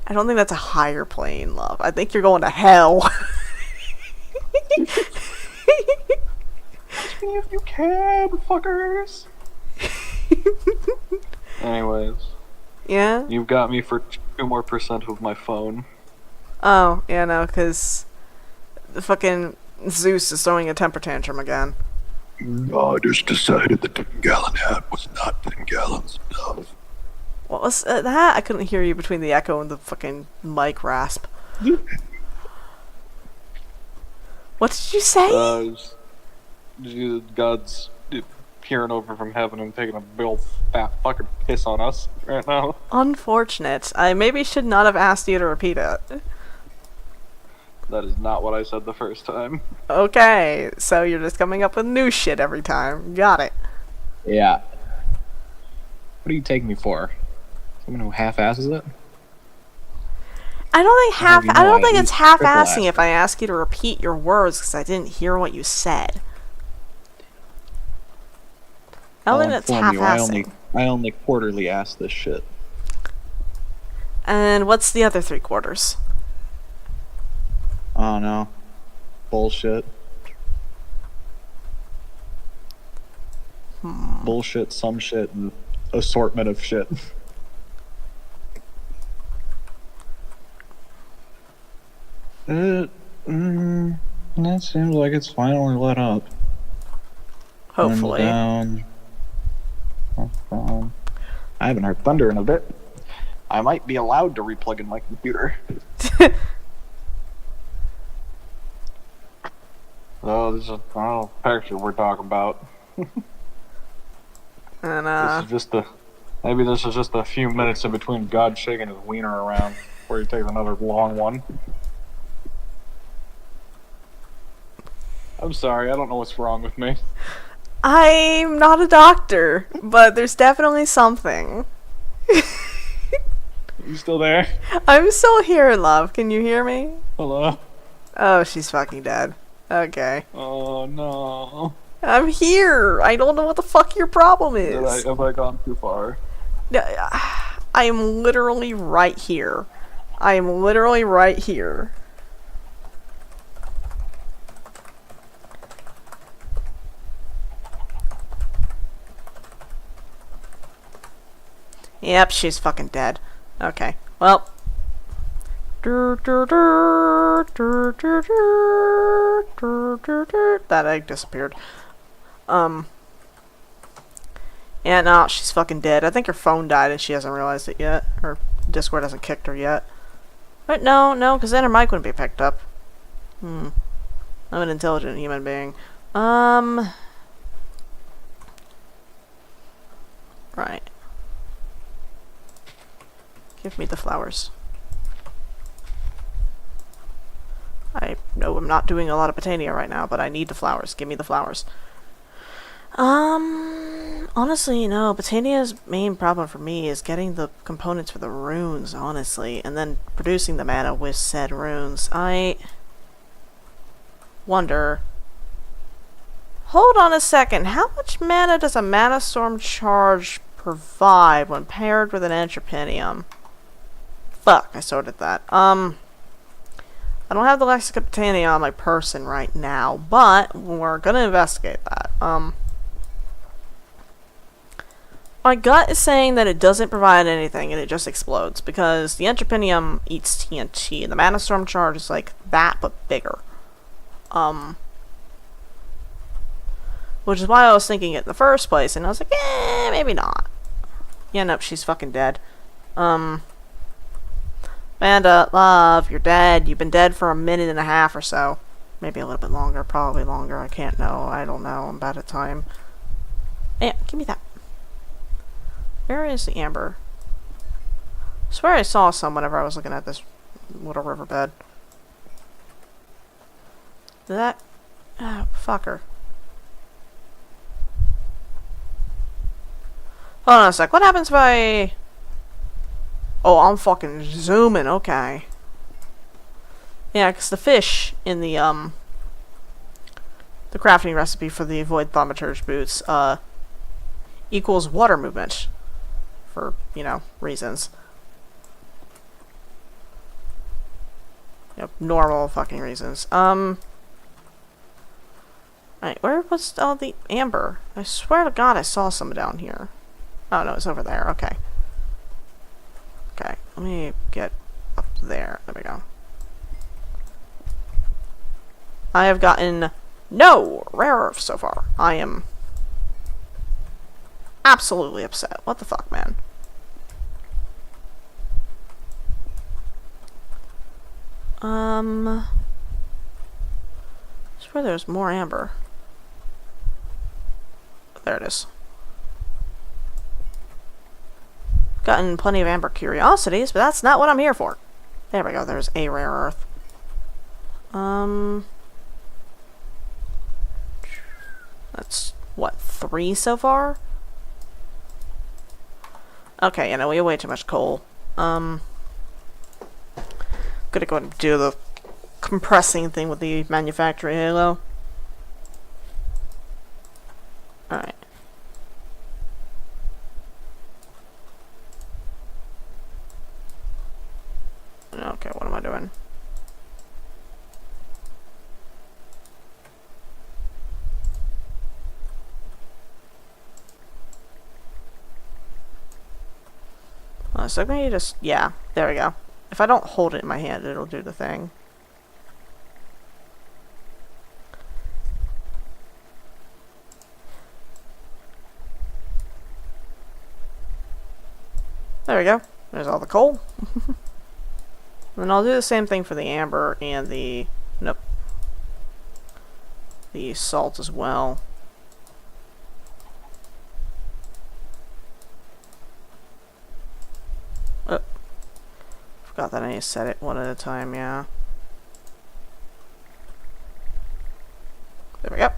I don't think that's a higher plane, love. I think you're going to hell. Catch me if you can, fuckers. Anyways. Yeah? You've got me for 2% more of my phone. Oh, yeah, no, because the fucking Zeus is throwing a temper tantrum again. I just decided the 10-gallon hat was not 10 gallons enough. What was that? I couldn't hear you between the echo and the fucking mic rasp. What did you say? God's peering over from heaven and taking a big fat fucking piss on us right now. Unfortunate. I maybe should not have asked you to repeat it. That is not what I said the first time. Okay, so you're just coming up with new shit every time. Got it. Yeah. What do you take me for? Someone who half-asses it? I don't think I don't think it's half-assing triple-assed if I ask you to repeat your words because I didn't hear what you said. I don't think that's half-assing. I only quarterly ask this shit. And what's the other 3/4? Oh no. Bullshit. Bullshit, some shit, and assortment of shit. That seems like it's finally let up. Hopefully. Down. I haven't heard thunder in a bit. I might be allowed to replug in my computer. Oh, this is a picture we're talking about. And Maybe this is just a few minutes in between God shaking his wiener around before he takes another long one. I'm sorry, I don't know what's wrong with me. I'm not a doctor, but there's definitely something. You still there? I'm still here, love. Can you hear me? Hello? Oh, she's fucking dead. Okay. Oh no. I'm here. I don't know what the fuck your problem is. Have I gone too far? I am literally right here. I am literally right here. Yep, she's fucking dead. Okay, well. That egg disappeared. Yeah, no, she's fucking dead. I think her phone died and she hasn't realized it yet. Her Discord hasn't kicked her yet. But no, because then her mic wouldn't be picked up. I'm an intelligent human being. Right. Give me the flowers. I know I'm not doing a lot of Botania right now, but I need the flowers. Give me the flowers. Honestly, no. Botania's main problem for me is getting the components for the runes, honestly, and then producing the mana with said runes. I wonder. Hold on a second. How much mana does a Mana Storm charge provide when paired with an Entrepinium? Fuck, I sorted that. I don't have the Lexica Botania on my person right now, but we're gonna investigate that. My gut is saying that it doesn't provide anything and it just explodes, because the Entrepinium eats TNT, and the Mana Storm charge is like that, but bigger. Which is why I was thinking it in the first place, and I was like, maybe not. Yeah, nope, she's fucking dead. Amanda, love, you're dead. You've been dead for 1.5 minutes or so. Maybe a little bit longer, probably longer. I can't know. I don't know. I'm bad at time. Yeah, give me that. Where is the amber? I swear I saw some whenever I was looking at this little riverbed. Did that... Oh, fucker. Hold on a sec. What happens if I... Oh, I'm fucking zooming. Okay. Yeah, because the fish in the, the crafting recipe for the Void Thaumaturge boots equals water movement for, you know, reasons. Yep, normal fucking reasons. Alright, where was all the amber? I swear to God I saw some down here. Oh no, it's over there. Okay. Okay, let me get up there. There we go. I have gotten no rare earth so far. I am absolutely upset. What the fuck, man? I swear there's more amber. There it is. Gotten plenty of amber curiosities, but that's not what I'm here for. There we go, there's a rare earth. That's, what, 3 so far? Okay, you know, we have way too much coal. Gonna go ahead and do the compressing thing with the manufacturing halo. Alright. Okay, what am I doing? So I'm gonna just, yeah, there we go. If I don't hold it in my hand, it'll do the thing. There we go. There's all the coal. And I'll do the same thing for the amber and the, nope, the salt as well. Oh, forgot that I need to set it one at a time, yeah. There we go.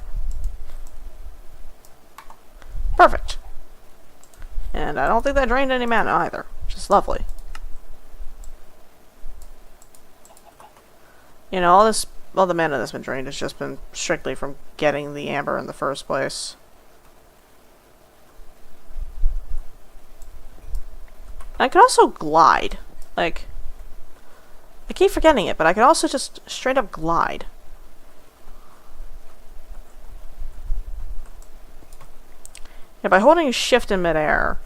Perfect. And I don't think that drained any mana either, which is lovely. You know, all the mana that's been drained has just been strictly from getting the amber in the first place. I could also glide. Like, I keep forgetting it, but I could also just straight up glide. Yeah, by holding shift in midair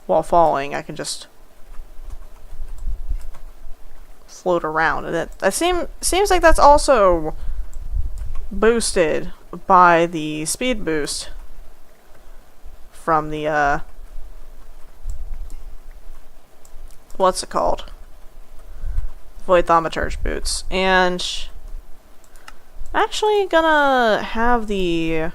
while falling, I can just float around, and it seems like that's also boosted by the speed boost from the what's it called? Void Thaumaturge boots. And I'm actually gonna have the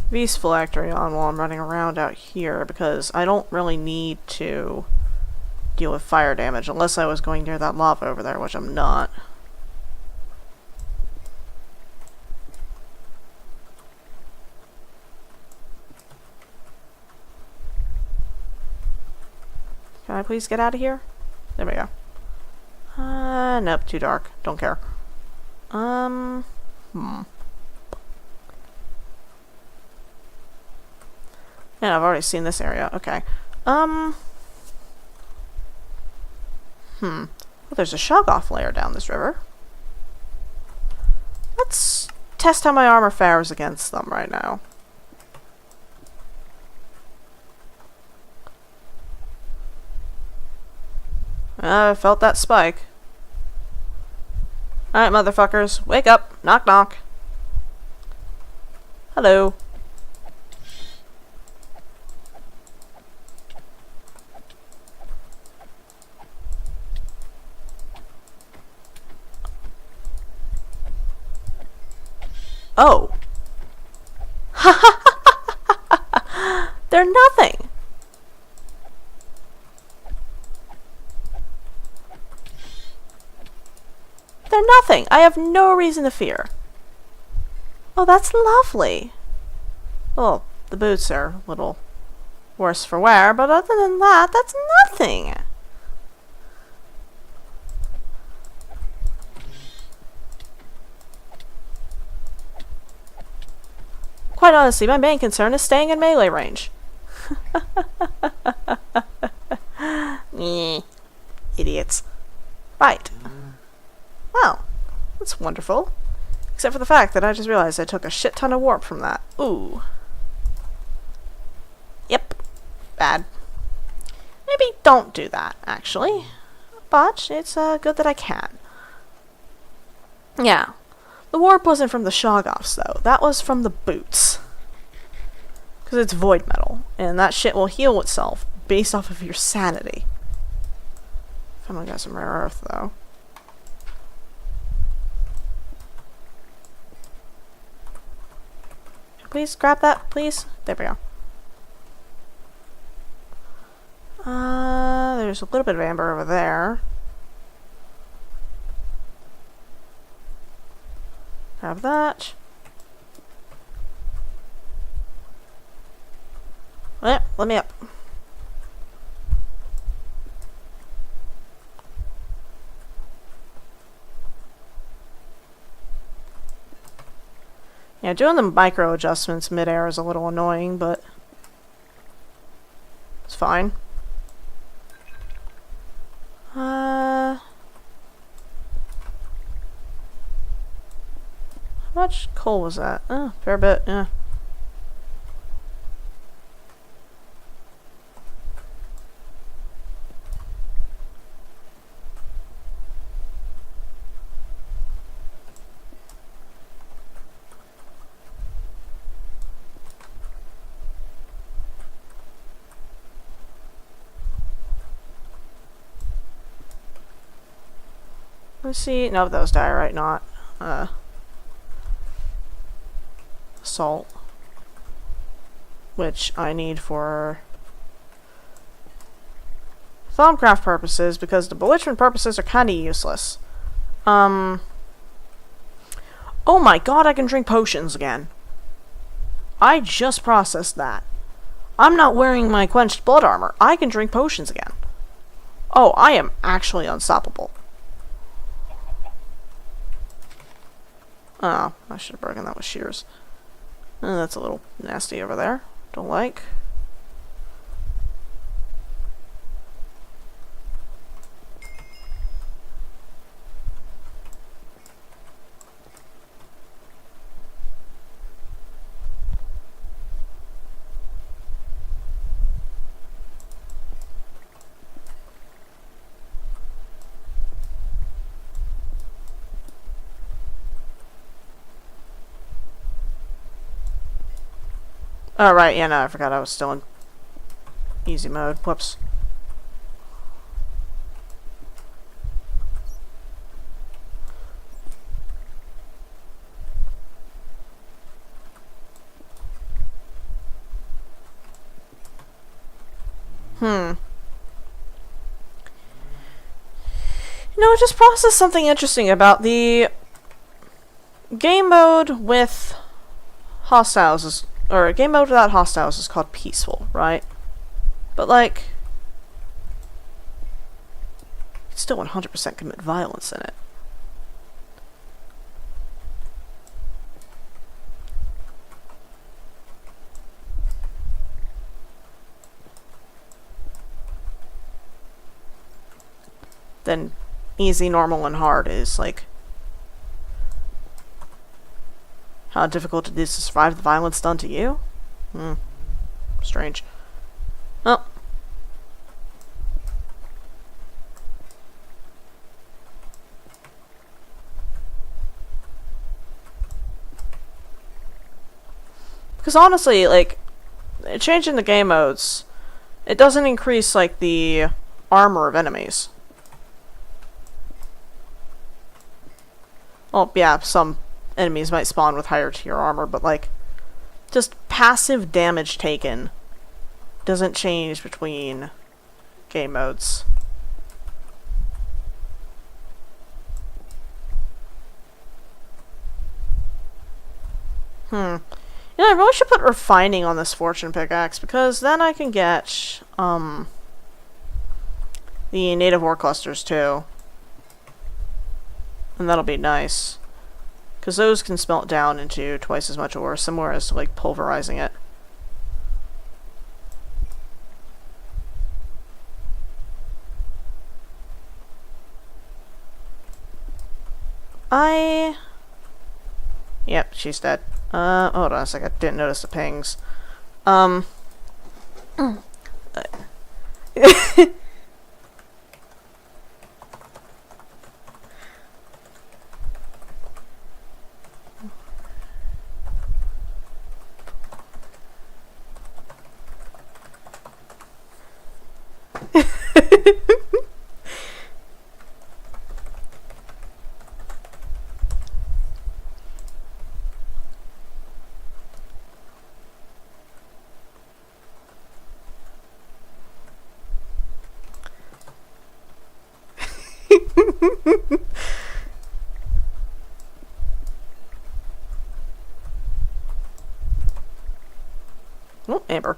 Beast Phylactery on while I'm running around out here, because I don't really need to deal with fire damage unless I was going near that lava over there, which I'm not. Can I please get out of here? There we go. Nope, too dark. Don't care. Yeah, I've already seen this area. Okay. Well, there's a Shoggoth layer down this river. Let's test how my armor fares against them right now. I felt that spike. Alright, motherfuckers. Wake up. Knock, knock. Hello. Oh. They're nothing. They're nothing. I have no reason to fear. Oh, that's lovely. Well, the boots are a little worse for wear, but other than that, that's nothing. Quite honestly, my main concern is staying in melee range. Idiots. Right. Well, that's wonderful. Except for the fact that I just realized I took a shit ton of warp from that. Ooh. Yep. Bad. Maybe don't do that, actually. But it's good that I can. Yeah. The warp wasn't from the Shoggoths, though. That was from the boots. Because it's void metal, and that shit will heal itself based off of your sanity. Finally got some rare earth, though. Please grab that, please. There we go. There's a little bit of amber over there. Grab that. Let me up. Yeah, doing the micro adjustments mid-air is a little annoying, but it's fine. How much coal was that? Oh, fair bit, yeah. Let's see. No, that was diorite, not salt, which I need for Thaumcraft purposes, because the Belligerent purposes are kind of useless. Oh my god, I can drink potions again. I just processed that. I'm not wearing my quenched blood armor. I can drink potions again. Oh, I am actually unstoppable. Oh, I should have broken that with shears. That's a little nasty over there. Don't like. Oh, right, yeah, no, I forgot I was still in easy mode. Whoops. You know, I just processed something interesting about the game mode with hostiles or game mode without hostiles is called peaceful, right? But like, you can still 100% commit violence in it. Then easy, normal, and hard is like how difficult it is to survive the violence done to you? Strange. Oh. Because honestly, like, changing the game modes, it doesn't increase, like, the armor of enemies. Well, yeah, some enemies might spawn with higher tier armor, but like, just passive damage taken doesn't change between game modes. You know, I really should put refining on this fortune pickaxe, because then I can get the native ore clusters too. And that'll be nice. Because those can smelt down into twice as much ore, similar as to, like, pulverizing it. Yep, she's dead. Hold on a sec, I didn't notice the pings. Oh, Amber.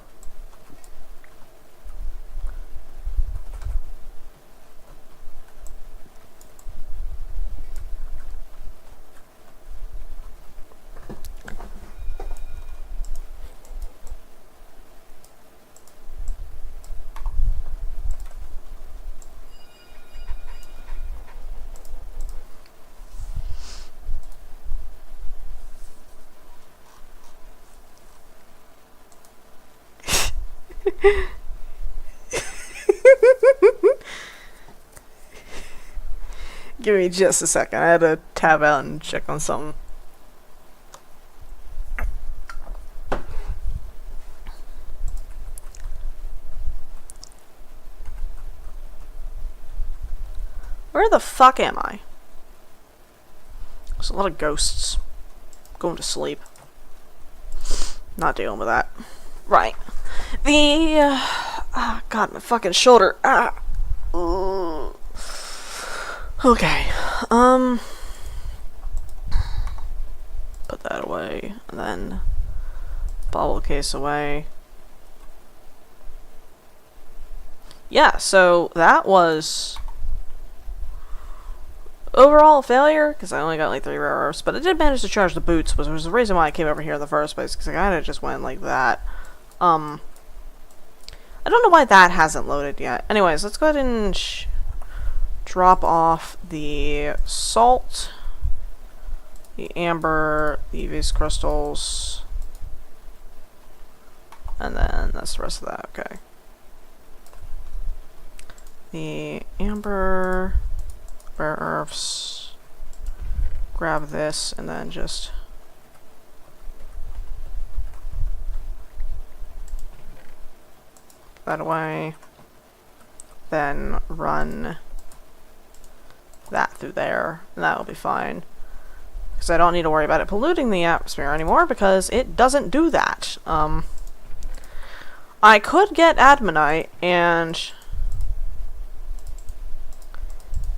Give me just a second. I had to tab out and check on something. Where the fuck am I? There's a lot of ghosts. Going to sleep. Not dealing with that. Right. God, my fucking shoulder. Okay. Put that away, and then bottle case away. Yeah, so that was overall a failure, because I only got like 3 rare earths, but I did manage to charge the boots, which was the reason why I came over here in the first place, because I kind of just went like that. I don't know why that hasn't loaded yet. Anyways, let's go ahead and drop off the salt, the amber, the vase crystals, and then that's the rest of that. Okay. The amber, rare earths, grab this, and then just that away. Then run that through there, and that'll be fine. Because I don't need to worry about it polluting the atmosphere anymore, because it doesn't do that. I could get adamantite and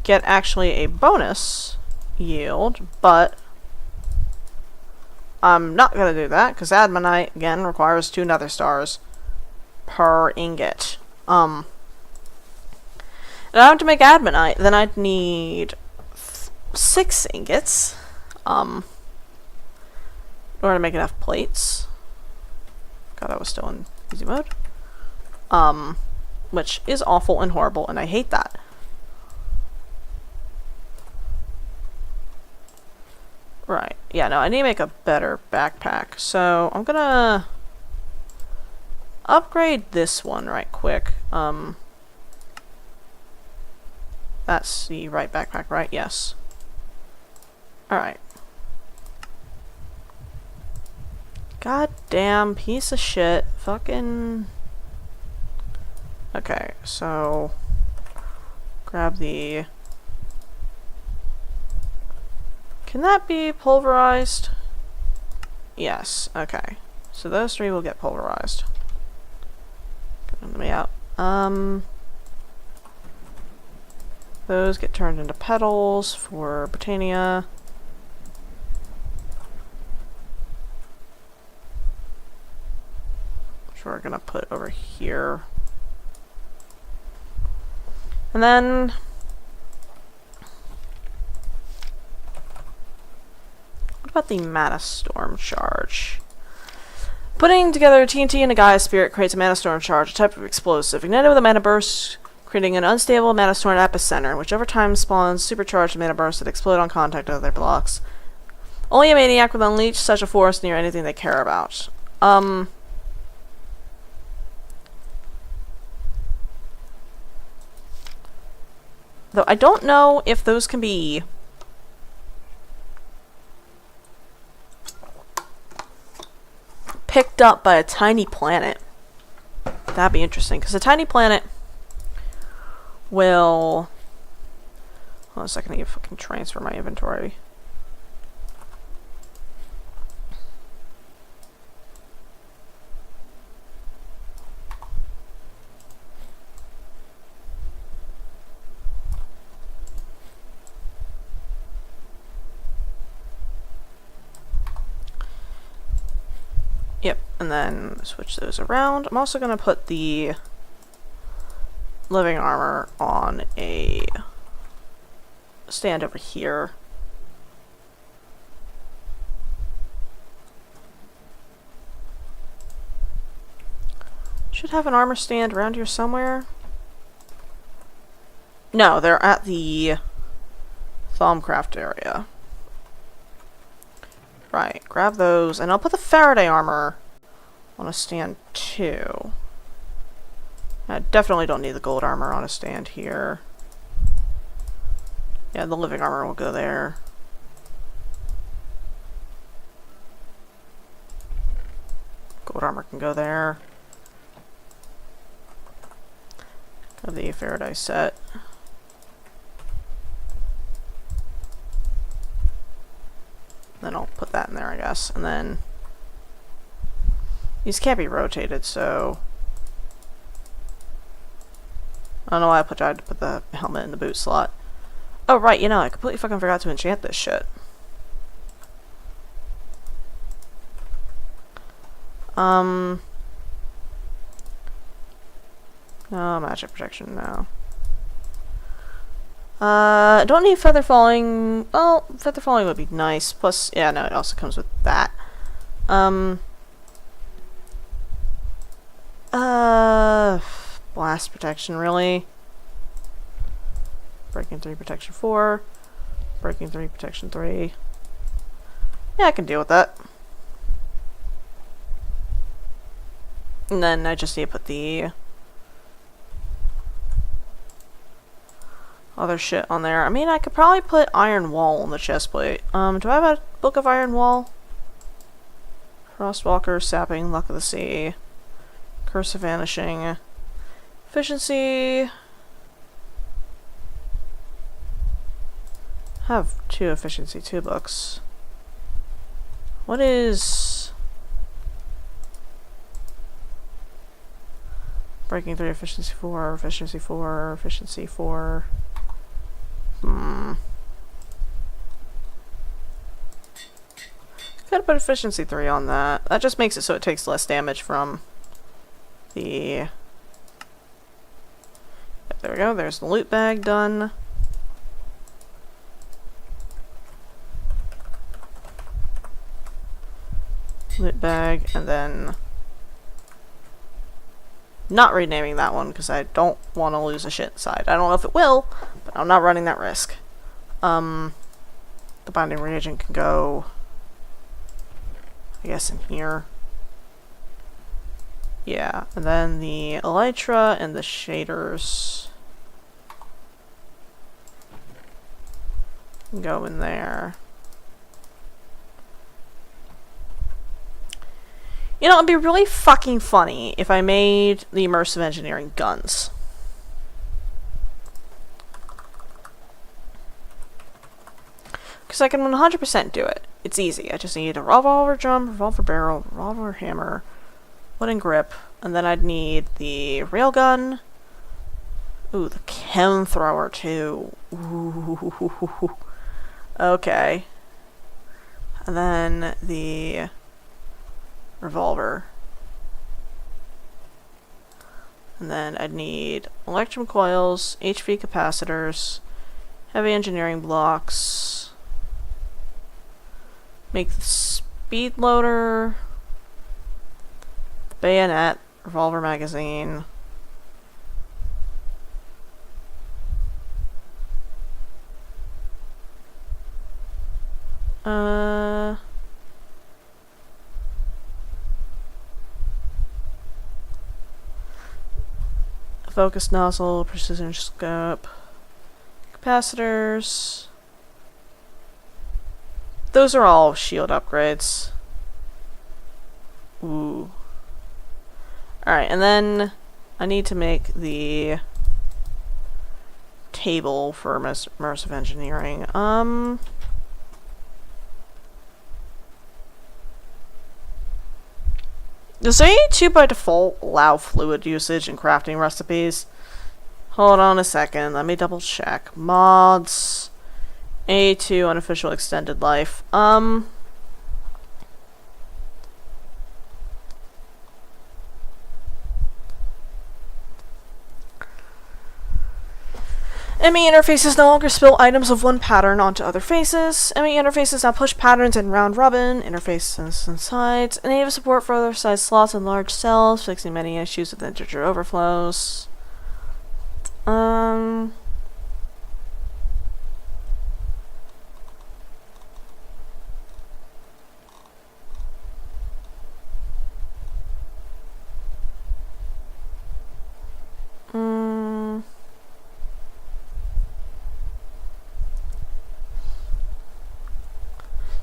get actually a bonus yield, but I'm not going to do that, because adamantite, again, requires 2 nether stars per ingot. And I have to make adamantite, then I'd need 6 ingots, in order to make enough plates. God, I was still in easy mode. Which is awful and horrible, and I hate that. Right, yeah, no, I need to make a better backpack, so I'm gonna upgrade this one right quick. That's the right backpack, right? Yes. Alright. Goddamn piece of shit. Fucking... Okay, so... grab the... Can that be pulverized? Yes, okay. So those 3 will get pulverized. Let me out. Those get turned into petals for Britannia. Which we're gonna put over here. And then about the Mana Storm charge. Putting together TNT and a Gaia Spirit creates a Mana Storm charge, a type of explosive. Ignited with a Mana Burst, creating an unstable Mana Storm epicenter, which over time spawns supercharged Mana Bursts that explode on contact with other blocks. Only a Maniac will unleash such a force near anything they care about. Though I don't know if those can be picked up by a tiny planet. That'd be interesting, because a tiny planet will... Hold on a second, I need to fucking transfer my inventory. Yep, and then switch those around. I'm also going to put the living armor on a stand over here. Should have an armor stand around here somewhere. No, they're at the Thaumcraft area. Right, grab those, and I'll put the Faraday armor on a stand too. I definitely don't need the gold armor on a stand here. Yeah, the living armor will go there. Gold armor can go there. Of the Faraday set. Then I'll put that in there, I guess. And then these can't be rotated, so I don't know why I tried to put the helmet in the boot slot. Oh right, you know, I completely fucking forgot to enchant this shit. No, magic protection, no. Don't need feather falling. Well, feather falling would be nice. Plus, yeah, no, it also comes with that. Blast protection, really? Breaking 3, protection 4. Breaking 3, protection 3. Yeah, I can deal with that. And then I just need to put the other shit on there. I mean, I could probably put Iron Wall on the chest plate. Do I have a book of Iron Wall? Frostwalker, Sapping, Luck of the Sea, Curse of Vanishing, Efficiency. I have 2 Efficiency 2 books. What is Breaking 3, Efficiency 4, Efficiency 4, Efficiency 4. Could put efficiency 3 on that. That just makes it so it takes less damage from the... Yep, there we go. There's the loot bag done. Loot bag, and then... Not renaming that one because I don't want to lose a shit inside. I don't know if it will, but I'm not running that risk. The binding reagent can go, I guess, in here. Yeah, and then the elytra and the shaders can go in there. You know, it'd be really fucking funny if I made the immersive engineering guns. Because I can 100% do it. It's easy. I just need a revolver drum, revolver barrel, revolver hammer, wooden grip, and then I'd need the railgun. Ooh, the chem thrower too. Ooh. Okay. And then the revolver. And then I'd need electrum coils, HV capacitors, heavy engineering blocks, Make the speed loader, bayonet, revolver magazine. Focus nozzle, precision scope, capacitors. Those are all shield upgrades. Ooh. Alright, and then I need to make the table for immersive engineering. Does A2 by default allow fluid usage in crafting recipes? Hold on a second, let me double check. Mods, A2 unofficial extended life. ME interfaces no longer spill items of one pattern onto other faces. ME interfaces now push patterns in round robin. Interfaces and sides. Enable support for other size slots and large cells, fixing many issues with integer overflows.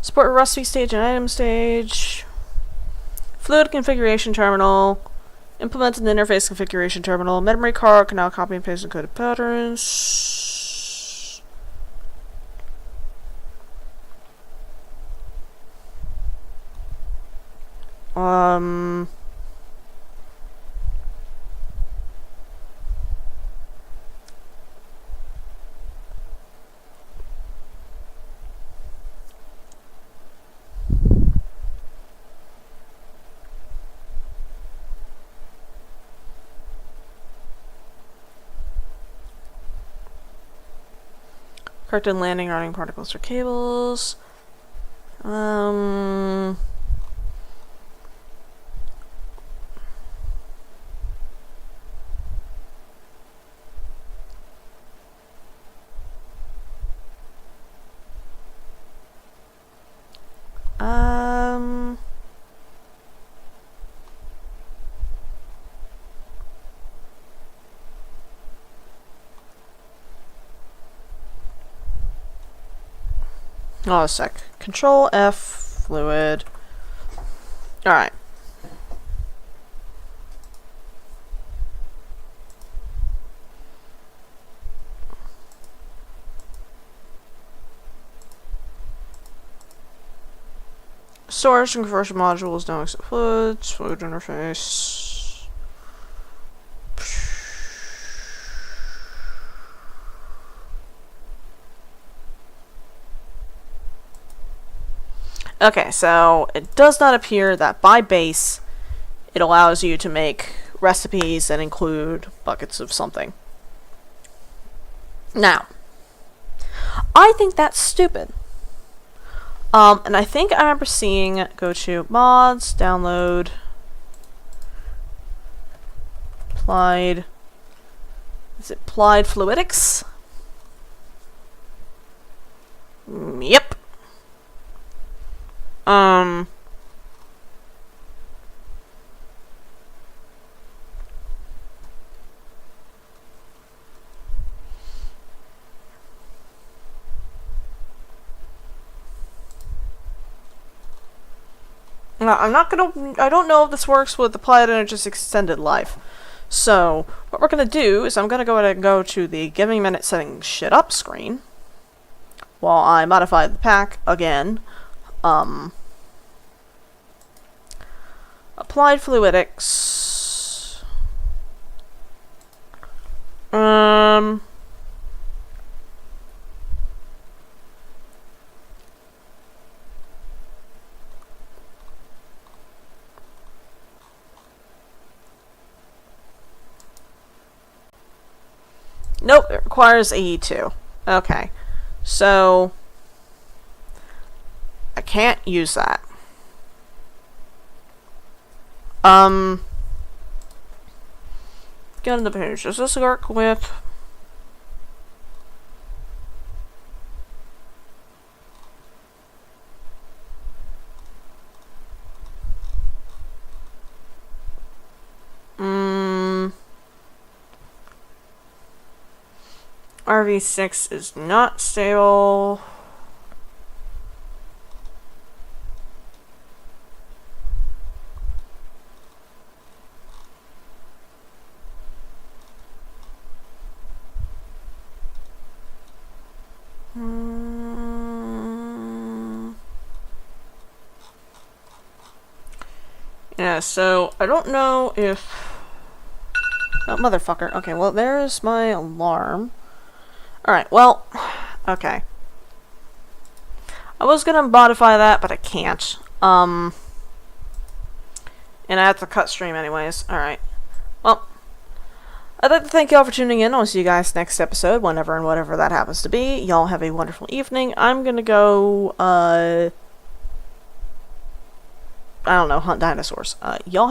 Support recipe stage and item stage. Fluid configuration terminal. Implement an interface configuration terminal. Memory card can now copy and paste encoded patterns. Correct and landing routing particles or cables. Oh, a sec. Control F, fluid. Alright. Storage and conversion modules don't accept fluids. Fluid interface. Okay, so it does not appear that by base it allows you to make recipes that include buckets of something. Now, I think that's stupid. And I think I remember seeing, go to mods, download, applied, is it applied fluidics? Yep. I don't know if this works with Applied Energy's extended life. So, what we're gonna do is I'm gonna go ahead and go to the Give Me a Minute Setting Shit Up screen while I modify the pack again. Applied fluidics. Nope, it requires AE2. Okay. So I can't use that. Get on the page. Does this work with... RV6 is not stable. Yeah, so I don't know if... Oh, motherfucker. Okay, well, there's my alarm. Alright, well, okay. I was gonna modify that, but I can't. And I have to cut stream anyways. Alright. Well, I'd like to thank y'all for tuning in. I'll see you guys next episode, whenever and whatever that happens to be. Y'all have a wonderful evening. I'm gonna go, I don't know, hunt dinosaurs. Y'all have